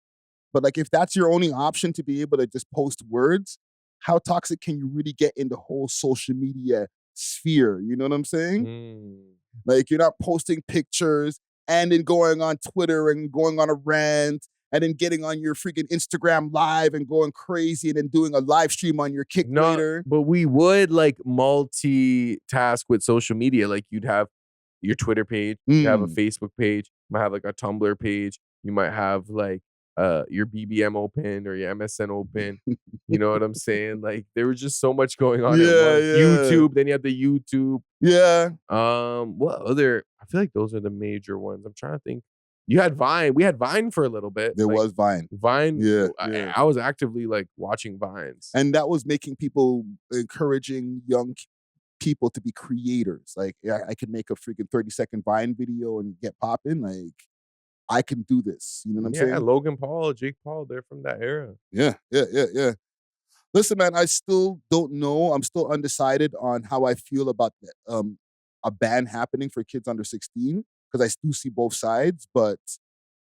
but like if that's your only option to be able to just post words, how toxic can you really get in the whole social media sphere? You know what I'm saying? Like you're not posting pictures and then going on Twitter and going on a rant and then getting on your freaking Instagram live and going crazy and then doing a live stream on your kick later. But we would like multitask with social media. Like you'd have your Twitter page, you have a Facebook page, you might have like a Tumblr page, you might have like your BBM open or your MSN open. You know what I'm saying? Like there was just so much going on. At once. YouTube, then you have the YouTube. Yeah. What other? I feel like those are the major ones. I'm trying to think. You had Vine. We had Vine for a little bit. There was Vine. Vine. Yeah. I was actively like watching Vines. And that was making people, encouraging young people to be creators. Like, yeah, I can make a freaking 30-second Vine video and get popping. Like, I can do this. You know what I'm saying? Yeah, Logan Paul, Jake Paul, they're from that era. Yeah. Listen, man, I still don't know. I'm still undecided on how I feel about a ban happening for kids under 16, because I do see both sides, but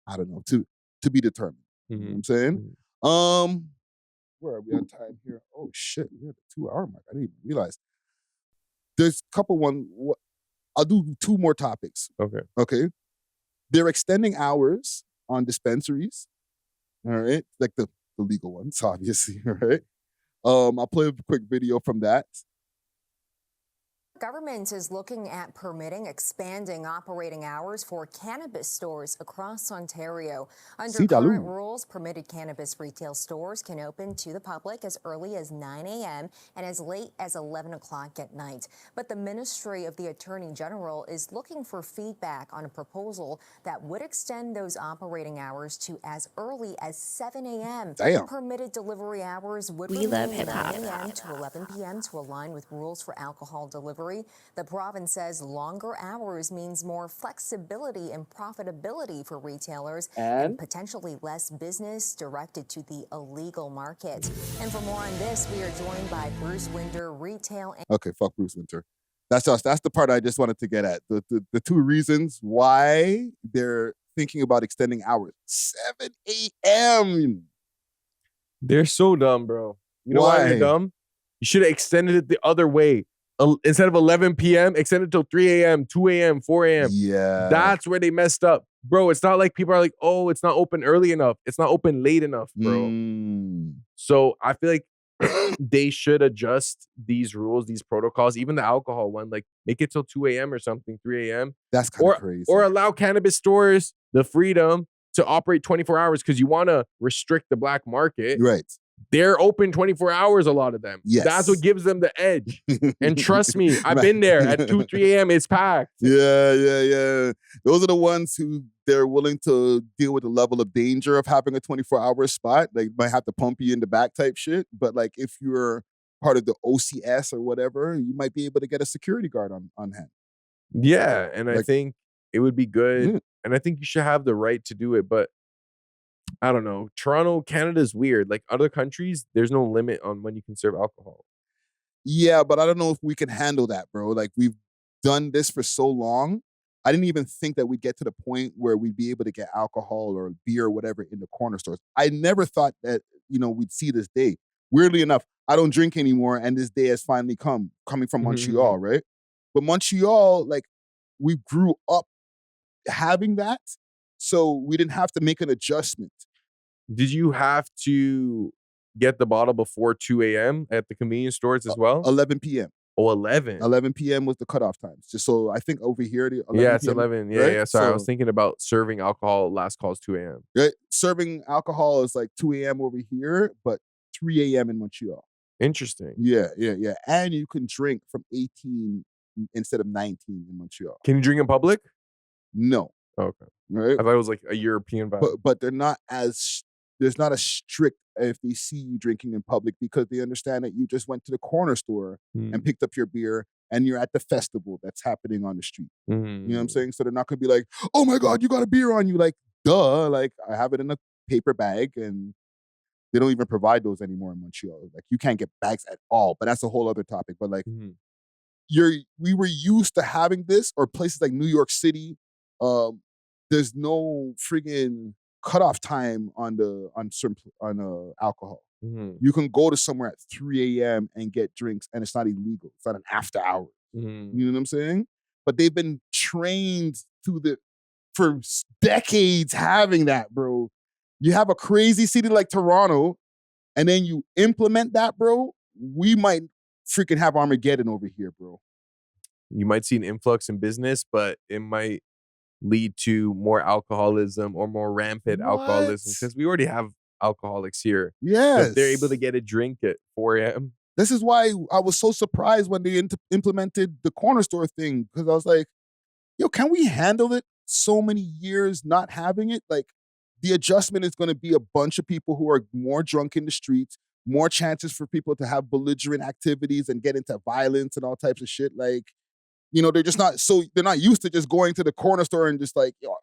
I don't know, to be determined. You know what I'm saying? Where are we on time here? Oh shit, we're at the 2-hour mark. I didn't even realize. There's a couple I'll do 2 more topics. Okay. They're extending hours on dispensaries. All right. Like the legal ones, obviously. All right. I'll play a quick video from that. Government is looking at expanding operating hours for cannabis stores across Ontario. Under current rules, permitted cannabis retail stores can open to the public as early as 9 a.m. and as late as 11 o'clock at night. But the Ministry of the Attorney General is looking for feedback on a proposal that would extend those operating hours to as early as 7 a.m. Damn. Permitted delivery hours would We love remain 9 hip-hop. a.m. to 11 p.m. to align with rules for alcohol delivery. The province says longer hours means more flexibility and profitability for retailers and potentially less business directed to the illegal market. And for more on this, we are joined by Bruce Winder, retail. Okay, fuck Bruce Winter. That's the part I just wanted to get at. The two reasons why they're thinking about extending hours. 7 a.m. They're so dumb, bro. You know why they're dumb? You should have extended it the other way. Instead of 11 p.m., extend it till 3 a.m., 2 a.m., 4 a.m. Yeah. That's where they messed up. Bro, it's not like people are like, oh, it's not open early enough. It's not open late enough, bro. So I feel like they should adjust these rules, these protocols, even the alcohol one, like make it till 2 a.m. or something, 3 a.m. That's kind of crazy. Or allow cannabis stores the freedom to operate 24 hours because you want to restrict the black market. Right. They're open 24 hours, a lot of them. Yes. That's what gives them the edge. And trust me, I've been there at 2, 3 a.m. It's packed. Yeah. Those are the ones who they're willing to deal with the level of danger of having a 24-hour spot. They might have to pump you in the back type shit. But like if you're part of the OCS or whatever, you might be able to get a security guard on hand. Yeah. And I think it would be good. Yeah. And I think you should have the right to do it. But I don't know. Toronto, Canada's weird. Like other countries, there's no limit on when you can serve alcohol. Yeah, but I don't know if we can handle that, bro. Like we've done this for so long. I didn't even think that we'd get to the point where we'd be able to get alcohol or beer or whatever in the corner stores. I never thought that, we'd see this day. Weirdly enough, I don't drink anymore and this day has finally coming from Montreal, right? But Montreal, like we grew up having that. So we didn't have to make an adjustment. Did you have to get the bottle before 2 a.m. at the convenience stores as well? 11 p.m. Oh, 11. 11 p.m. was the cutoff times. Just so I think over here, it's 11. Yeah, right? yeah. Sorry, I was thinking about serving alcohol. Last call is 2 a.m. Right? Serving alcohol is like 2 a.m. over here, but 3 a.m. in Montreal. Interesting. Yeah. And you can drink from 18 instead of 19 in Montreal. Can you drink in public? No. Okay. Right? I thought it was like a European vibe. But they're not there's not a strict if they see you drinking in public because they understand that you just went to the corner store and picked up your beer and you're at the festival that's happening on the street. You know what I'm saying? So they're not going to be like, oh my God, you got a beer on you. Like, duh. Like, I have it in a paper bag and they don't even provide those anymore in Montreal. Like, you can't get bags at all. But that's a whole other topic. But like, we were used to having this, or places like New York City, there's no friggin' cutoff time on alcohol. You can go to somewhere at 3 a.m. and get drinks, and it's not illegal. It's not an after hour. You know what I'm saying? But they've been trained for decades having that, bro. You have a crazy city like Toronto, and then you implement that, bro. We might freaking have Armageddon over here, bro. You might see an influx in business, but it might lead to more alcoholism or more rampant alcoholism because we already have alcoholics here. Yes. So if they're able to get a drink at 4 a.m. This is why I was so surprised when they implemented the corner store thing, because I was like, yo, can we handle it so many years not having it? Like, the adjustment is going to be a bunch of people who are more drunk in the streets, more chances for people to have belligerent activities and get into violence and all types of shit. Like, they're just they're not used to just going to the corner store and just like, yo,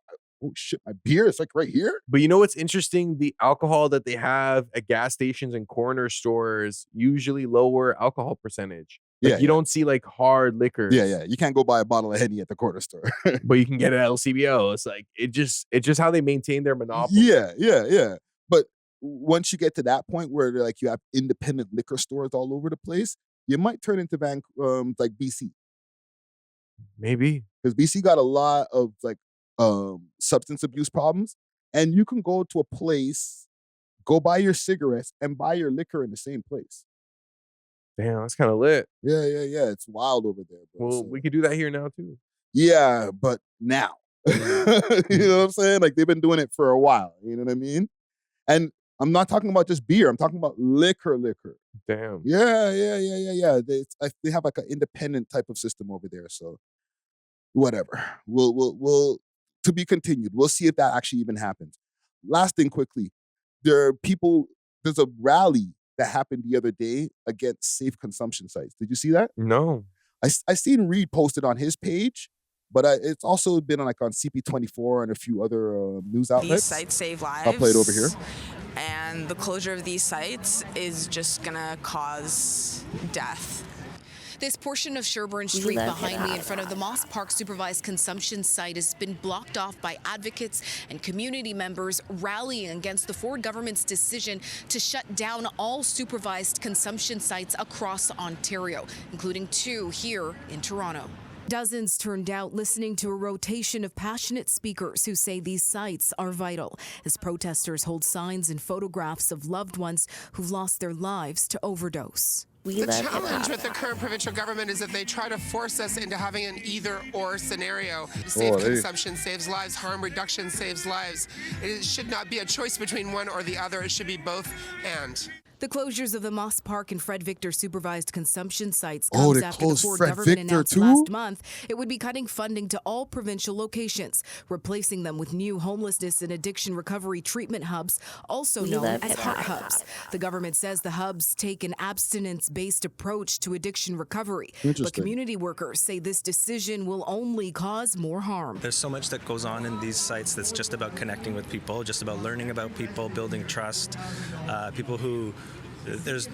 oh shit, my beer is like right here. But you know what's interesting? The alcohol that they have at gas stations and corner stores usually lower alcohol percentage. Like you don't see like hard liquors. Yeah. You can't go buy a bottle of Henny at the corner store. But you can get it at LCBO. It's like it's just how they maintain their monopoly. Yeah. But once you get to that point where like you have independent liquor stores all over the place, you might turn into like BC. Maybe. Because BC got a lot of like substance abuse problems. And you can go to a place, go buy your cigarettes and buy your liquor in the same place. Damn, that's kind of lit. Yeah. It's wild over there, bro. Well, we could do that here now too. Yeah, but now. You know what I'm saying? Like, they've been doing it for a while. You know what I mean? And I'm not talking about just beer. I'm talking about liquor. Damn. Yeah. They have like an independent type of system over there. So whatever. We'll to be continued. We'll see if that actually even happens. Last thing quickly. There's a rally that happened the other day against safe consumption sites. Did you see that? No. I seen Reed posted on his page, but it's also been on CP24 and a few other news outlets. These sites save lives. I'll play it over here. And the closure of these sites is just gonna cause death. This portion of Sherburne Street behind me in front of the Moss Park supervised consumption site has been blocked off by advocates and community members rallying against the Ford government's decision to shut down all supervised consumption sites across Ontario, including 2 here in Toronto. Dozens turned out listening to a rotation of passionate speakers who say these sites are vital as protesters hold signs and photographs of loved ones who've lost their lives to overdose. The challenge with the current provincial government is that they try to force us into having an either-or scenario. Safe consumption saves lives, harm reduction saves lives. It should not be a choice between one or the other. It should be both and. The closures of the Moss Park and Fred Victor supervised consumption sites comes after the Ford government announced last month it would be cutting funding to all provincial locations, replacing them with new homelessness and addiction recovery treatment hubs, also known as heart hubs. The government says the hubs take an abstinence-based approach to addiction recovery, but community workers say this decision will only cause more harm. There's so much that goes on in these sites that's just about connecting with people, just about learning about people, building trust, people who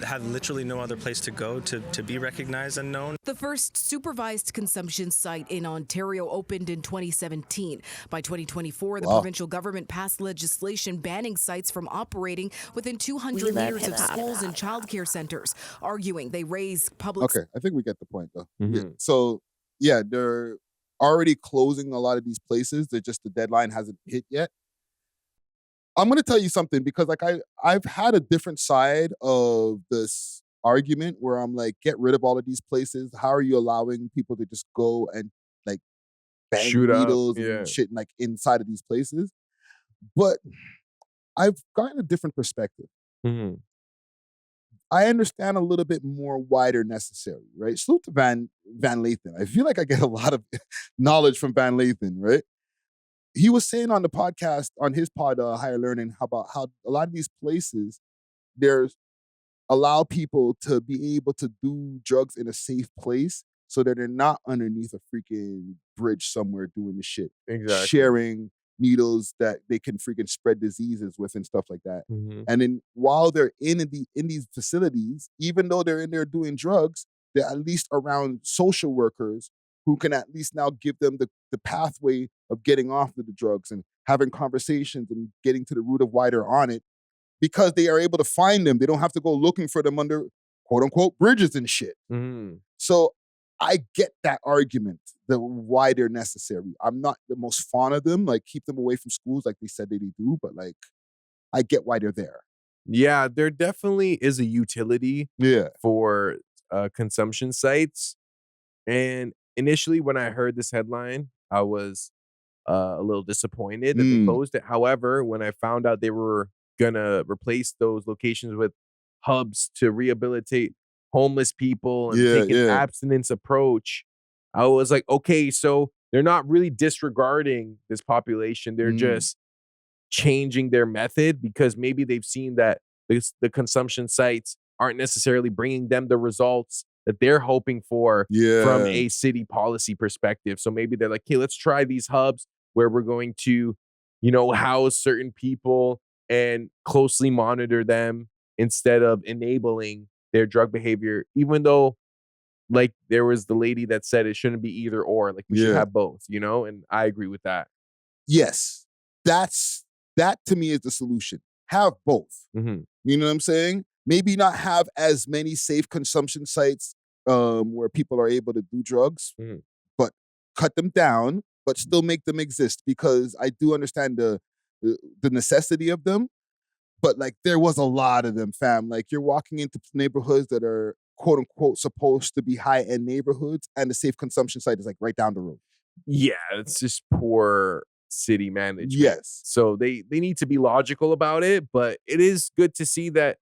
have literally no other place to go to be recognized and known. The first supervised consumption site in Ontario opened in 2017. By 2024, the provincial government passed legislation banning sites from operating within 200 meters of schools and childcare centers, arguing they raise public... Okay, I think we get the point, though. Yeah. So, yeah, they're already closing a lot of these places. They're just the deadline hasn't hit yet. I'm going to tell you something because I've had a different side of this argument where I'm like, get rid of all of these places. How are you allowing people to just go and like bang Shoot needles up, and shit like inside of these places? But I've gotten a different perspective. I understand a little bit more wider necessary, right? Salute to Van Lathan. I feel like I get a lot of knowledge from Van Lathan, right? He was saying on the podcast, on his pod, Higher Learning, about how a lot of these places, there's allow people to be able to do drugs in a safe place so that they're not underneath a freaking bridge somewhere doing the shit. Exactly. Sharing needles that they can freaking spread diseases with and stuff like that. And then while they're in these facilities, even though they're in there doing drugs, they're at least around social workers who can at least now give them the pathway of getting off of the drugs and having conversations and getting to the root of why they're on it, because they are able to find them. They don't have to go looking for them under quote unquote bridges and shit. So I get that argument, why they're necessary. I'm not the most fond of them, like keep them away from schools like they said they do, but like I get why they're there. Yeah, there definitely is a utility for consumption sites. And initially, when I heard this headline, I was a little disappointed that they closed it. However, when I found out they were gonna replace those locations with hubs to rehabilitate homeless people and take an abstinence approach, I was like, okay, so they're not really disregarding this population. They're just changing their method because maybe they've seen that the consumption sites aren't necessarily bringing them the results that they're hoping for from a city policy perspective. So maybe they're like, hey, let's try these hubs where we're going to, house certain people and closely monitor them instead of enabling their drug behavior, even though like there was the lady that said it shouldn't be either or, like we should have both, and I agree with that. Yes, that to me is the solution. Have both. You know what I'm saying? Maybe not have as many safe consumption sites where people are able to do drugs, but cut them down, but still make them exist, because I do understand the necessity of them. But like there was a lot of them, fam. Like you're walking into neighborhoods that are quote unquote supposed to be high-end neighborhoods, and the safe consumption site is like right down the road. Yeah, it's just poor city management. Yes. So they need to be logical about it, but it is good to see that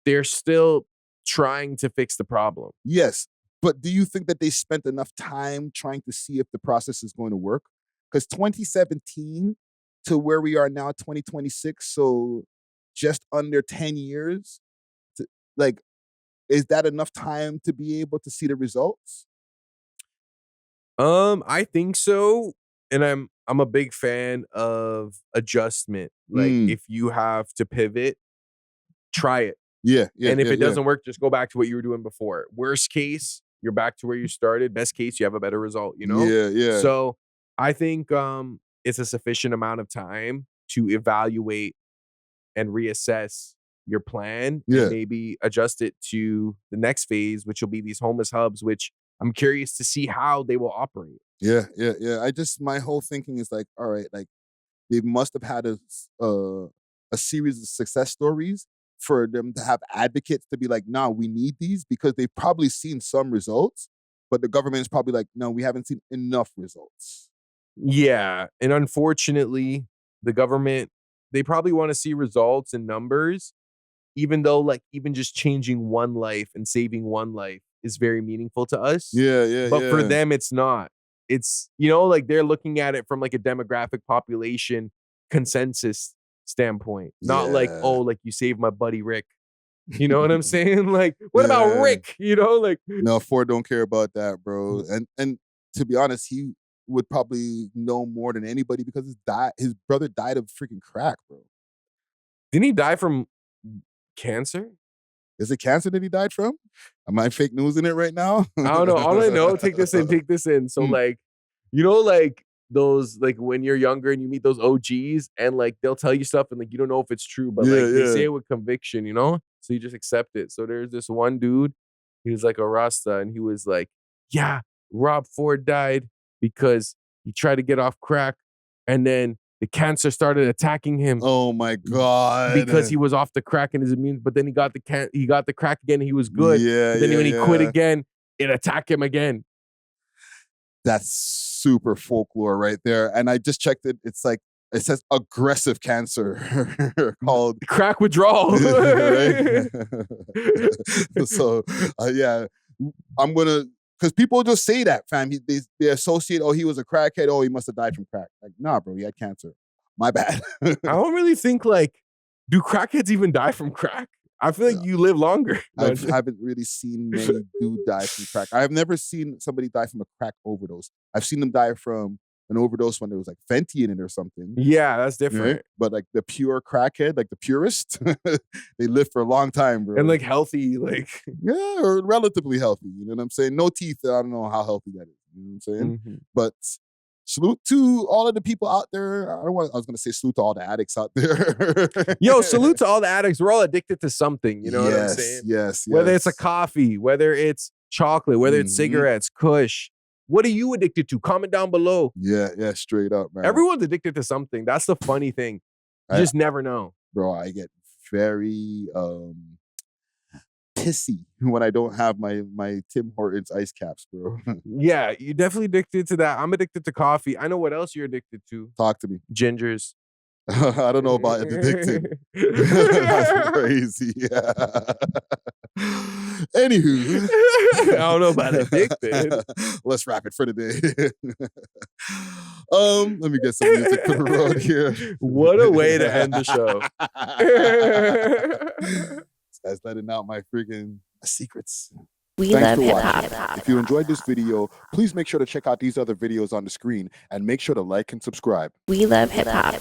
they're still trying to fix the problem. Yes. But do you think that they spent enough time trying to see if the process is going to work? Because 2017 to where we are now, 2026, so just under 10 years, like, is that enough time to be able to see the results? I think so. And I'm a big fan of adjustment. Like if you have to pivot, try it. Yeah. And if it doesn't work, just go back to what you were doing before. Worst case, you're back to where you started. Best case, you have a better result, you know? Yeah. So I think it's a sufficient amount of time to evaluate and reassess your plan and maybe adjust it to the next phase, which will be these homeless hubs, which I'm curious to see how they will operate. Yeah. My whole thinking is like, all right, like they must have had a series of success stories for them to have advocates to be like, nah, we need these, because they've probably seen some results, but the government is probably like, no, we haven't seen enough results. Yeah. And unfortunately, the government, they probably want to see results and numbers, even though like even just changing one life and saving one life is very meaningful to us. But for them, it's not. It's, you know, like they're looking at it from like a demographic population consensus standpoint, not like, oh, like you saved my buddy Rick. You know what I'm saying? Like, what about Rick? You know, like no, Ford don't care about that, bro. And to be honest, he would probably know more than anybody because his brother died of freaking crack, bro. Didn't he die from cancer? Is it cancer that he died from? Am I fake news in it right now? I don't know. All I know, take this in. So like, you know, like those, like when you're younger and you meet those OGs and like they'll tell you stuff and like you don't know if it's true, but like they say it with conviction, you know? So you just accept it. So there's this one dude, he was like a Rasta, and he was like, yeah, Rob Ford died because he tried to get off crack and then the cancer started attacking him. Oh my God. Because he was off the crack and his immune, but then he got the crack again, and he was good. Yeah. But then when he quit again, it attacked him again. That's super folklore right there. And I just checked it. It's like, it says aggressive cancer called crack withdrawal. So yeah, I'm gonna, because people just say that, fam. They associate, oh, he was a crackhead. Oh, he must have died from crack. Like, nah, bro, he had cancer. My bad. I don't really think like, do crackheads even die from crack? I feel like you live longer. I haven't really seen many do die from crack. I've never seen somebody die from a crack overdose. I've seen them die from an overdose when there was like Fenty in it or something. Yeah, that's different. Right? But like the pure crackhead, like the purist, they live for a long time, bro. And like healthy, like yeah, or relatively healthy. You know what I'm saying? No teeth. I don't know how healthy that is. You know what I'm saying? Mm-hmm. But salute to all of the people out there. I was going to say salute to all the addicts out there. Yo, salute to all the addicts. We're all addicted to something. You know what I'm saying? Yes. Whether it's a coffee, whether it's chocolate, whether it's cigarettes, kush. What are you addicted to? Comment down below. Yeah, straight up, man. Everyone's addicted to something. That's the funny thing. You just never know. Bro, I get very pissy when I don't have my Tim Hortons ice caps, bro. Yeah, you're definitely addicted to that. I'm addicted to coffee. I know what else you're addicted to. Talk to me. Gingers. I don't know about addicted. That's crazy. Yeah. Anywho. I don't know about addicted. Let's wrap it for the day. Let me get some music to the road here. What a way to end the show. That's letting out my freaking secrets. We Thanks love for hip-hop. watching. If you enjoyed this video, please make sure to check out these other videos on the screen and make sure to like and subscribe. We love hip-hop.